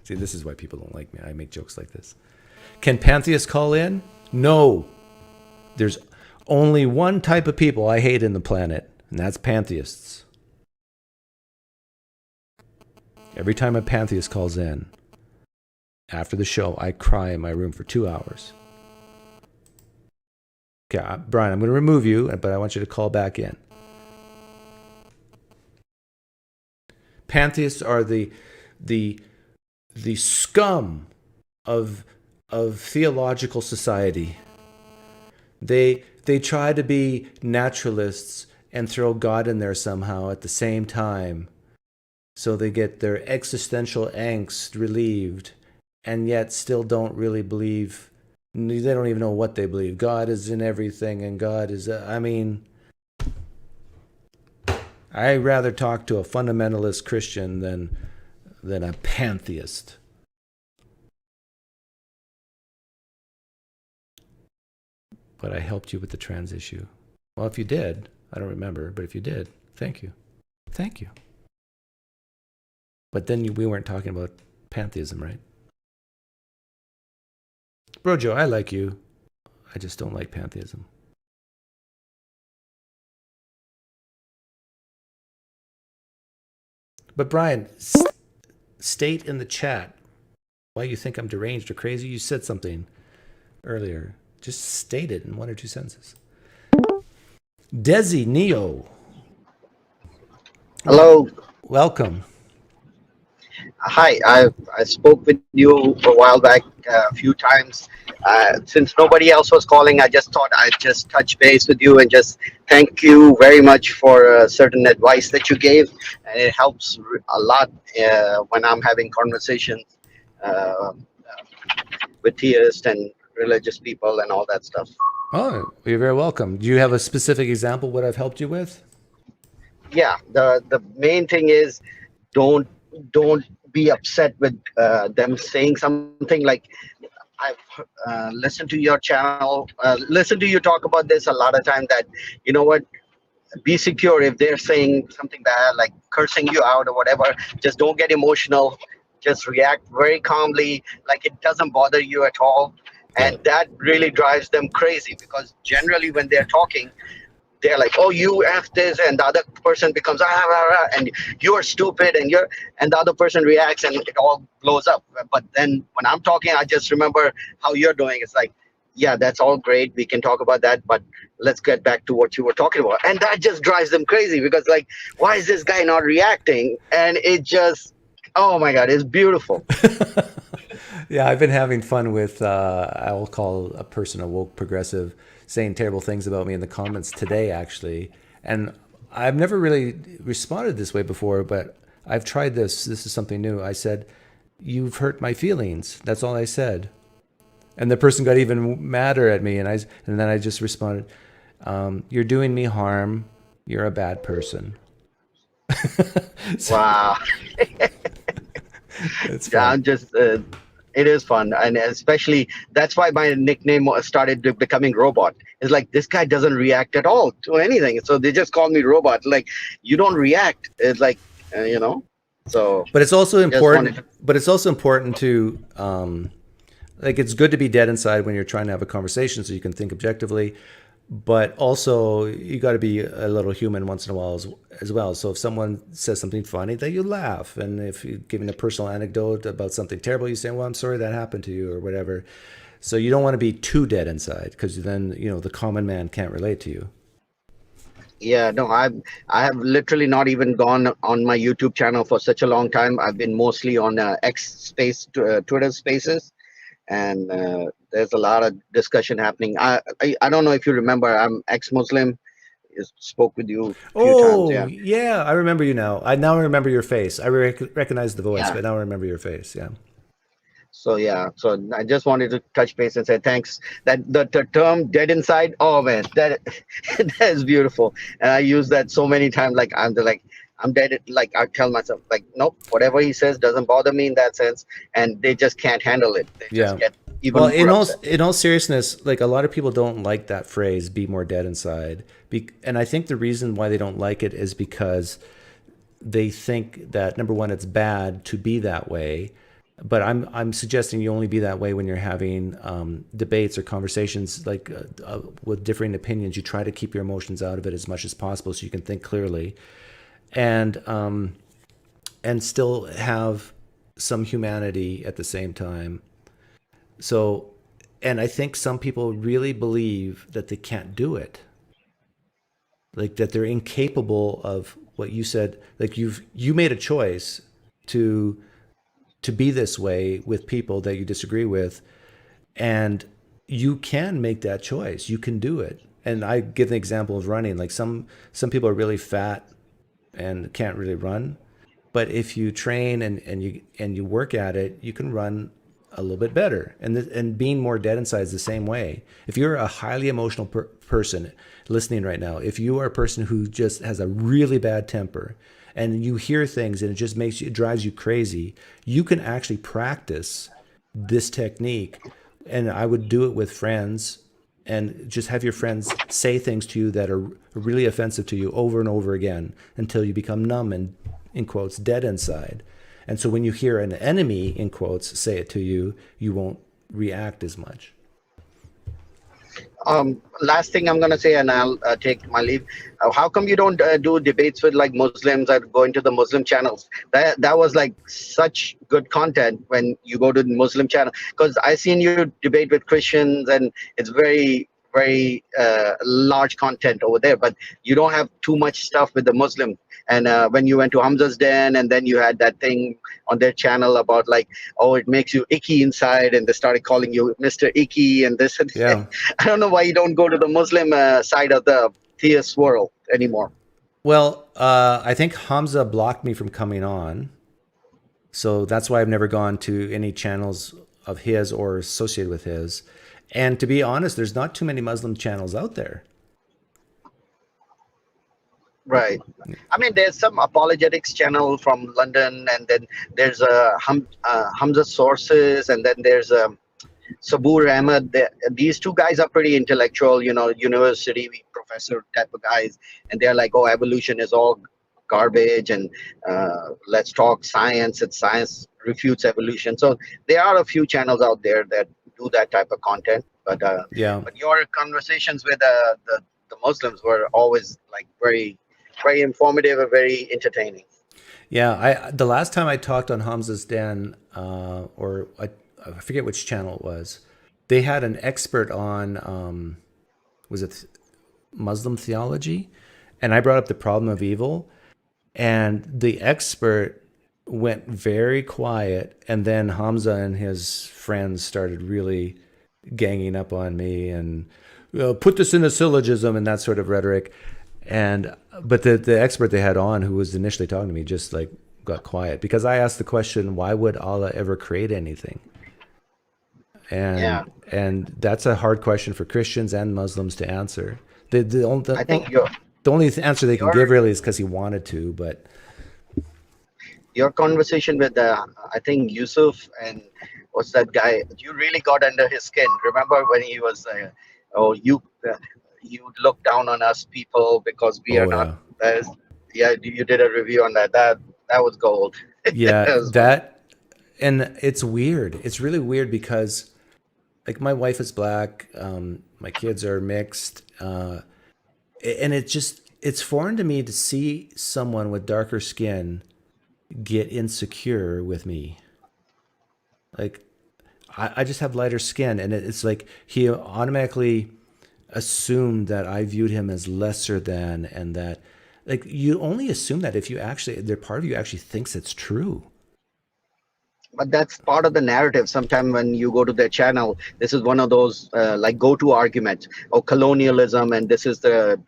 See, this is why people don't like me. I make jokes like this. Can pantheists call in? No. There's only one type of people I hate in the planet, and that's pantheists. Every time a pantheist calls in, after the show, I cry in my room for 2 hours. Okay, Brian, I'm going to remove you, but I want you to call back in. Pantheists are the scum of theological society. They try to be naturalists and throw God in there somehow at the same time, so they get their existential angst relieved, and yet still don't really believe. They don't even know what they believe. God is in everything, and God is. I'd rather talk to a fundamentalist Christian than a pantheist. But I helped you with the trans issue. Well, if you did, I don't remember, but if you did, thank you. Thank you. But then we weren't talking about pantheism, right? Bro Joe, I like you. I just don't like pantheism. But Brian, state in the chat why you think I'm deranged or crazy. You said something earlier. Just state it in 1 or 2 sentences. Desi Neo. Hello. Welcome. Hi, I spoke with you a while back a few times. Since nobody else was calling, I just thought I'd just touch base with you and just thank you very much for certain advice that you gave. And it helps a lot when I'm having conversations with theists and religious people and all that stuff. Oh, you're very welcome. Do you have a specific example what I've helped you with? Yeah, the main thing is don't be upset with them saying something like, I've listened to your channel, listened to you talk about this a lot of time, that, you know what, be secure. If they're saying something bad, like cursing you out or whatever, just don't get emotional. Just react very calmly, like it doesn't bother you at all. And that really drives them crazy, because generally when they're talking, they're like, oh, you F this, and the other person becomes, and you're stupid, and the other person reacts, and it all blows up. But then when I'm talking, I just remember how you're doing. It's like, yeah, that's all great. We can talk about that, but let's get back to what you were talking about. And that just drives them crazy because, like, why is this guy not reacting? And it just, oh my God, it's beautiful. Yeah, I've been having fun with, I will call a person a woke progressive, saying terrible things about me in the comments today, actually. And I've never really responded this way before, but I've tried this. This is something new. I said, "You've hurt my feelings." That's all I said. And the person got even madder at me. And then I just responded, "You're doing me harm. You're a bad person." Wow. It's Yeah, fun. I'm just, it is fun. And especially, that's why my nickname started becoming Robot. It's like, this guy doesn't react at all to anything. So they just call me Robot. Like, you don't react. It's like, you know, so. But it's also just wanted important. But it's also important to, like, it's good to be dead inside when you're trying to have a conversation, so you can think objectively. But also, you got to be a little human once in a while as well. So if someone says something funny, then you laugh. And if you're giving a personal anecdote about something terrible, you say, "Well, I'm sorry that happened to you," or whatever. So you don't want to be too dead inside, because then, the common man can't relate to you. Yeah, no, I have literally not even gone on my YouTube channel for such a long time. I've been mostly on Twitter Spaces, and there's a lot of discussion happening. I don't know if you remember. I'm ex-Muslim. Spoke with you a few times. Oh, yeah, I remember you now. I now remember your face. I recognize the voice, Yeah. but now I remember your face. Yeah. So yeah, so I just wanted to touch base and say thanks. That the term "dead inside," oh man, that that is beautiful, and I use that so many times. Like I'm dead. Like I tell myself, like, nope, whatever he says doesn't bother me in that sense, and they just can't handle it. They Yeah. just get even Well, more upset. in all seriousness, like, a lot of people don't like that phrase, "be more dead inside." And I think the reason why they don't like it is because they think that, number one, it's bad to be that way. But I'm suggesting you only be that way when you're having debates or conversations, like, with differing opinions. You try to keep your emotions out of it as much as possible, so you can think clearly, and still have some humanity at the same time. So, and I think some people really believe that they can't do it, like that they're incapable of what you said. Like, you made a choice to be this way with people that you disagree with, and you can make that choice. You can do it. And I give the example of running. Like, some people are really fat and can't really run, but if you train and you work at it, you can run a little bit better. And being more dead inside is the same way. If you're a highly emotional person listening right now, if you are a person who just has a really bad temper, and you hear things and it just it drives you crazy, you can actually practice this technique. And I would do it with friends, and just have your friends say things to you that are really offensive to you over and over again until you become numb and, in quotes, dead inside. And so when you hear an enemy, in quotes, say it to you, you won't react as much. Last thing I'm gonna say, and I'll take my leave. How come you don't do debates with like Muslims or go into the Muslim channels? That was like such good content when you go to the Muslim channel, because I seen you debate with Christians, and it's very large content over there. But you don't have too much stuff with the Muslim. And when you went to Hamza's Den, and then you had that thing on their channel about like, oh, it makes you icky inside, and they started calling you Mr. Icky and this and that. Yeah. I don't know why you don't go to the Muslim side of the theist world anymore. Well, I think Hamza blocked me from coming on, so that's why I've never gone to any channels of his or associated with his. And to be honest, there's not too many Muslim channels out there. Right. I mean, there's some apologetics channel from London, and then there's Hamza Sources, and then there's Sabur Ahmed. These two guys are pretty intellectual, university professor type of guys, and they're like, oh, evolution is all garbage, and let's talk science, and science refutes evolution. So there are a few channels out there that do that type of content, but but your conversations with the Muslims were always like very informative and very entertaining. Yeah, the last time I talked on Hamza's Den, or I forget which channel it was, they had an expert on, was it Muslim theology? And I brought up the problem of evil, and the expert went very quiet, and then Hamza and his friends started really ganging up on me and put this in a syllogism and that sort of rhetoric. But the expert they had on, who was initially talking to me, just like got quiet because I asked the question, why would Allah ever create anything? And that's a hard question for Christians and Muslims to answer. The only answer they can give really is because he wanted to. But your conversation with I think Yusuf and what's that guy? You really got under his skin. Remember when he was, you look down on us people because we are not. You did a review on that. That was gold. Yeah, and it's weird. It's really weird because, like, my wife is black, my kids are mixed, and it's foreign to me to see someone with darker skin get insecure with me. Like, I just have lighter skin, and it's like he automatically assumed that I viewed him as lesser than, and that, like, you only assume that if you actually, part of you actually thinks it's true. But that's part of the narrative. Sometimes when you go to their channel, this is one of those like go-to arguments. Colonialism, and this is the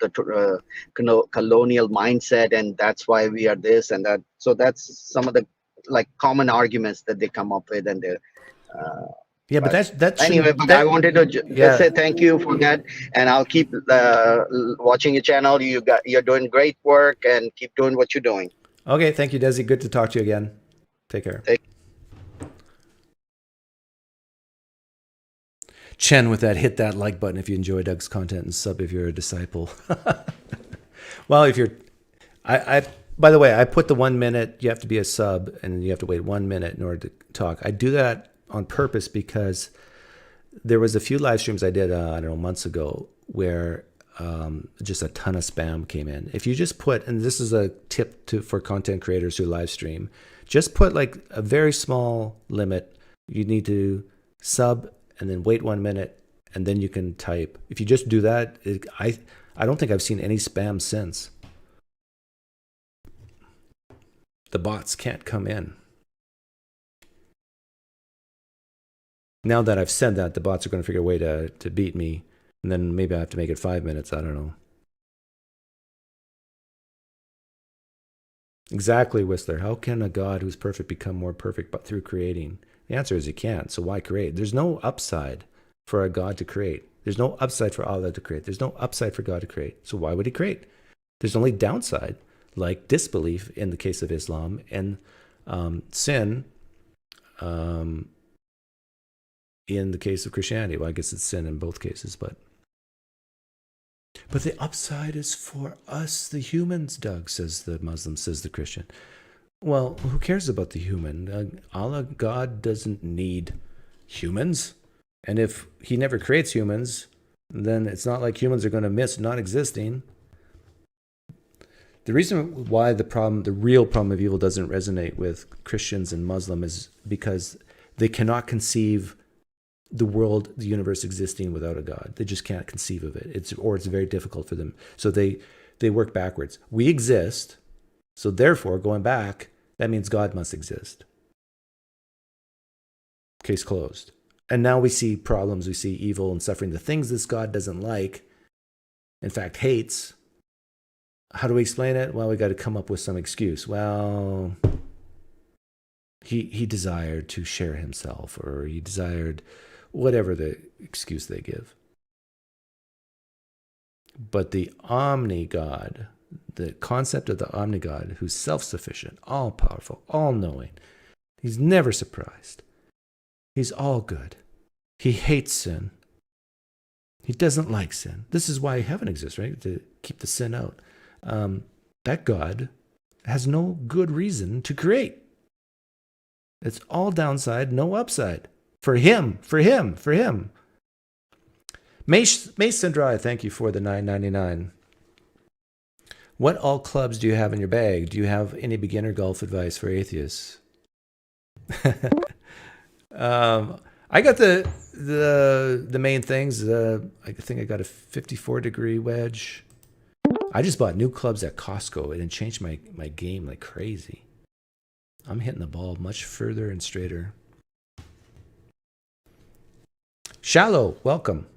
colonial mindset, and that's why we are this and that. So that's some of the like common arguments that they come up with, and they're. But that's anyway. But I wanted to just say thank you for that, and I'll keep watching your channel. You're doing great work, and keep doing what you're doing. Okay, thank you, Desi. Good to talk to you again. Take care. Chen with that, hit that like button if you enjoy Doug's content, and sub if you're a disciple. Well, if you're, by the way, I put the 1 minute, you have to be a sub and you have to wait 1 minute in order to talk. I do that on purpose because there was a few live streams I did, I don't know, months ago where just a ton of spam came in. If you just put, and this is a tip for content creators who live stream, just put like a very small limit. You need to sub and then wait 1 minute, and then you can type. If you just do that, I don't think I've seen any spam since. The bots can't come in. Now that I've said that, the bots are going to figure a way to beat me, and then maybe I have to make it 5 minutes. I don't know. Exactly, Whistler. How can a God who's perfect become more perfect but through creating? The answer is he can't, so why create? There's no upside for a God to create. There's no upside for Allah to create. There's no upside for God to create. So why would he create? There's only downside, like disbelief in the case of Islam, and sin in the case of Christianity. Well, I guess it's sin in both cases, but the upside is for us, the humans, Doug, says the Muslim, says the Christian. Well, who cares about the human? Allah, God, doesn't need humans. And if he never creates humans, then it's not like humans are going to miss not existing. The reason why the real problem of evil doesn't resonate with Christians and Muslim is because they cannot conceive the world, the universe existing without a God. They just can't conceive of it. It's very difficult for them. So they work backwards. We exist. So therefore, going back, that means God must exist. Case closed. And now we see problems, we see evil and suffering, the things this God doesn't like, in fact hates. How do we explain it? Well, we got to come up with some excuse. Well, he desired to share himself, or he desired whatever the excuse they give. But the omni-God, the concept of the omni-God, who's self-sufficient, all-powerful, all-knowing, he's never surprised. He's all good. He hates sin. He doesn't like sin. This is why heaven exists, right? To keep the sin out. That God has no good reason to create. It's all downside, no upside. For him. Mace Sandrai, thank you for the $9.99. What all clubs do you have in your bag? Do you have any beginner golf advice for atheists? I I got the main things. I think I got a 54-degree wedge. I just bought new clubs at Costco and it changed my game like crazy. I'm hitting the ball much further and straighter. Shallow, welcome.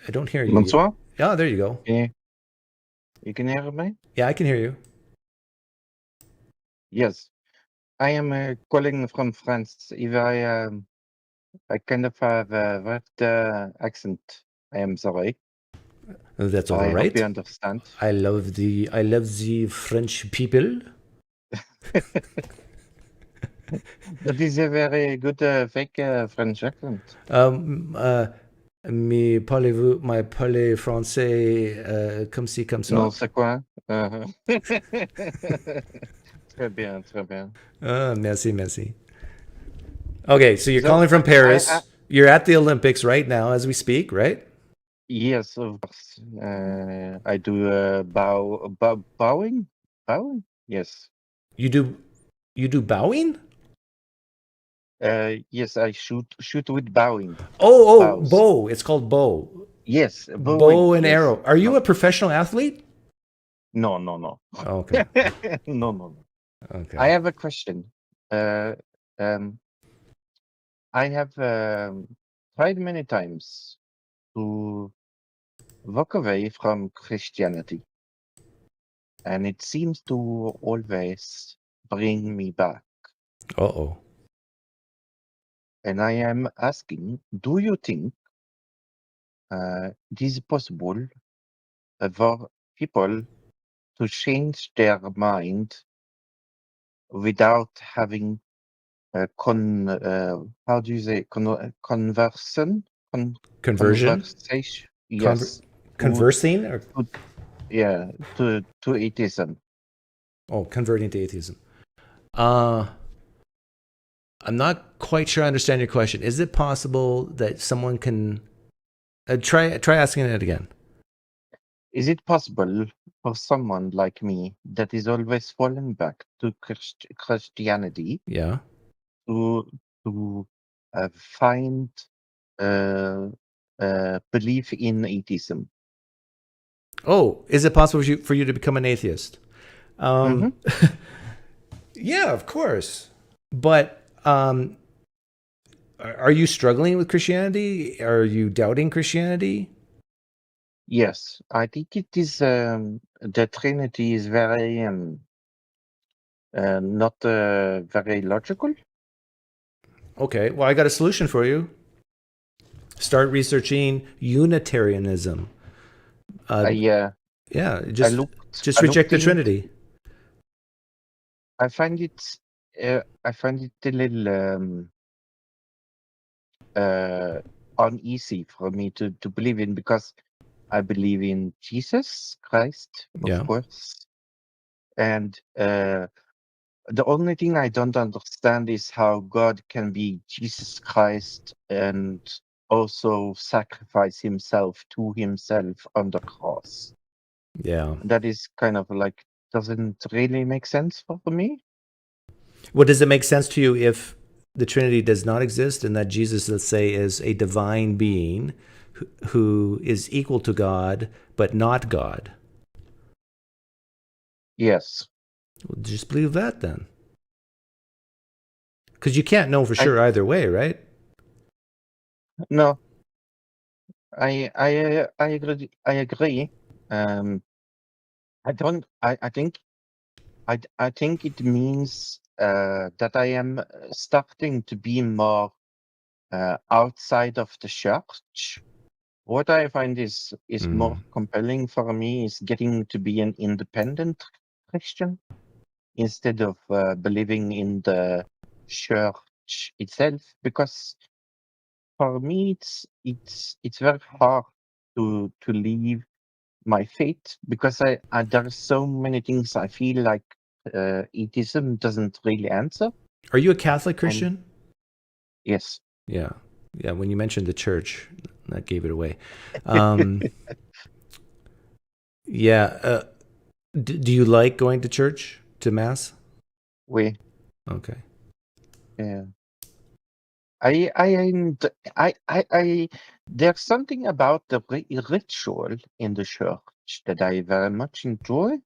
I don't hear you. Bonsoir. Oh, there you go. Yeah. You can hear me? Yeah, I can hear you. Yes. I am calling from France. If I kind of have a weird accent, I am sorry. That's all I right. hope you understand. I love the French people. That is a very good fake French accent. Mais parlez-vous, my parler français comme ci, comme ça? Non, c'est quoi? Très bien, très bien. Merci. Okay, so you're calling from Paris. You're at the Olympics right now as we speak, right? Yes, of course. I do bowing? Bowing? Yes. You do bowing? Yes, I shoot with bowing. Oh, bow. It's called bow. Yes, bow and arrow. Are you a professional athlete? No. Okay. No. Okay. I have a question. I have tried many times to walk away from Christianity, and it seems to always bring me back. Uh-oh. And I am asking, do you think it is possible for people to change their mind without having a how do you say conversion? Conversation? Yes. Conversing or to atheism. Oh, converting to atheism. I'm not quite sure I understand your question. Is it possible that someone can try asking it again? Is it possible for someone like me that is always falling back to Christianity? Yeah. To find belief in atheism. Oh, is it possible for you to become an atheist? Yeah, of course. But are you struggling with Christianity? Are you doubting Christianity? Yes, I think it is. The Trinity is very not very logical. Okay, well, I got a solution for you. Start researching Unitarianism. Just reject the Trinity. I find it a little uneasy for me to believe in, because I believe in Jesus Christ, of course, and the only thing I don't understand is how God can be Jesus Christ and also sacrifice himself to himself on the cross. Yeah. That is kind of like, doesn't really make sense for me. Well, does it make sense to you if the Trinity does not exist and that Jesus, let's say, is a divine being who is equal to God, but not God? Yes. Well, just believe that then. Because you can't know for sure either way, right? No. I agree. I think it means that I am starting to be more outside of the church. What I find is more compelling for me is getting to be an independent Christian instead of believing in the church itself, because for me it's very hard to leave my faith, because I there are so many things I feel like atheism doesn't really answer. Are you a Catholic Christian? Yes. Yeah. When you mentioned the church, that gave it away. Do you like going to church, to mass? Oui. Okay. Yeah. There's something about the ritual in the church that I very much enjoy.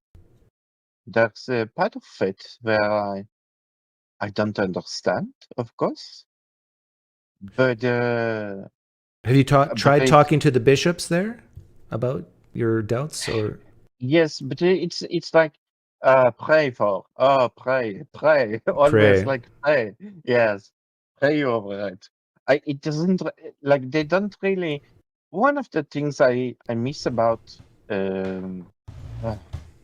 There's a part of it where I don't understand, of course, but Have you tried it, talking to the bishops there about your doubts, or? yes, but it's like pray for, pray, always Pray. like pray, yes, pray over it. It doesn't like they don't really. One of the things I miss about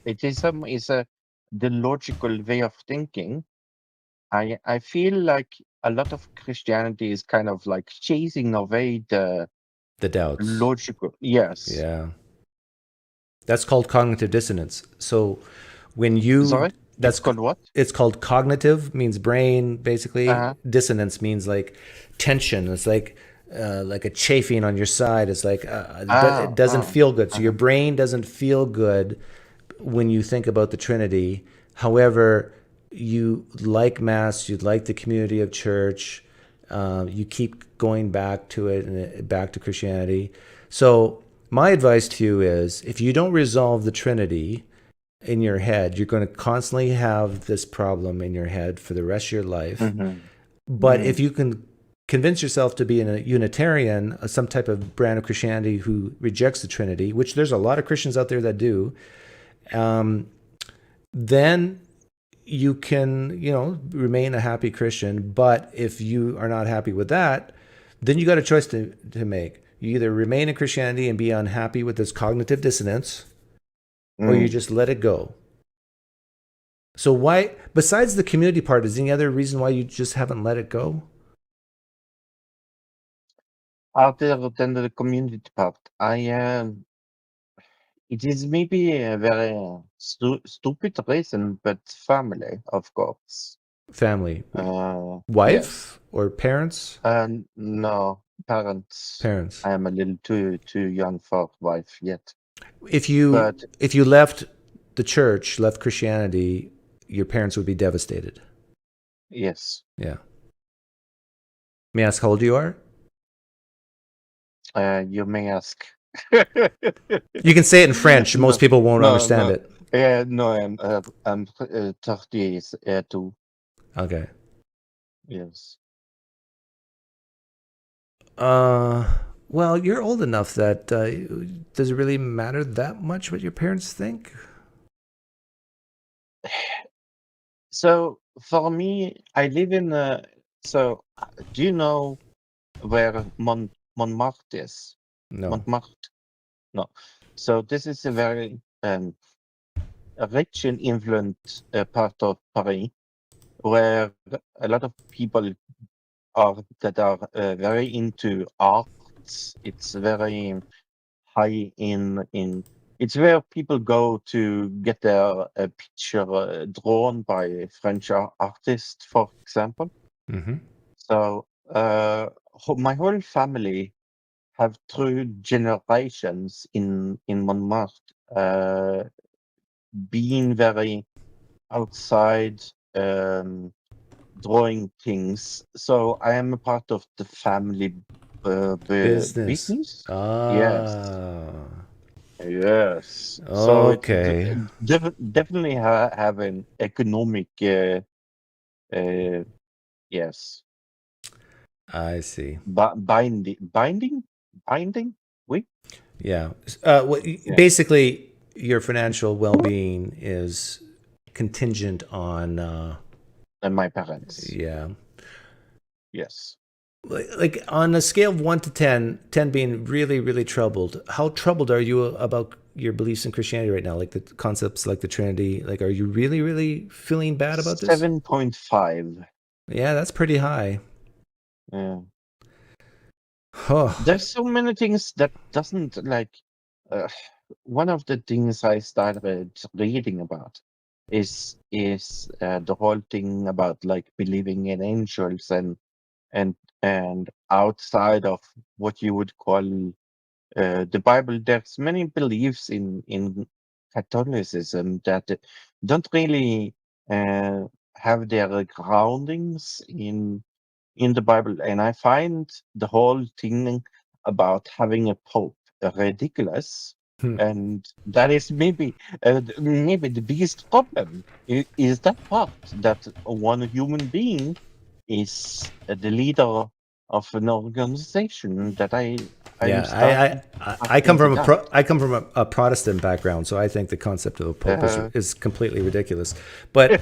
atheism is the logical way of thinking. I feel like a lot of Christianity is kind of like chasing away the doubts. Logical, yes. Yeah. That's called cognitive dissonance. So when you Sorry? that's It's called what? It's called cognitive, means brain, basically. Uh-huh. Dissonance means like tension. It's like a chafing on your side. It's like it doesn't feel good. So your brain doesn't feel good when you think about the Trinity. However, you like Mass, you like the community of church, you keep going back to it and back to Christianity. So my advice to you is, if you don't resolve the Trinity in your head, you're going to constantly have this problem in your head for the rest of your life. Mm-hmm. But if you can convince yourself to be a Unitarian, some type of brand of Christianity who rejects the Trinity, which there's a lot of Christians out there that do, then you can, remain a happy Christian. But if you are not happy with that, then you got a choice to make. You either remain in Christianity and be unhappy with this cognitive dissonance, or you just let it go. So why, besides the community part, is there any other reason why you just haven't let it go? Other than the community part, it is maybe a very stupid reason, but family, of course. Family. Wife yes. or parents? No, parents. Parents. I am a little too young for wife yet. If you left the church, left Christianity, your parents would be devastated. Yes. Yeah. May I ask how old you are? You may ask. You can say it in French. Most people won't understand it. No, I'm 32. Okay. Yes. Well, you're old enough that does it really matter that much what your parents think? So for me, I live in do you know where Montmartre is? No. Montmartre? No. So this is a very rich and influent part of Paris, where a lot of people are very into arts. It's very high in. It's where people go to get their picture drawn by French artists, for example. Mm-hmm. So my whole family have through generations in Montmartre been very outside drawing things. So I am a part of the family business. Yes. So Okay. it definitely have an economic yes. I see. Binding. Oui. Yeah. Basically, your financial well-being is contingent on and my parents. Yeah. Yes. Like on a scale of 1 to 10, 10 being really, really troubled, how troubled are you about your beliefs in Christianity right now? Like the concepts like the Trinity, like are you really, really feeling bad about this? 7.5. Yeah, that's pretty high. Yeah. There's so many things that doesn't like one of the things I started reading about is the whole thing about like believing in angels and outside of what you would call the Bible. There's many beliefs in Catholicism that don't really have their groundings in in the Bible, and I find the whole thing about having a pope ridiculous. And that is maybe the biggest problem is that part that one human being is the leader of an organization that I'm starting. I come from a Protestant background, so I think the concept of a pope is completely ridiculous. But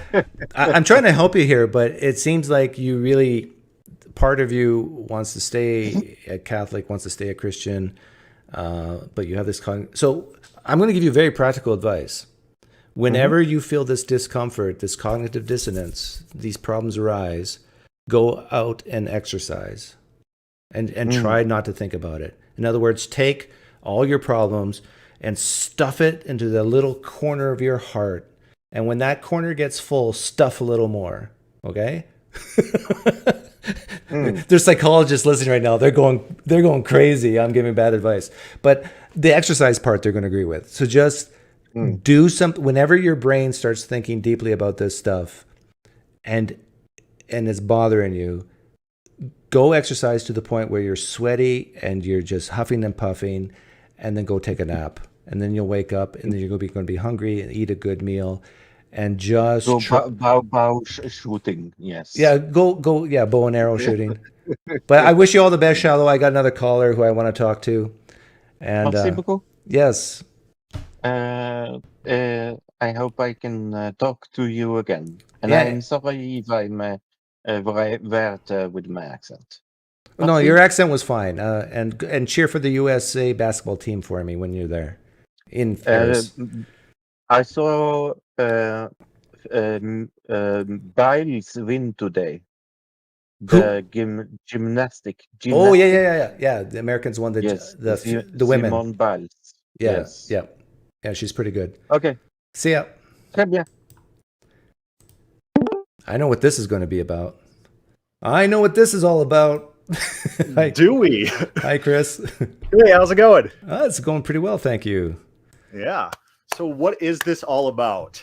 I'm trying to help you here. But it seems like you really, part of you wants to stay a Catholic, wants to stay a Christian, but you have this. So I'm going to give you very practical advice. Whenever you feel this discomfort, this cognitive dissonance, these problems arise, go out and exercise. And try not to think about it. In other words, take all your problems and stuff it into the little corner of your heart. And when that corner gets full, stuff a little more. Okay? There's psychologists listening right now. They're going crazy. I'm giving bad advice. But the exercise part they're going to agree with. So just do something whenever your brain starts thinking deeply about this stuff and it's bothering you. Go exercise to the point where you're sweaty and you're just huffing and puffing, and then go take a nap. And then you'll wake up, and then you're going to be hungry and eat a good meal, and just bow shooting. Yes. Yeah, go. Yeah, bow and arrow shooting. But I wish you all the best, Shallow. I got another caller who I want to talk to. And yes. I hope I can talk to you again. And Yeah. I'm sorry if I'm weird with my accent. No, your accent was fine. And cheer for the USA basketball team for me when you're there in Paris. I saw Biles win today. The gymnastic. Oh yeah. The Americans won the women. Simone Biles. Yeah, Yes. yeah, she's pretty good. Okay. See ya. Très bien. I know what this is going to be about. I know what this is all about. Do we? Hi, Chris. Hey, how's it going? It's going pretty well, thank you. Yeah. So what is this all about?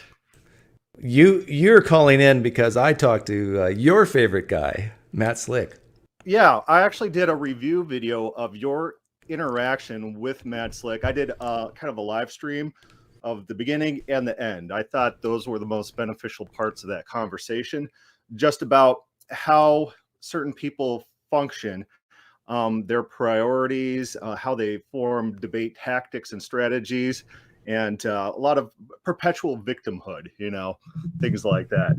You're calling in because I talked to your favorite guy, Matt Slick. Yeah, I actually did a review video of your interaction with Matt Slick. I did kind of a live stream of the beginning and the end. I thought those were the most beneficial parts of that conversation, just about how certain people function, their priorities, how they form debate tactics and strategies, and a lot of perpetual victimhood, things like that.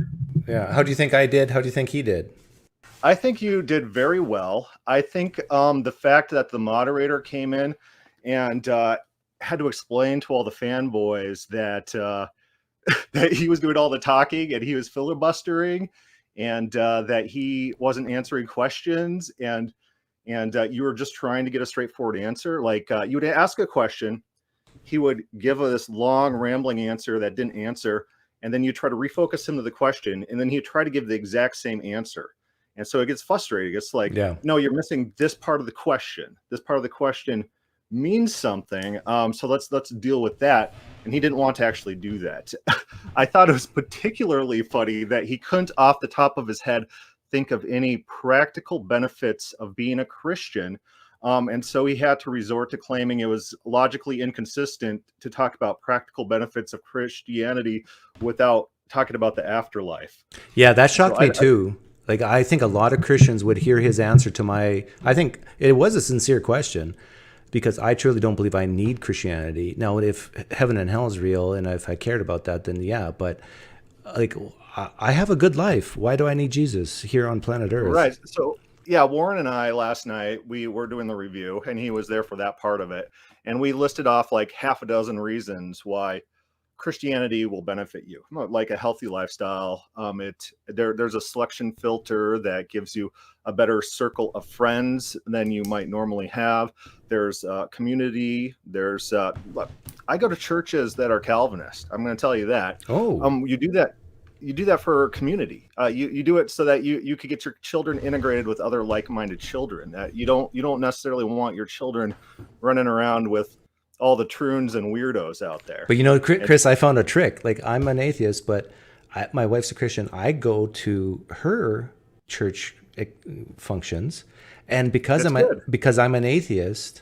Yeah. How do you think I did? How do you think he did? I think you did very well. I think the fact that the moderator came in and had to explain to all the fanboys that that he was doing all the talking and he was filibustering, and that he wasn't answering questions, and you were just trying to get a straightforward answer. Like you would ask a question, he would give this long rambling answer that didn't answer, and then you try to refocus him to the question, and then he'd try to give the exact same answer. And so it gets frustrating. It's like, no, you're missing this part of the question. This part of the question means something. So let's deal with that. And he didn't want to actually do that. I thought it was particularly funny that he couldn't, off the top of his head, think of any practical benefits of being a Christian. And so he had to resort to claiming it was logically inconsistent to talk about practical benefits of Christianity without talking about the afterlife. Yeah, that shocked me too. Like, I think a lot of Christians would hear his answer to I think it was a sincere question, because I truly don't believe I need Christianity. Now, if heaven and hell is real, and if I cared about that, then yeah, but like, I have a good life. Why do I need Jesus here on planet Earth? Right. So yeah, Warren and I last night, we were doing the review, and he was there for that part of it. And we listed off like half a dozen reasons why Christianity will benefit you, like a healthy lifestyle. There's a selection filter that gives you a better circle of friends than you might normally have. There's community. There's I go to churches that are Calvinist. I'm going to tell you that. You do that. You do that for community. You do it so that you could get your children integrated with other like-minded children. That you don't necessarily want your children running around with all the troons and weirdos out there. But Chris, I found a trick. Like, I'm an atheist, but my wife's a Christian. I go to her church functions, and because That's I'm an atheist,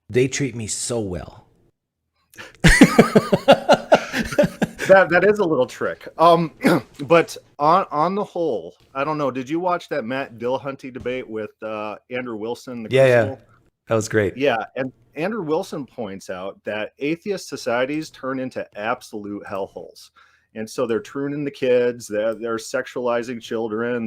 they treat me so well. That is a little trick. But on the whole, I don't know. Did you watch that Matt Dillahunty debate with Andrew Wilson? Yeah, that was great. Yeah, and Andrew Wilson points out that atheist societies turn into absolute hellholes, and so they're tuning the kids, they're sexualizing children,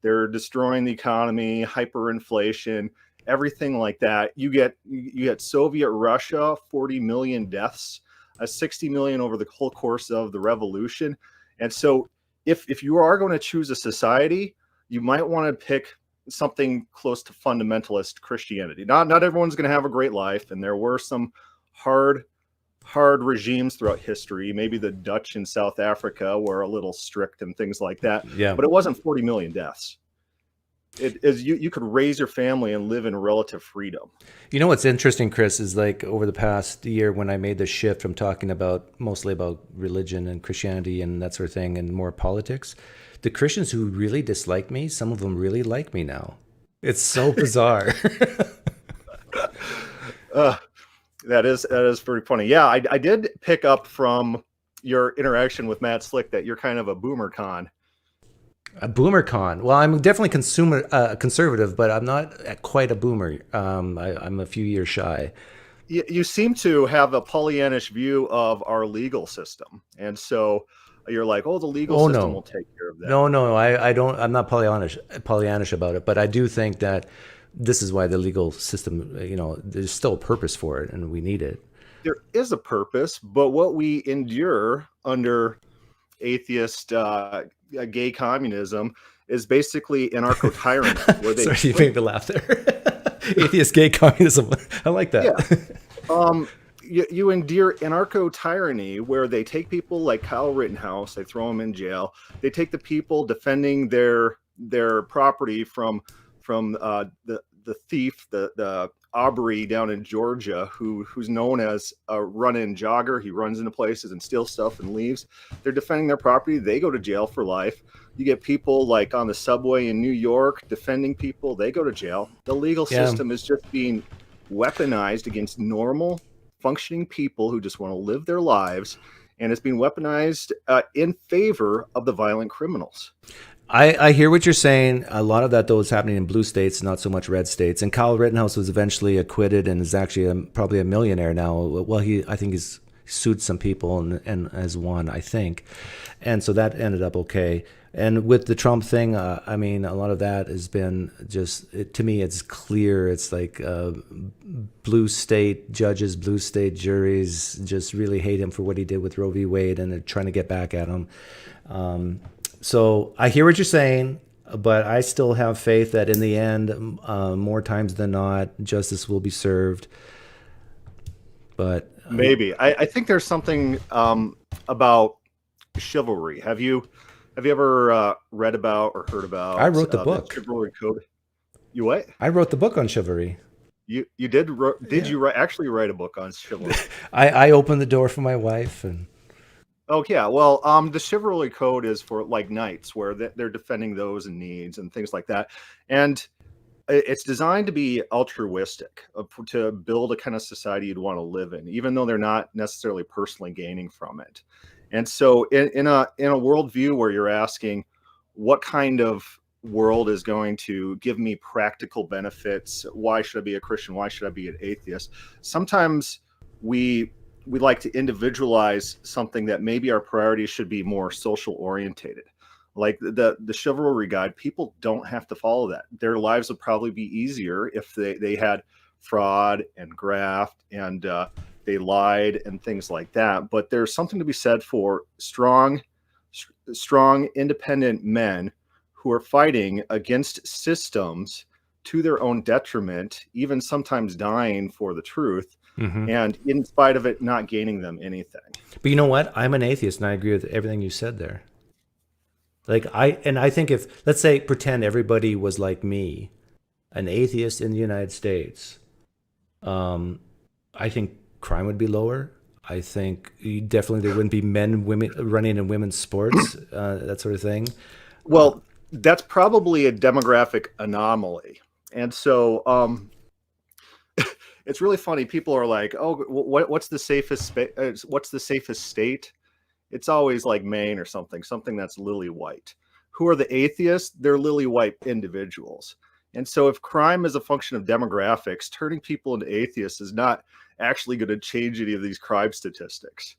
they're destroying the economy, hyperinflation, everything like that. You get Soviet Russia, 40 million deaths. 60 million over the whole course of the revolution. And so if you are going to choose a society, you might want to pick something close to fundamentalist Christianity. Not everyone's going to have a great life, and there were some hard regimes throughout history. Maybe the Dutch in South Africa were a little strict and things like that. Yeah. But it wasn't 40 million deaths. It is you could raise your family and live in relative freedom. You know what's interesting, Chris, is like over the past year when I made the shift from talking mostly about religion and Christianity and that sort of thing and more politics, the Christians who really dislike me, some of them really like me now. It's so bizarre. That is pretty funny. Yeah, I did pick up from your interaction with Matt Slick that you're kind of a boomer con. A boomer con. Well, I'm definitely conservative, but I'm not quite a boomer. I'm a few years shy. You seem to have a Pollyannish view of our legal system, and so you're like, "Oh, the legal system will take care of that." No, I don't. I'm not Pollyannish about it, but I do think that this is why the legal system, there's still a purpose for it, and we need it. There is a purpose, but what we endure under atheist gay communism is basically anarcho-tyranny. Where they Sorry, you made me laugh there. Atheist gay communism. I like that. Yeah. You endure anarcho-tyranny where they take people like Kyle Rittenhouse, they throw them in jail. They take the people defending their property from the thief, the Aubrey down in Georgia, who's known as a run-in jogger. He runs into places and steals stuff and leaves. They're defending their property. They go to jail for life. You get people like on the subway in New York defending people. They go to jail. The legal system is just being weaponized against normal, functioning people who just want to live their lives, and it's being weaponized in favor of the violent criminals. I hear what you're saying. A lot of that, though, is happening in blue states, not so much red states. And Kyle Rittenhouse was eventually acquitted and is actually probably a millionaire now. Well, I think he's sued some people and has won, I think. And so that ended up okay. And with the Trump thing, I mean, a lot of that has been to me, it's clear. It's like blue state judges, blue state juries just really hate him for what he did with Roe v. Wade, and they're trying to get back at him. So I hear what you're saying, but I still have faith that in the end, more times than not, justice will be served. But maybe I think there's something about chivalry. Have you ever read about or heard about? I wrote the book. Chivalry Code. You what? I wrote the book on chivalry. You did? Did you actually write a book on chivalry? I opened the door for my wife and. Oh yeah, well, the chivalry code is for like knights, where they're defending those in needs and things like that, and it's designed to be altruistic, to build a kind of society you'd want to live in, even though they're not necessarily personally gaining from it. And so, in a worldview where you're asking, what kind of world is going to give me practical benefits? Why should I be a Christian? Why should I be an atheist? Sometimes we like to individualize something that maybe our priorities should be more social orientated. Like the chivalry guide, people don't have to follow that. Their lives would probably be easier if they had fraud and graft and they lied and things like that. But there's something to be said for strong, independent men who are fighting against systems to their own detriment, even sometimes dying for the truth. Mm-hmm. And in spite of it not gaining them anything. But you know what? I'm an atheist, and I agree with everything you said there. Like I think if, let's say, pretend everybody was like me, an atheist in the United States, I think crime would be lower. I think definitely there wouldn't be men, women running in women's sports, that sort of thing. Well, that's probably a demographic anomaly. And so it's really funny. People are like, "Oh, what's the safest what's the safest state?" It's always like Maine or something that's lily white. Who are the atheists? They're lily white individuals. And so if crime is a function of demographics, turning people into atheists is not actually going to change any of these crime statistics.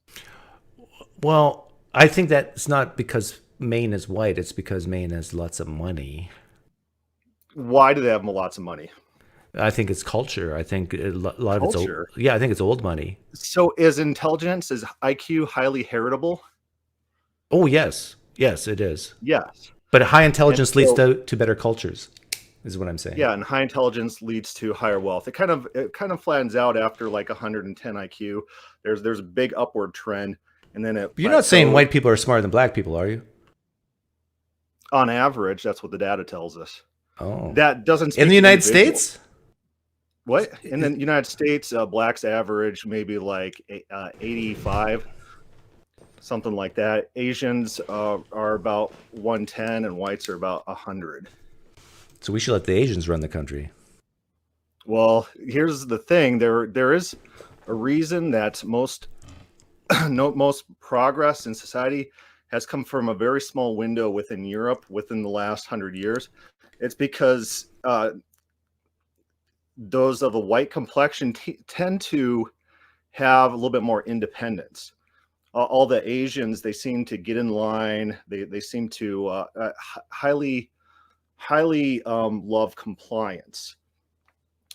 Well, I think that's not because Maine is white. It's because Maine has lots of money. Why do they have lots of money? I think it's culture. I think a lot of it's old. Culture? Yeah, I think it's old money. So is intelligence, is IQ highly heritable? Oh, yes. Yes, it is. Yes. But high intelligence And so- leads to better cultures, is what I'm saying. Yeah, and high intelligence leads to higher wealth. It kind of flattens out after like 110 IQ. There's a big upward trend, and then it. You're not saying plateaus. white people are smarter than black people, are you? On average, that's what the data tells us. Oh. That doesn't speak In the to United individuals. States? What? In the United States, blacks average maybe like 85, something like that. Asians are about 110, and whites are about 100. So we should let the Asians run the country. Well, here's the thing: there is a reason that most progress in society has come from a very small window within Europe within the last 100 years. It's because those of a white complexion tend to have a little bit more independence. All the Asians, they seem to get in line. They seem to highly love compliance.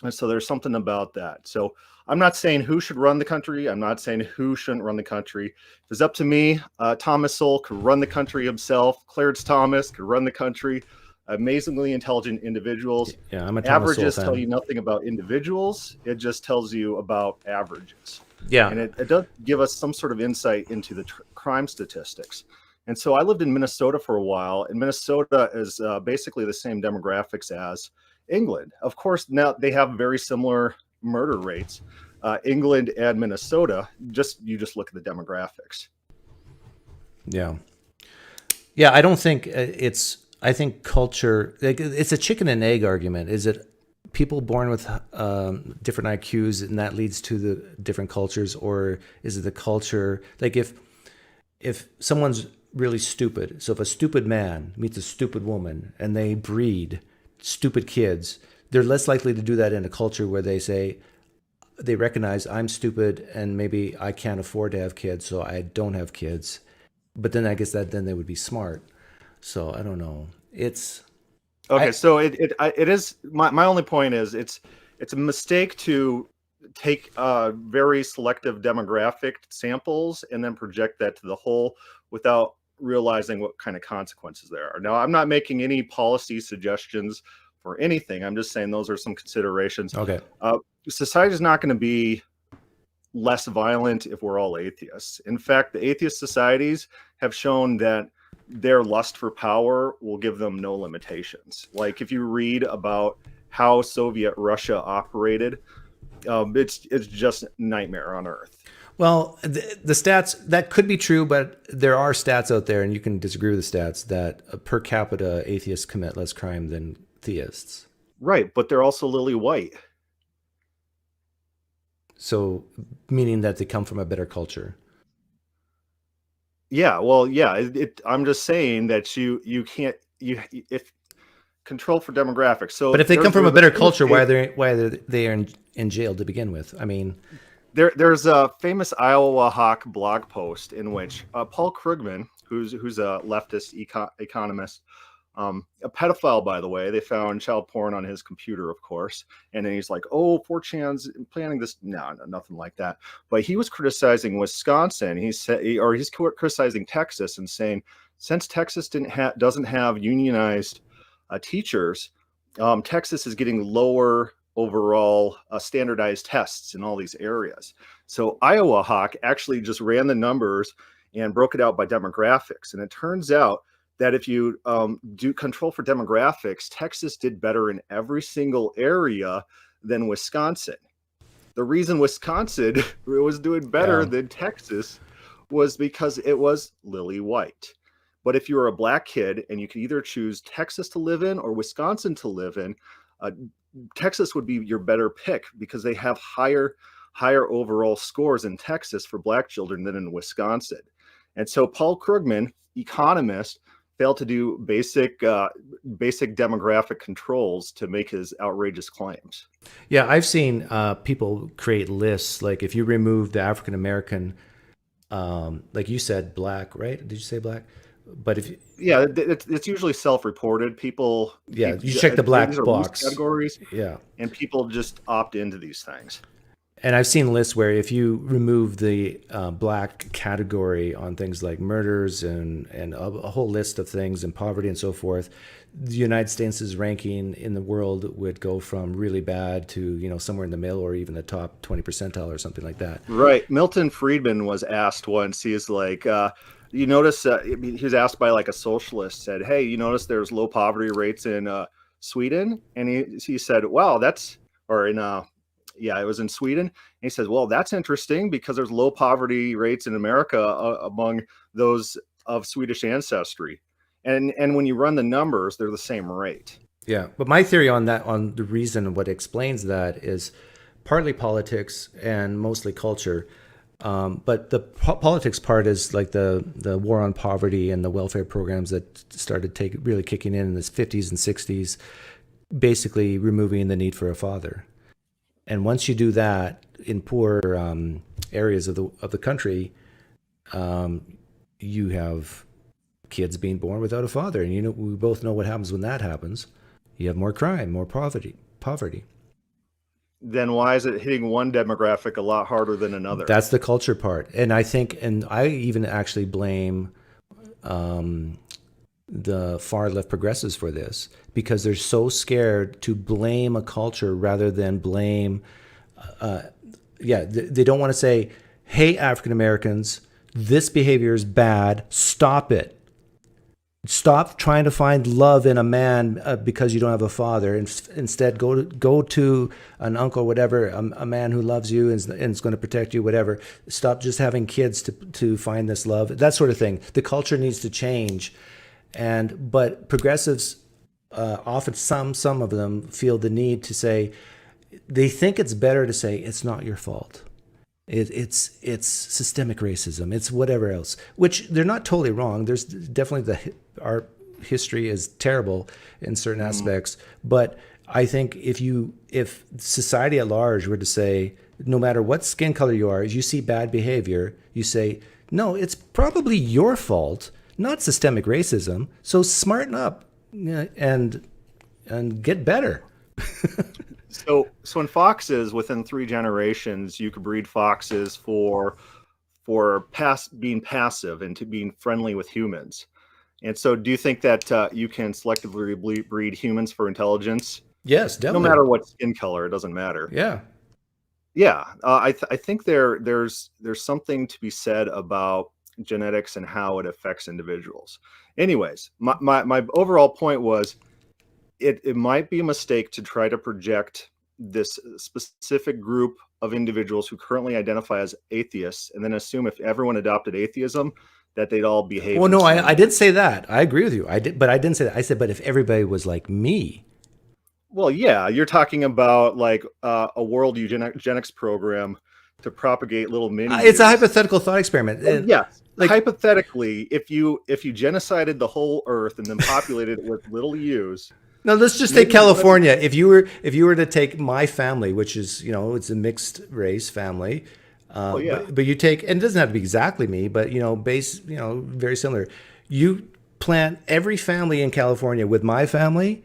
And so there's something about that. So I'm not saying who should run the country. I'm not saying who shouldn't run the country. If it's up to me, Thomas Sowell could run the country himself. Clarence Thomas could run the country. Amazingly intelligent individuals. Yeah, I'm a Thomas Averages Sowell tell fan. you nothing about individuals. It just tells you about averages. Yeah. And it does give us some sort of insight into the crime statistics. And so I lived in Minnesota for a while, and Minnesota is basically the same demographics as England. Of course, now they have very similar murder rates. England and Minnesota, you just look at the demographics. Yeah. Yeah, I don't think I think culture, it's a chicken and egg argument. Is it people born with different IQs and that leads to the different cultures, or is it the culture? Like if someone's really stupid, so if a stupid man meets a stupid woman and they breed stupid kids, they're less likely to do that in a culture where they recognize I'm stupid and maybe I can't afford to have kids, so I don't have kids. But then I guess then they would be smart. So I don't know. It's okay. So it is my only point is it's a mistake to take very selective demographic samples and then project that to the whole without realizing what kind of consequences there are. Now, I'm not making any policy suggestions for anything. I'm just saying those are some considerations. Okay. Society is not going to be less violent if we're all atheists. In fact, the atheist societies have shown that their lust for power will give them no limitations. Like if you read about how Soviet Russia operated, it's just nightmare on earth. Well, the stats, that could be true, but there are stats out there, and you can disagree with the stats, that per capita atheists commit less crime than theists. Right, but they're also lily white. So, meaning that they come from a better culture. Yeah, well, yeah. I'm just saying that you can't if control for demographics. So, but if they come from a better culture, why are they in jail to begin with? I mean, there's a famous Iowa Hawk blog post in which Paul Krugman, who's a leftist economist, a pedophile, by the way. They found child porn on his computer, of course, and then he's like, "Oh, 4chan's planning this." No, nothing like that. But he was criticizing Wisconsin. He's criticizing Texas and saying, since Texas doesn't have unionized teachers, Texas is getting lower overall standardized tests in all these areas. So Iowa Hawk actually just ran the numbers and broke it out by demographics, and it turns out that if you do control for demographics, Texas did better in every single area than Wisconsin. The reason Wisconsin was doing better than Texas was because it was lily white. But if you were a black kid and you could either choose Texas to live in or Wisconsin to live in, Texas would be your better pick because they have higher overall scores in Texas for black children than in Wisconsin. And so Paul Krugman, economist, failed to do basic demographic controls to make his outrageous claims. Yeah, I've seen people create lists. Like if you remove the African American, like you said, black, right? Did you say black? But if it's usually self-reported. People, you check the black box categories, and people just opt into these things. And I've seen lists where if you remove the black category on things like murders and a whole list of things and poverty and so forth, the United States' ranking in the world would go from really bad to somewhere in the middle or even the top 20 percentile or something like that. Right. Milton Friedman was asked once. He's like, you notice he was asked by like a socialist, said, "Hey, you notice there's low poverty rates in Sweden?" And he said, "Wow, that's or in." It was in Sweden. And he says, well, that's interesting because there's low poverty rates in America among those of Swedish ancestry. And when you run the numbers, they're the same rate. Yeah. But my theory on that, on the reason what explains that is partly politics and mostly culture. But the politics part is like the war on poverty and the welfare programs that started really kicking in the 50s and 60s, basically removing the need for a father. And once you do that in poor areas of the country, you have kids being born without a father, and we both know what happens when that happens. You have more crime, more poverty. Then why is it hitting one demographic a lot harder than another? That's the culture part, and I think, and I even actually blame the far left progressives for this because they're so scared to blame a culture rather than blame they don't want to say, hey, African Americans, this behavior is bad, stop it, stop trying to find love in a man because you don't have a father, instead go to an uncle, whatever, a man who loves you and is going to protect you, whatever. Stop just having kids to find this love, that sort of thing. The culture needs to change. But progressives often, some of them feel the need to say, they think it's better to say it's not your fault. It's systemic racism. It's whatever else, which they're not totally wrong. There's definitely our history is terrible in certain aspects, but I think if society at large were to say, no matter what skin color you are, you see bad behavior, you say, no, it's probably your fault, not systemic racism. So smarten up and get better. So in foxes, within 3 generations, you could breed foxes for being passive and to being friendly with humans. And so do you think that you can selectively breed humans for intelligence? Yes, definitely. No matter what skin color, it doesn't matter. Yeah. Yeah. I think there's something to be said about genetics and how it affects individuals. Anyways, my overall point was it might be a mistake to try to project this specific group of individuals who currently identify as atheists and then assume if everyone adopted atheism that they'd all behave. Well, no, I did say that. I agree with you. But I didn't say that. I said, but if everybody was like me. Well, yeah, you're talking about like a world eugenics program to propagate little mini. It's a hypothetical thought experiment. Yes. Like, hypothetically, if you genocided the whole earth and then populated it with little U's. Now let's just take California. If you were to take my family, which is it's a mixed race family, but you take, and it doesn't have to be exactly me, but very similar. You plant every family in California with my family,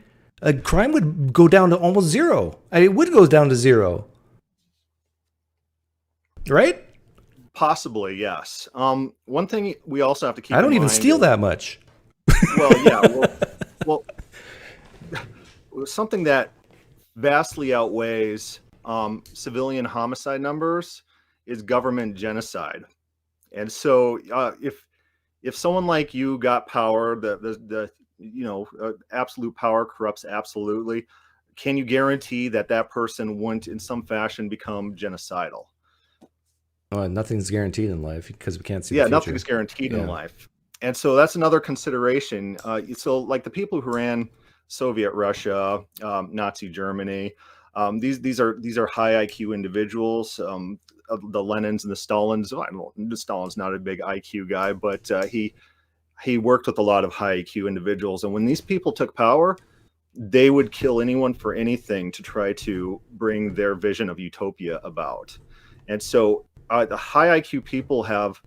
crime would go down to almost zero. It would go down to zero, right? Possibly, yes. One thing we also have to keep. I don't even steal that much. Well, yeah. Well. Something that vastly outweighs civilian homicide numbers is government genocide. And so if someone like you got power, the absolute power corrupts absolutely, can you guarantee that person wouldn't in some fashion become genocidal? Nothing's guaranteed in life because we can't see the future. Nothing's guaranteed in life. And so that's another consideration. So like the people who ran Soviet Russia, Nazi Germany, these are high IQ individuals. The Lenins and the Stalins. I don't know, Stalin's not a big IQ guy, but he worked with a lot of high IQ individuals. And when these people took power, they would kill anyone for anything to try to bring their vision of utopia about. And so the high IQ people have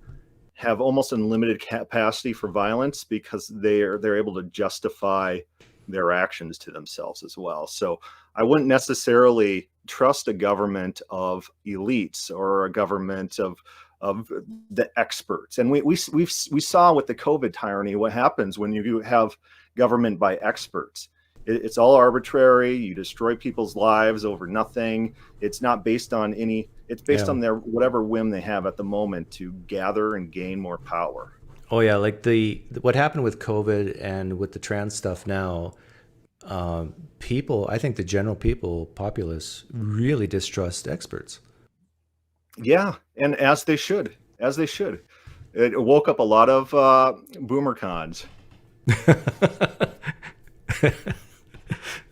almost unlimited capacity for violence because they're able to justify their actions to themselves as well. So I wouldn't necessarily trust a government of elites or a government of the experts. And we saw with the COVID tyranny what happens when you have government by experts. It's all arbitrary. You destroy people's lives over nothing. It's not based on any. It's based on their whatever whim they have at the moment to gather and gain more power. Oh yeah, like what happened with COVID and with the trans stuff now. People, I think the general populace really distrust experts. Yeah, and as they should. It woke up a lot of boomer cons.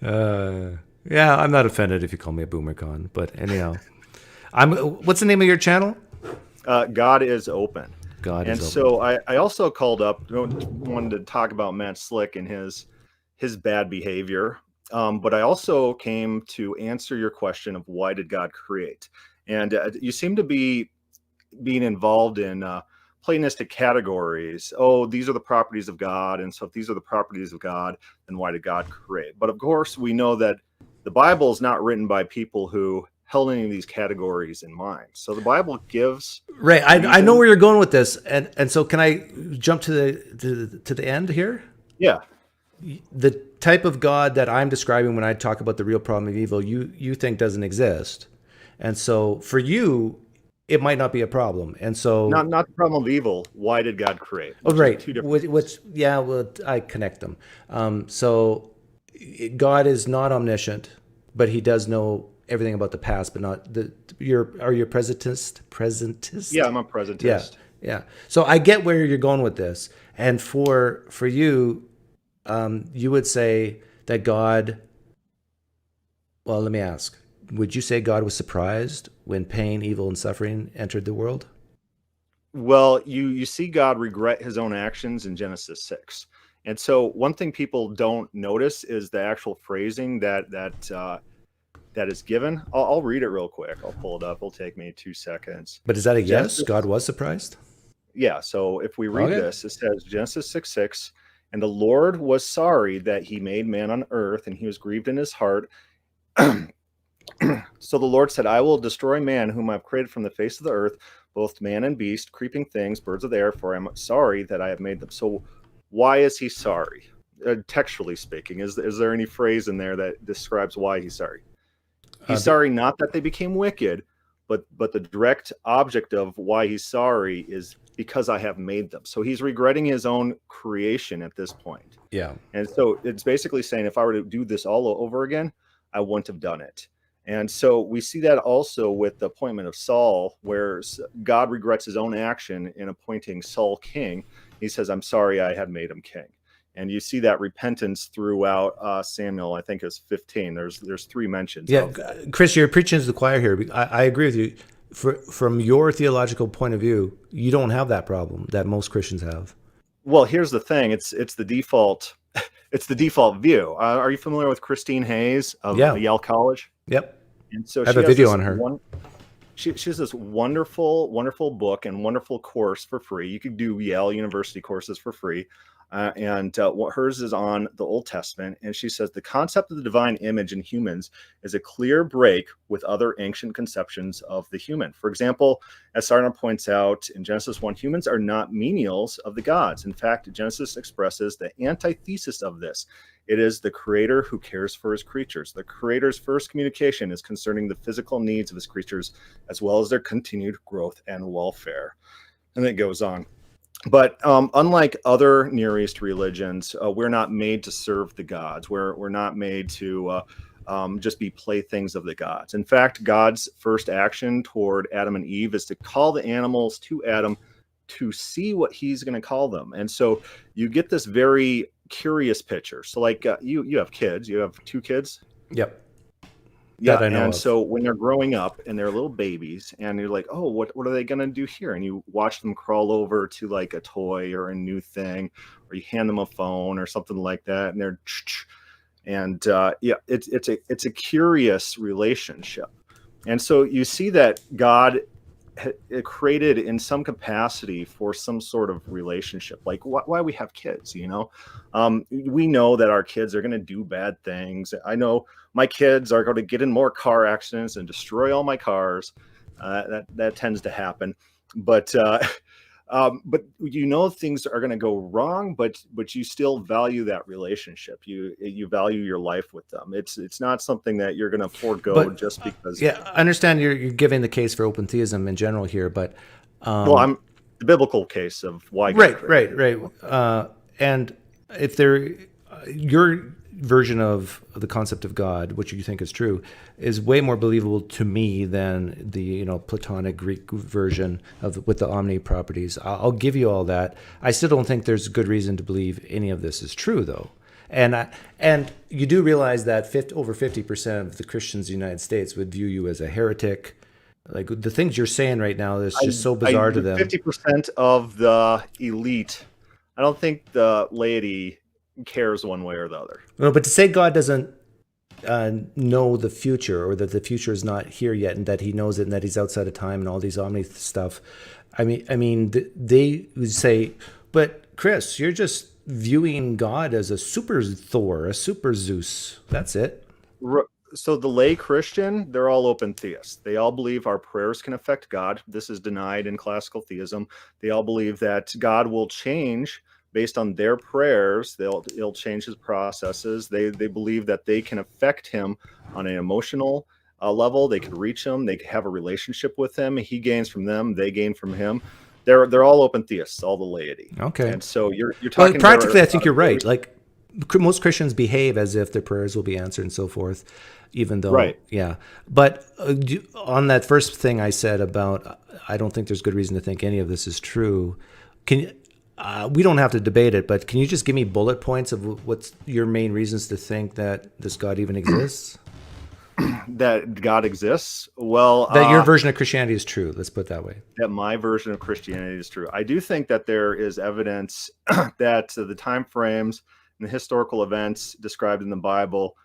Yeah, I'm not offended if you call me a boomer con, but anyhow, what's the name of your channel? God is Open. God is Open. And so I also called up, wanted to talk about Matt Slick and his bad behavior. But I also came to answer your question of why did God create? And you seem to be being involved in Platonistic categories. Oh, these are the properties of God. And so if these are the properties of God, then why did God create? But of course, we know that the Bible is not written by people who held any of these categories in mind. So the Bible gives... Right. I know where you're going with this. And so can I jump to the end here? Yeah. The type of God that I'm describing when I talk about the real problem of evil, you think doesn't exist. And so for you, it might not be a problem. And so not the problem of evil. Why did God create? Oh, right. Two different Which I connect them. So God is not omniscient, but he does know everything about the past, but not are you a presentist? Yeah, I'm a presentist. Yeah. So I get where you're going with this. And for you, you would say that God, well, let me ask, would you say God was surprised when pain, evil, and suffering entered the world? Well, you see God regret his own actions in Genesis 6. And so one thing people don't notice is the actual phrasing that is given. I'll read it real quick. I'll pull it up. It'll take me 2 seconds. But is that a Genesis, yes? God was surprised? Yeah. So if we read this, it says Genesis 6:6, and the Lord was sorry that he made man on earth, and he was grieved in his heart. So the Lord said, I will destroy man whom I've created from the face of the earth, both man and beast, creeping things, birds of the air, for I am sorry that I have made them. So why is he sorry? Textually speaking, is there any phrase in there that describes why he's sorry? He's sorry not that they became wicked, but the direct object of why he's sorry is because I have made them. So he's regretting his own creation at this point. Yeah. And so it's basically saying, if I were to do this all over again, I wouldn't have done it. And so we see that also with the appointment of Saul, where God regrets his own action in appointing Saul king. He says, I'm sorry I had made him king. And you see that repentance throughout Samuel, I think it's 15. There's 3 mentions. Yeah, Chris, you're preaching to the choir here. I agree with you. From your theological point of view, you don't have that problem that most Christians have. Well, here's the thing. It's the default. It's the default view. Are you familiar with Christine Hayes of Yale College? Yep. And so I have a video on her. She has this wonderful book and wonderful course for free. You could do Yale University courses for free. What hers is on the Old Testament. And she says the concept of the divine image in humans is a clear break with other ancient conceptions of the human. For example, as Sarna points out in Genesis 1, humans are not menials of the gods. In fact, Genesis expresses the antithesis of this. It is the creator who cares for his creatures. The creator's first communication is concerning the physical needs of his creatures, as well as their continued growth and welfare. And it goes on. But unlike other Near East religions, we're not made to serve the gods. We're not made to just be playthings of the gods. In fact, God's first action toward Adam and Eve is to call the animals to Adam to see what he's going to call them. And so you get this very curious picture. So like you have kids, you have 2 kids. Yep. Yeah, That I know and of. so when they're growing up and they're little babies, and you're like, oh, what are they gonna do here? And you watch them crawl over to like a toy or a new thing, or you hand them a phone or something like that, and they're, and yeah, it's a curious relationship, and so you see that God created in some capacity for some sort of relationship, like why we have kids, you know. We know that our kids are going to do bad things. I know my kids are going to get in more car accidents and destroy all my cars. That tends to happen, but you know things are going to go wrong, but you still value that relationship. You value your life with them. It's not something that you're going to forego just because. Yeah, I understand you're giving the case for open theism in general here, but well, I'm the biblical case of why. Right. And if your version of the concept of God, which you think is true, is way more believable to me than the Platonic Greek version with the omni properties. I'll give you all that. I still don't think there's good reason to believe any of this is true, though. And you do realize that over 50% of the Christians in the United States would view you as a heretic. Like the things you're saying right now is just so bizarre to them. 50% of the elite, I don't think the laity cares one way or the other. No, but to say God doesn't know the future, or that the future is not here yet, and that he knows it, and that he's outside of time, and all these omni stuff. I mean, they would say, but Chris, you're just viewing God as a super Thor, a super Zeus. That's it. So the lay Christian, they're all open theists. They all believe our prayers can affect God. This is denied in classical theism. They all believe that God will change based on their prayers. They'll change his processes. They believe that they can affect him on an emotional level. They could reach him. They could have a relationship with him. He gains from them. They gain from him. They're all open theists, all the laity. Okay. And so you're talking. Well, practically, I think you're right. Like most Christians behave as if their prayers will be answered and so forth, even though. Right. Yeah. But on that first thing I said about, I don't think there's good reason to think any of this is true. We don't have to debate it, but can you just give me bullet points of what's your main reasons to think that this God even exists? That God exists? Well, that your version of Christianity is true. Let's put it that way. That my version of Christianity is true. I do think that there is evidence that the time frames and the historical events described in the Bible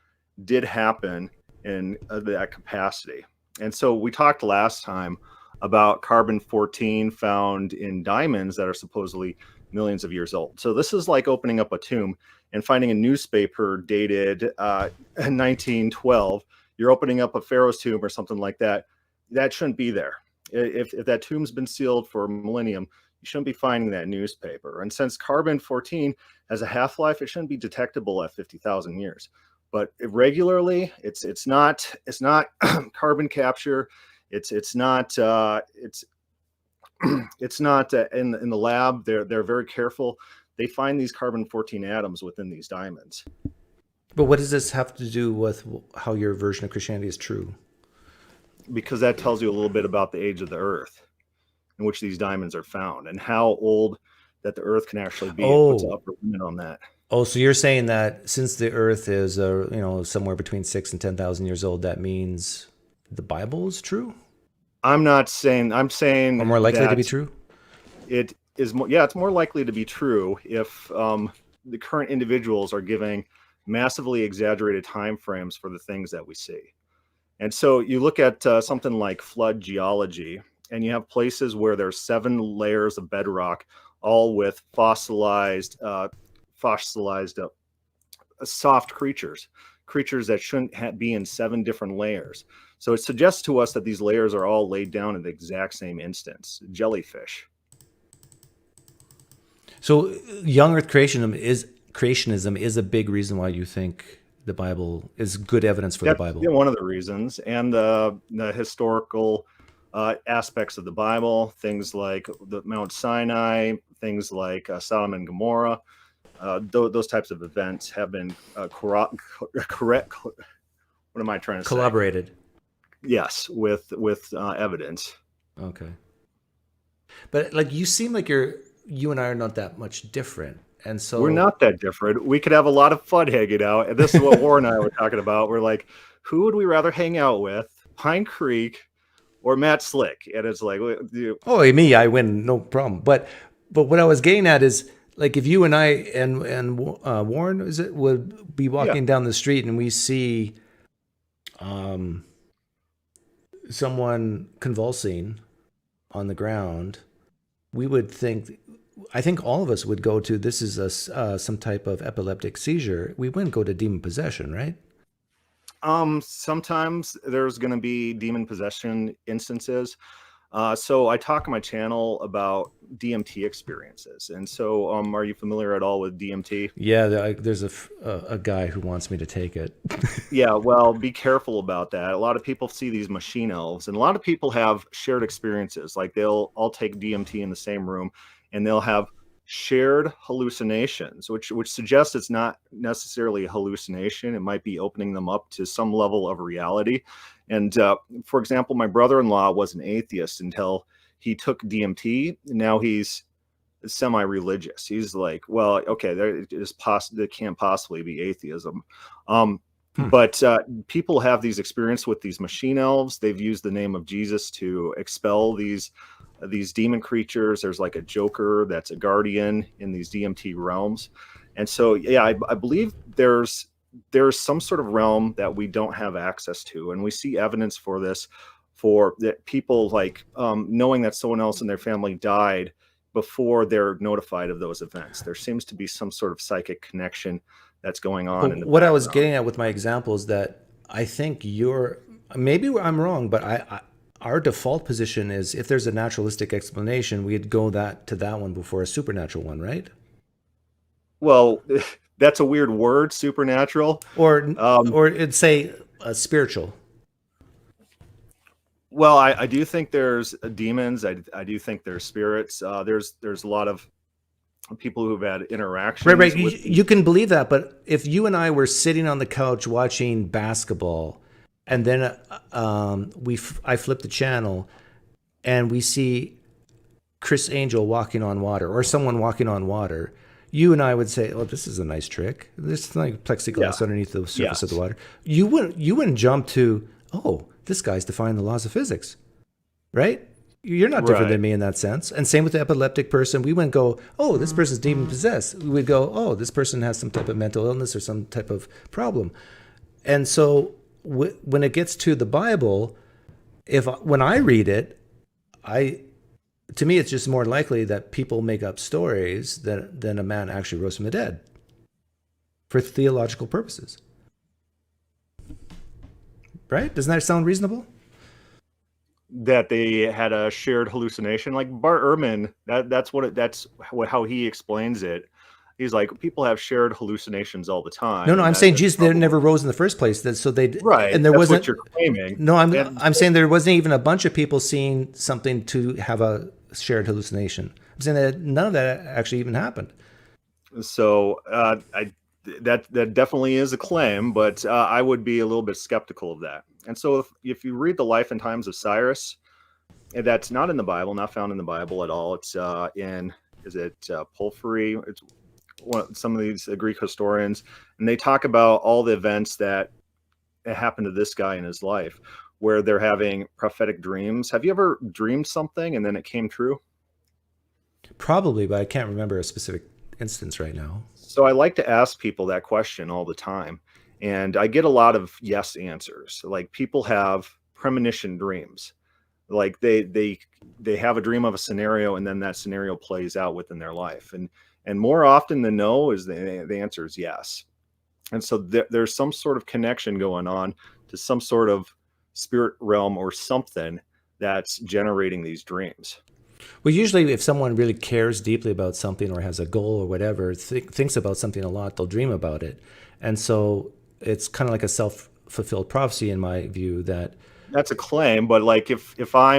did happen in that capacity. And so we talked last time about carbon-14 found in diamonds that are supposedly millions of years old. So this is like opening up a tomb and finding a newspaper dated 1912. You're opening up a pharaoh's tomb or something like that. That shouldn't be there. If that tomb's been sealed for a millennium, you shouldn't be finding that newspaper. And since carbon-14 has a half-life, it shouldn't be detectable at 50,000 years. But regularly, it's not carbon capture. It's not in the lab. They're very careful. They find these carbon-14 atoms within these diamonds. But what does this have to do with how your version of Christianity is true? Because that tells you a little bit about the age of the Earth in which these diamonds are found and how old that the Earth can actually be. It puts an upper limit on that. Oh, so you're saying that since the Earth is somewhere between 6,000 and 10,000 years old, that means the Bible is true? I'm not saying. I'm saying or more likely to be true. It is. Yeah, it's more likely to be true if the current individuals are giving massively exaggerated time frames for the things that we see. And so you look at something like flood geology, and you have places where there's 7 layers of bedrock, all with fossilized soft creatures that shouldn't be in 7 different layers. So it suggests to us that these layers are all laid down at the exact same instance. Jellyfish. So young Earth creationism is a big reason why you think the Bible is good evidence for the Bible. Yeah, one of the reasons, and the historical aspects of the Bible, things like the Mount Sinai, things like Sodom and Gomorrah, those types of events have been correct. What am I trying to say? Collaborated. Yes, with evidence. Okay. But like you seem like you and I are not that much different. And so we're not that different. We could have a lot of fun hanging out. And this is what Warren and I were talking about. We're like, who would we rather hang out with? PineCreek or Matt Slick? And it's like, oh, me, I win, no problem. But what I was getting at is, like, if you and I and Warren, is it, would be walking down the street and we see someone convulsing on the ground, we would think, I think all of us would go to, this is some type of epileptic seizure. We wouldn't go to demon possession, right? Sometimes there's going to be demon possession instances. So I talk on my channel about DMT experiences. And so are you familiar at all with DMT? Yeah, there's a guy who wants me to take it. Yeah, well, be careful about that. A lot of people see these machine elves, and a lot of people have shared experiences. Like they'll all take DMT in the same room, and they'll have shared hallucinations, which suggests it's not necessarily a hallucination. It might be opening them up to some level of reality. And for example, my brother-in-law was an atheist until he took DMT. Now he's semi-religious. He's like, well, okay, there can't possibly be atheism. But people have these experiences with these machine elves. They've used the name of Jesus to expel these demon creatures. There's like a Joker that's a guardian in these DMT realms. And so, yeah, I believe there's some sort of realm that we don't have access to. And we see evidence for this, for that people like knowing that someone else in their family died before they're notified of those events. There seems to be some sort of psychic connection that's going on. But what I was getting at with my example is that I think maybe I'm wrong, but our default position is, if there's a naturalistic explanation, we'd go to that one before a supernatural one, right? Well, that's a weird word, supernatural. Or it'd say spiritual. Well, I do think there's demons. I do think there's spirits. There's a lot of people who've had interactions. Right. You can believe that, but if you and I were sitting on the couch watching basketball, and then I flip the channel, and we see Chris Angel walking on water, or someone walking on water, you and I would say, "Oh, this is a nice trick. This is like plexiglass underneath the surface of the water." You wouldn't jump to, "Oh, this guy's defying the laws of physics," right? You're not different than me in that sense. And same with the epileptic person. We wouldn't go, "Oh, this person's demon possessed." We would go, "Oh, this person has some type of mental illness or some type of problem." And so when it gets to the Bible, when I read it, to me, it's just more likely that people make up stories than a man actually rose from the dead for theological purposes. Right? Doesn't that sound reasonable? That they had a shared hallucination, like Bart Ehrman. That's how he explains it. He's like, people have shared hallucinations all the time. No, I'm saying Jesus never rose in the first place. So they right, and there wasn't. What you're claiming. No, I'm saying there wasn't even a bunch of people seeing something to have a shared hallucination. I'm saying that none of that actually even happened. So that definitely is a claim, but I would be a little bit skeptical of that. And so if you read the life and times of Cyrus, that's not in the Bible, not found in the Bible at all. It's in Porphyry? It's some of these Greek historians, and they talk about all the events that happened to this guy in his life, where they're having prophetic dreams. Have you ever dreamed something and then it came true? Probably, but I can't remember a specific instance right now. So I like to ask people that question all the time, and I get a lot of yes answers. Like, people have premonition dreams. Like they have a dream of a scenario, and then that scenario plays out within their life. And more often than no, is the answer is yes. And so there's some sort of connection going on to some sort of spirit realm or something that's generating these dreams. Well, usually if someone really cares deeply about something or has a goal or whatever, thinks about something a lot, they'll dream about it. And so it's kind of like a self-fulfilled prophecy in my view. That's a claim, but like if I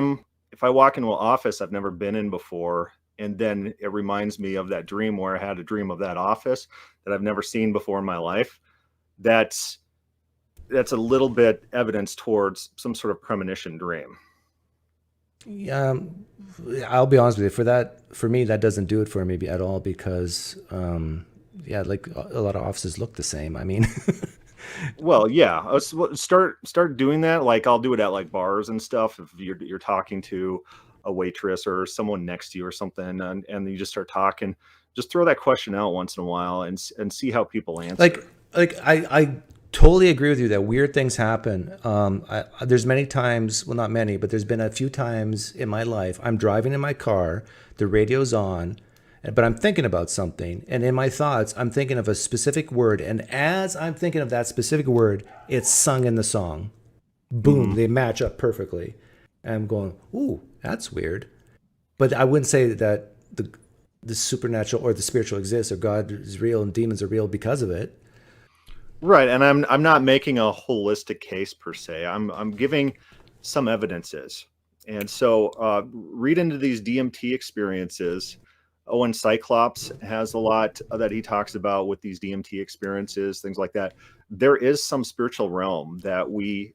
walk into an office I've never been in before, and then it reminds me of that dream where I had a dream of that office that I've never seen before in my life, that's a little bit evidence towards some sort of premonition dream. I'll be honest with you. For me, that doesn't do it for me at all because, like a lot of offices look the same. I mean, Well, yeah, start doing that. Like I'll do it at like bars and stuff. If you're talking to a waitress or someone next to you or something, and you just start talking, just throw that question out once in a while and see how people answer. I totally agree with you that weird things happen. There's many times, well, not many, but there's been a few times in my life. I'm driving in my car, the radio's on, but I'm thinking about something, and in my thoughts, I'm thinking of a specific word, and as I'm thinking of that specific word, it's sung in the song. Boom, they match up perfectly. And I'm going, ooh, that's weird. But I wouldn't say that the supernatural or the spiritual exists, or God is real and demons are real because of it. Right, and I'm not making a holistic case per se. I'm giving some evidences, and so read into these DMT experiences. Owen Cyclops has a lot that he talks about with these DMT experiences, things like that. There is some spiritual realm that we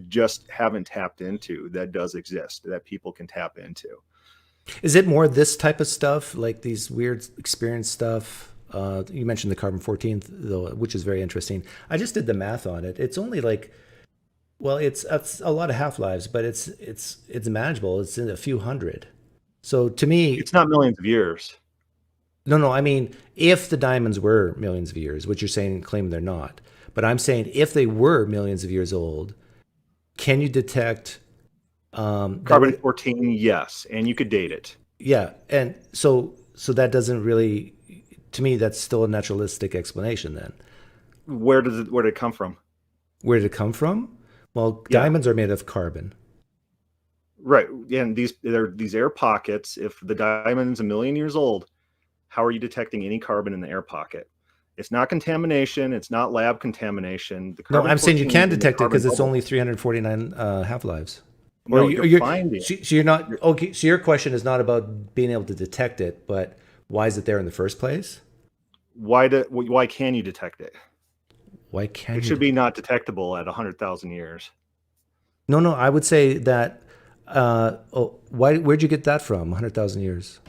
just haven't tapped into that does exist, that people can tap into. Is it more this type of stuff, like these weird experience stuff? You mentioned the carbon-14, though, which is very interesting. I just did the math on it. It's only like, well, it's a lot of half-lives, but it's manageable. It's in a few hundred. So to me, it's not millions of years. No, I mean, if the diamonds were millions of years, which you're saying, claim they're not, but I'm saying if they were millions of years old, can you detect carbon-14? Yes, and you could date it. Yeah, and so that doesn't really, to me, that's still a naturalistic explanation. Then, where did it come from? Where did it come from? Well, diamonds are made of carbon. Right, and these air pockets. If the diamond's a million years old, how are you detecting any carbon in the air pocket? It's not contamination. It's not lab contamination. No, I'm saying you can detect it because it's only 349 half-lives. No, you're finding. So you're not okay. So your question is not about being able to detect it, but why is it there in the first place? Why can you detect it? Why can it should be not detectable at 100,000 years? No, I would say that. Where'd you get that from? 100,000 years.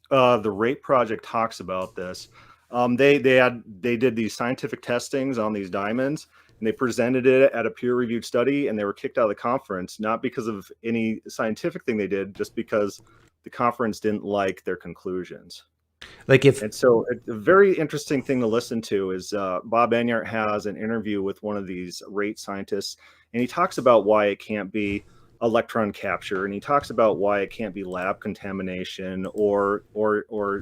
The RAPE project talks about this. They did these scientific testings on these diamonds, and they presented it at a peer-reviewed study, and they were kicked out of the conference, not because of any scientific thing they did, just because the conference didn't like their conclusions. And so a very interesting thing to listen to is Bob Enyart has an interview with one of these RAPE scientists, and he talks about why it can't be electron capture, and he talks about why it can't be lab contamination or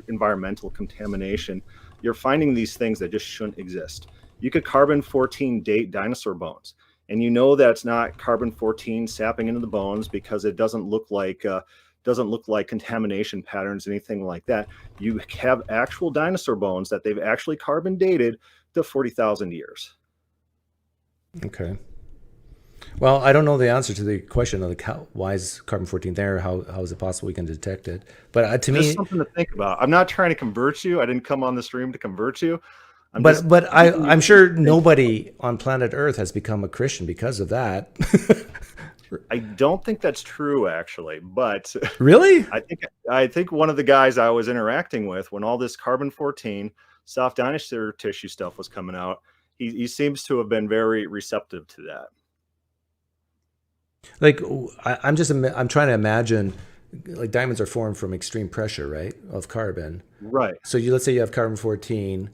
environmental contamination. You're finding these things that just shouldn't exist. You could carbon-14 date dinosaur bones, and you know that's not carbon-14 sapping into the bones because it doesn't look like contamination patterns, anything like that. You have actual dinosaur bones that they've actually carbon dated to 40,000 years. Okay. Well, I don't know the answer to the question of why is carbon-14 there? How is it possible we can detect it? But to me, just something to think about. I'm not trying to convert you. I didn't come on the stream to convert you. I'm sure nobody on planet Earth has become a Christian because of that. I don't think that's true, actually. But really, I think one of the guys I was interacting with when all this carbon-14 soft dinosaur tissue stuff was coming out, he seems to have been very receptive to that. Like I'm trying to imagine, like diamonds are formed from extreme pressure, right, of carbon. Right. So let's say you have carbon-14.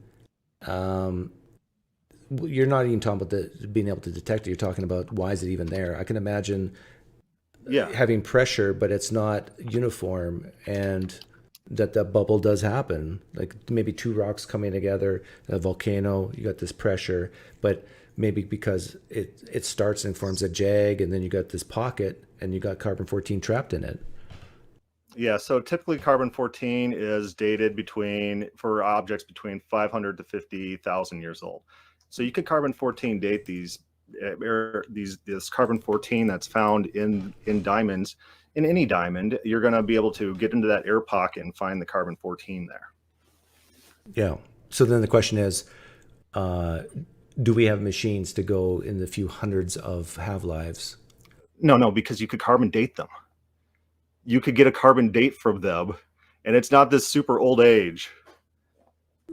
You're not even talking about being able to detect it. You're talking about why is it even there? I can imagine having pressure, but it's not uniform, and that bubble does happen. Like maybe two rocks coming together, a volcano, you got this pressure, but maybe because it starts and forms a jag, and then you got this pocket, and you got carbon-14 trapped in it. Yeah, so typically carbon-14 is dated for objects between 500 to 50,000 years old. So you could carbon-14 date this carbon-14 that's found in diamonds. In any diamond, you're going to be able to get into that air pocket and find the carbon-14 there. Yeah. So then the question is, do we have machines to go in the few hundreds of half-lives? No, because you could carbon date them. you could get a carbon date from them, and it's not this super old age.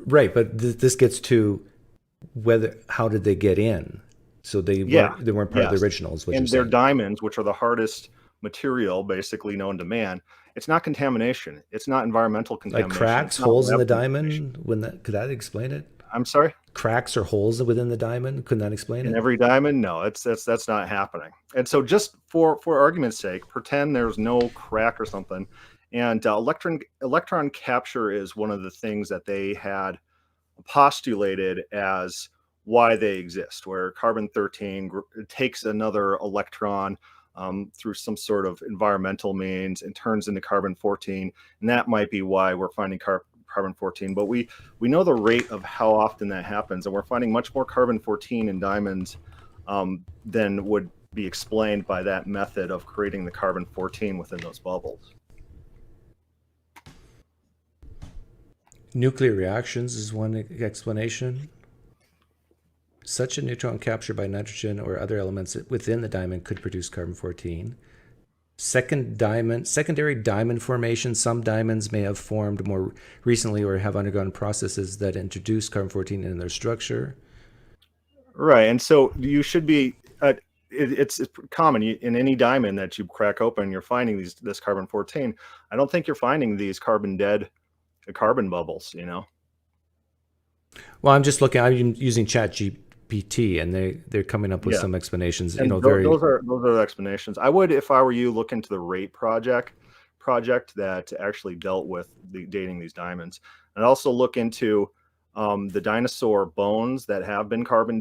Right, but this gets to how did they get in? So they weren't part of the originals. And they're diamonds, which are the hardest material basically known to man. It's not contamination. It's not environmental contamination. Like cracks, holes in the diamond. Could that explain it? I'm sorry? Cracks or holes within the diamond? Couldn't that explain it? In every diamond? No, that's not happening. And so just for argument's sake, pretend there's no crack or something. And electron capture is one of the things that they had postulated as why they exist, where carbon-13 takes another electron through some sort of environmental means and turns into carbon-14, and that might be why we're finding carbon-14. But we know the rate of how often that happens, and we're finding much more carbon-14 in diamonds than would be explained by that method of creating the carbon-14 within those bubbles. Nuclear reactions is one explanation. Such a neutron captured by nitrogen or other elements within the diamond could produce carbon-14. Secondary diamond formation. Some diamonds may have formed more recently or have undergone processes that introduce carbon-14 in their structure. Right, and so you should be. It's common in any diamond that you crack open, you're finding this carbon-14. I don't think you're finding these carbon bubbles. Well, I'm just looking. I'm using ChatGPT, and they're coming up with some explanations. And those are the explanations. I would, if I were you, look into the RATE project that actually dealt with dating these diamonds, and also look into the dinosaur bones that have been carbon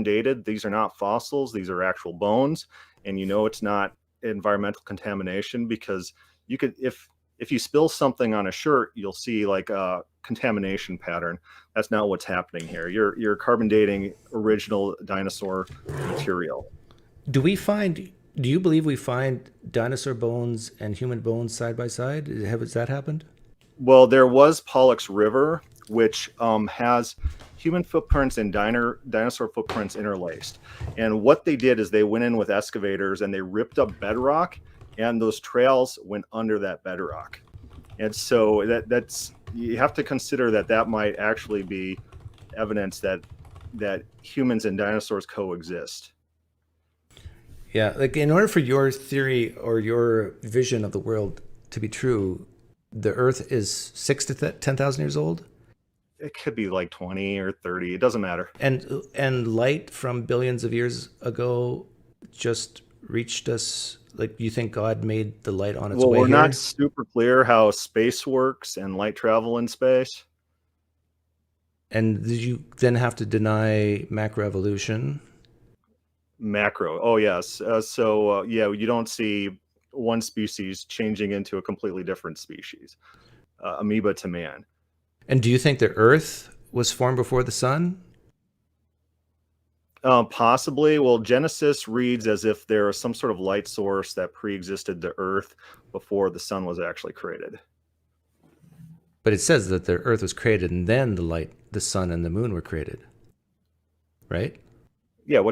dated. These are not fossils; these are actual bones, and it's not environmental contamination, because you could, if you spill something on a shirt, you'll see like a contamination pattern. That's not what's happening here. You're carbon dating original dinosaur material. Do you believe we find dinosaur bones and human bones side by side? Has that happened? Well, there was Pollux River, which has human footprints and dinosaur footprints interlaced. And what they did is they went in with excavators and they ripped up bedrock, and those trails went under that bedrock. And so that's you have to consider that might actually be evidence that humans and dinosaurs coexist. Yeah, like in order for your theory or your vision of the world to be true, the Earth is 6,000 to 10,000 years old? It could be like 20 or 30. It doesn't matter. And light from billions of years ago just reached us. Like, you think God made the light on its way here? Well, we're not super clear how space works and light travel in space. And did you then have to deny macroevolution? Macro. Oh, yes. You don't see one species changing into a completely different species, amoeba to man. And do you think the Earth was formed before the sun? Possibly. Well, Genesis reads as if there was some sort of light source that pre-existed the Earth before the sun was actually created. But it says that the Earth was created and then the sun and the moon were created, right? Yeah.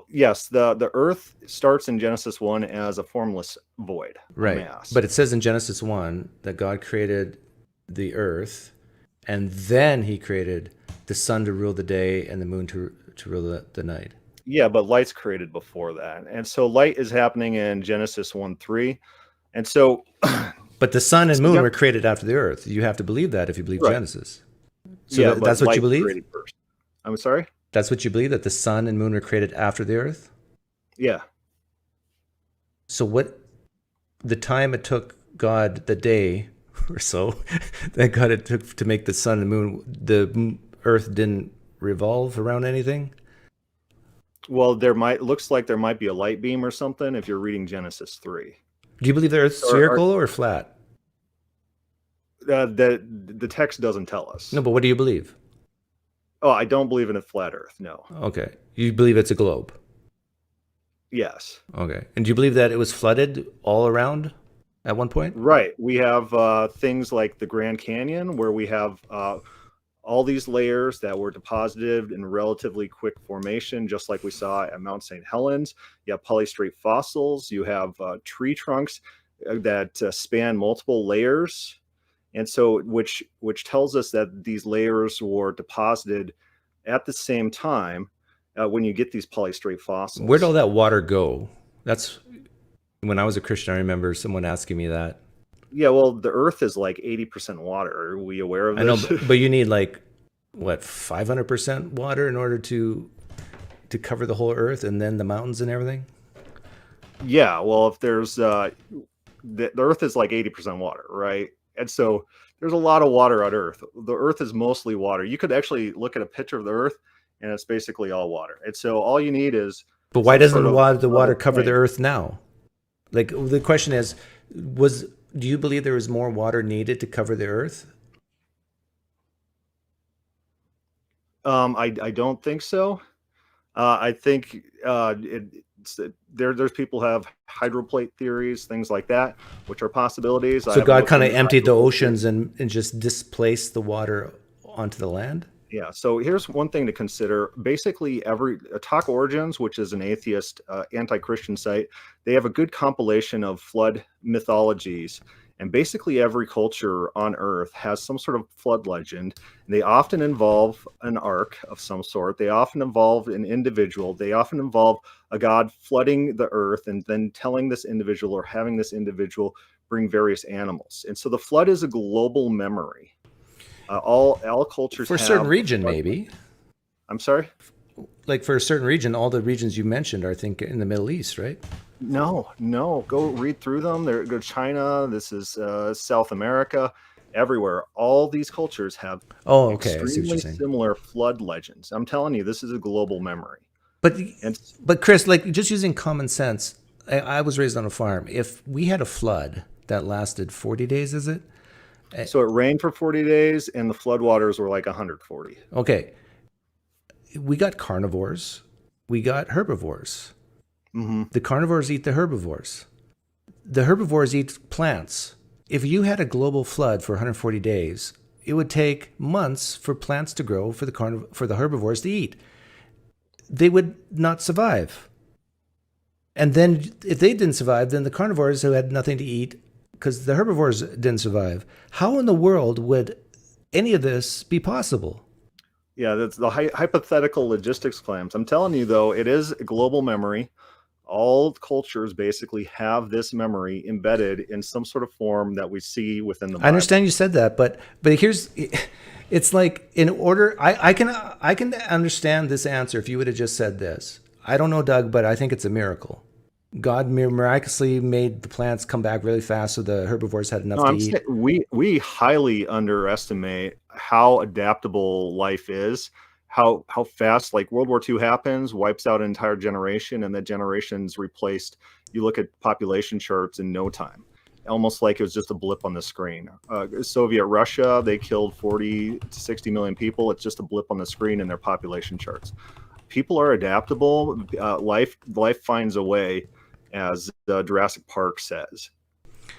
Yes. The Earth starts in Genesis 1 as a formless void, right? Mass. But it says in Genesis 1 that God created the Earth, and then He created the sun to rule the day and the moon to rule the night. Yeah, but light's created before that. And so light is happening in Genesis 1:3. And so but the sun and moon were created after the Earth. You have to believe that if you believe Genesis. So that's what you believe? First. I'm sorry? That's what you believe, that the sun and moon were created after the Earth? Yeah. So what the time it took God, the day or so, that God it took to make the sun and moon, the Earth didn't revolve around anything? Well, looks like there might be a light beam or something if you're reading Genesis 3. Do you believe the Earth's spherical or flat? The text doesn't tell us. No, but what do you believe? Oh, I don't believe in a flat Earth, no. Okay. You believe it's a globe? Yes. Okay. And do you believe that it was flooded all around at one point? Right. We have things like the Grand Canyon, where we have all these layers that were deposited in relatively quick formation, just like we saw at Mount St. Helens. You have polystrate fossils. You have tree trunks. span multiple layers, and so which tells us that these layers were deposited at the same time when you get these polystrate fossils. Where'd all that water go? That's when I was a Christian. I remember someone asking me that. Yeah, well, the Earth is like 80% water. Are we aware of this? I know, but you need like what 500% water in order to cover the whole Earth, and then the mountains and everything. Yeah, well, if there's the Earth is like 80% water, right? And so there's a lot of water on Earth. The Earth is mostly water. You could actually look at a picture of the Earth, and it's basically all water. And so all you need is. But why doesn't the water cover the Earth now? Like the question is, do you believe there was more water needed to cover the Earth? I don't think so. I think there's people have hydroplate theories, things like that, which are possibilities. So God kind of emptied the oceans and just displaced the water onto the land? Yeah, so here's one thing to consider. Basically, Talk Origins, which is an atheist, anti-Christian site, they have a good compilation of flood mythologies. And basically every culture on Earth has some sort of flood legend. And they often involve an ark of some sort. They often involve an individual. They often involve a god flooding the Earth and then telling this individual or having this individual bring various animals. And so the flood is a global memory. All cultures for a certain region, maybe. I'm sorry? Like for a certain region, all the regions you mentioned are, I think, in the Middle East, right? No. Go read through them. Go to China. This is South America. Everywhere. All these cultures have extremely similar flood legends. I'm telling you, this is a global memory. But Chris, like just using common sense, I was raised on a farm. If we had a flood that lasted 40 days, is it? So it rained for 40 days and the floodwaters were like 140. Okay. We got carnivores. We got herbivores. Mm-hmm. The carnivores eat the herbivores. The herbivores eat plants. If you had a global flood for 140 days, it would take months for plants to grow for the herbivores to eat. They would not survive. And then if they didn't survive, then the carnivores who had nothing to eat because the herbivores didn't survive. How in the world would any of this be possible? Yeah, that's the hypothetical logistics claims. I'm telling you, though, it is a global memory. All cultures basically have this memory embedded in some sort of form that we see within the Bible. I understand you said that, but it's like in order, I can understand this answer if you would have just said this. I don't know, Doug, but I think it's a miracle. God miraculously made the plants come back really fast so the herbivores had enough to eat. We highly underestimate how adaptable life is, how fast, like World War II happens, wipes out an entire generation, and that generation's replaced. You look at population charts in no time, almost like it was just a blip on the screen. Soviet Russia, they killed 40 to 60 million people. It's just a blip on the screen in their population charts. People are adaptable. Life finds a way, as Jurassic Park says.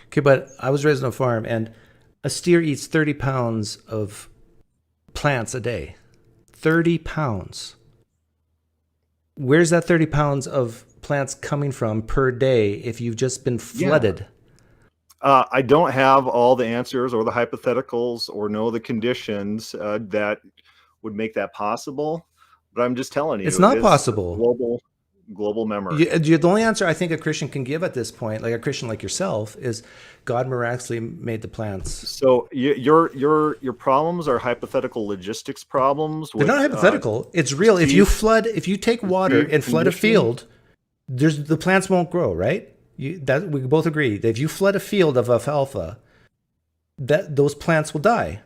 Okay, but I was raised on a farm, and a steer eats 30 pounds of plants a day. 30 pounds. Where's that 30 pounds of plants coming from per day if you've just been flooded? Yeah. I don't have all the answers or the hypotheticals or know the conditions that would make that possible, but I'm just telling you. It's not possible. Global memory. The only answer I think a Christian can give at this point, like a Christian like yourself, is God miraculously made the plants. So your problems are hypothetical logistics problems. They're not hypothetical. It's real. If you take water and flood a field, the plants won't grow, right? We both agree that if you flood a field of alfalfa, those plants will die.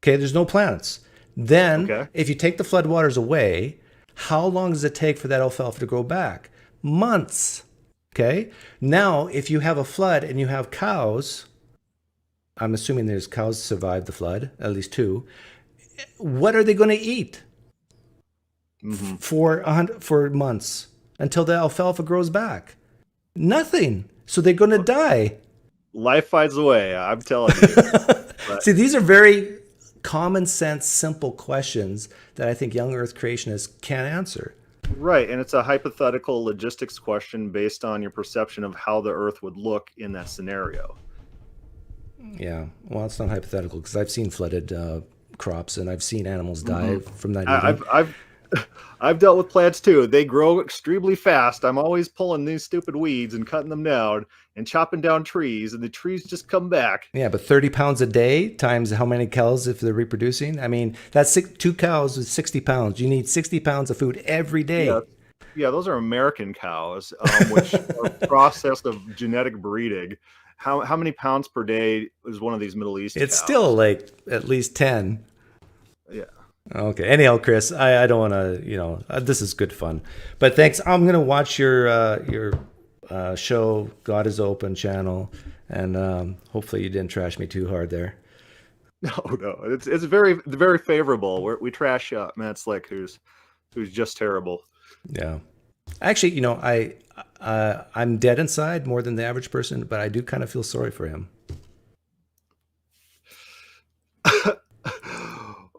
Okay, there's no plants. Then if you take the flood waters away, how long does it take for that alfalfa to grow back? Months. Okay. Now, if you have a flood and you have cows, I'm assuming there's cows survived the flood, at least 2. What are they going to eat for months until the alfalfa grows back? Nothing. So they're going to die. Life finds a way. I'm telling you. See, these are very common sense, simple questions that I think young Earth creationists can't answer. Right, and it's a hypothetical logistics question based on your perception of how the Earth would look in that scenario. Yeah, well, it's not hypothetical because I've seen flooded crops and I've seen animals die from that. I've dealt with plants too. They grow extremely fast. I'm always pulling these stupid weeds and cutting them down and chopping down trees, and the trees just come back. Yeah, but 30 pounds a day times how many cows if they're reproducing? I mean, that's 2 cows with 60 pounds. You need 60 pounds of food every day. Yeah, those are American cows, which are processed of genetic breeding. How many pounds per day is one of these Middle East It's cows? still like at least 10. Yeah. Okay. Anyhow, Chris, I don't want to, this is good fun. But thanks. I'm going to watch your show, God is Open channel, and hopefully you didn't trash me too hard there. No. It's very, very favorable. We trash Matt Slick, who's just terrible. Yeah. Actually, I'm dead inside more than the average person, but I do kind of feel sorry for him.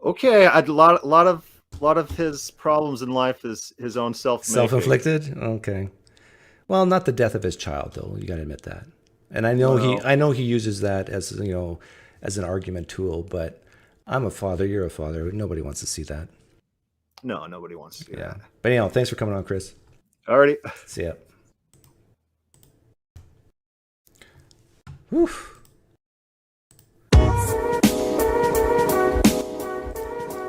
Okay, a lot of his problems in life is his own self-inflicted. Okay, well, not the death of his child, though. You got to admit that. And I know he uses that as as an argument tool. But I'm a father. You're a father. Nobody wants to see that. No, nobody wants to see that. But anyhow, thanks for coming on, Chris. Alrighty. See ya. Whew.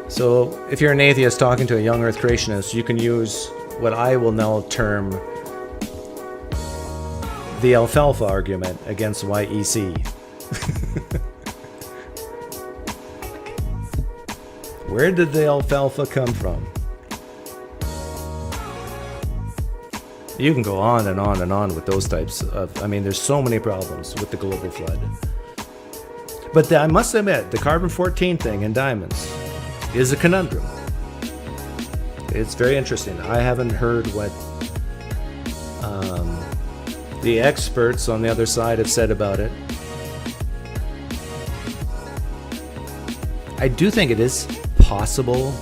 So if you're an atheist talking to a young earth creationist, you can use what I will now term the alfalfa argument against YEC. Where did the alfalfa come from? You can go on and on and on with those types of, there's so many problems with the global flood. But I must admit, the carbon-14 thing in diamonds is a conundrum. It's very interesting. I haven't heard what the experts on the other side have said about it. I do think it is possible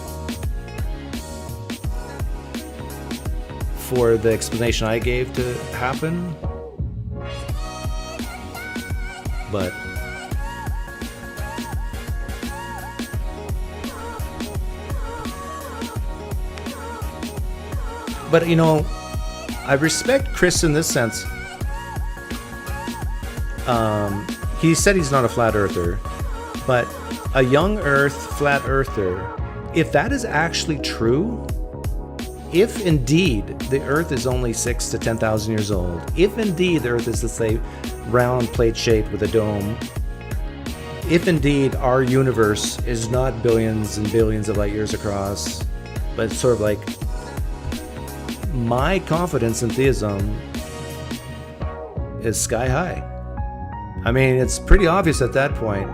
for the explanation I gave to happen, but I respect Chris in this sense. He said he's not a flat earther, but a young earth flat earther, if that is actually true, if indeed the earth is only 6,000 to 10,000 years old, if indeed the earth is, let's say, round plate shaped with a dome, if indeed our universe is not billions and billions of light years across, but it's sort of like, my confidence in theism is sky high. It's pretty obvious at that point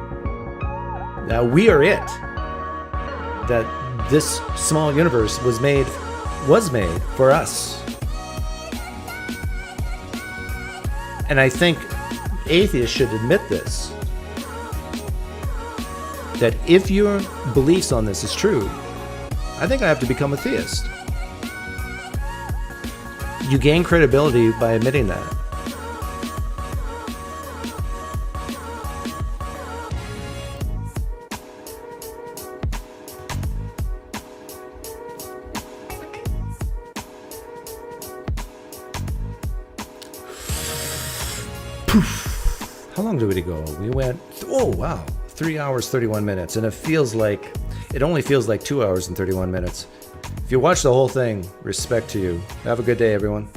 that we are it. That this small universe was made for us. And I think atheists should admit this. That if your beliefs on this is true, I think I have to become a theist. You gain credibility by admitting that. How long did we go? We went, 3 hours, 31 minutes. And it only feels like 2 hours and 31 minutes. If you watch the whole thing, respect to you. Have a good day, everyone.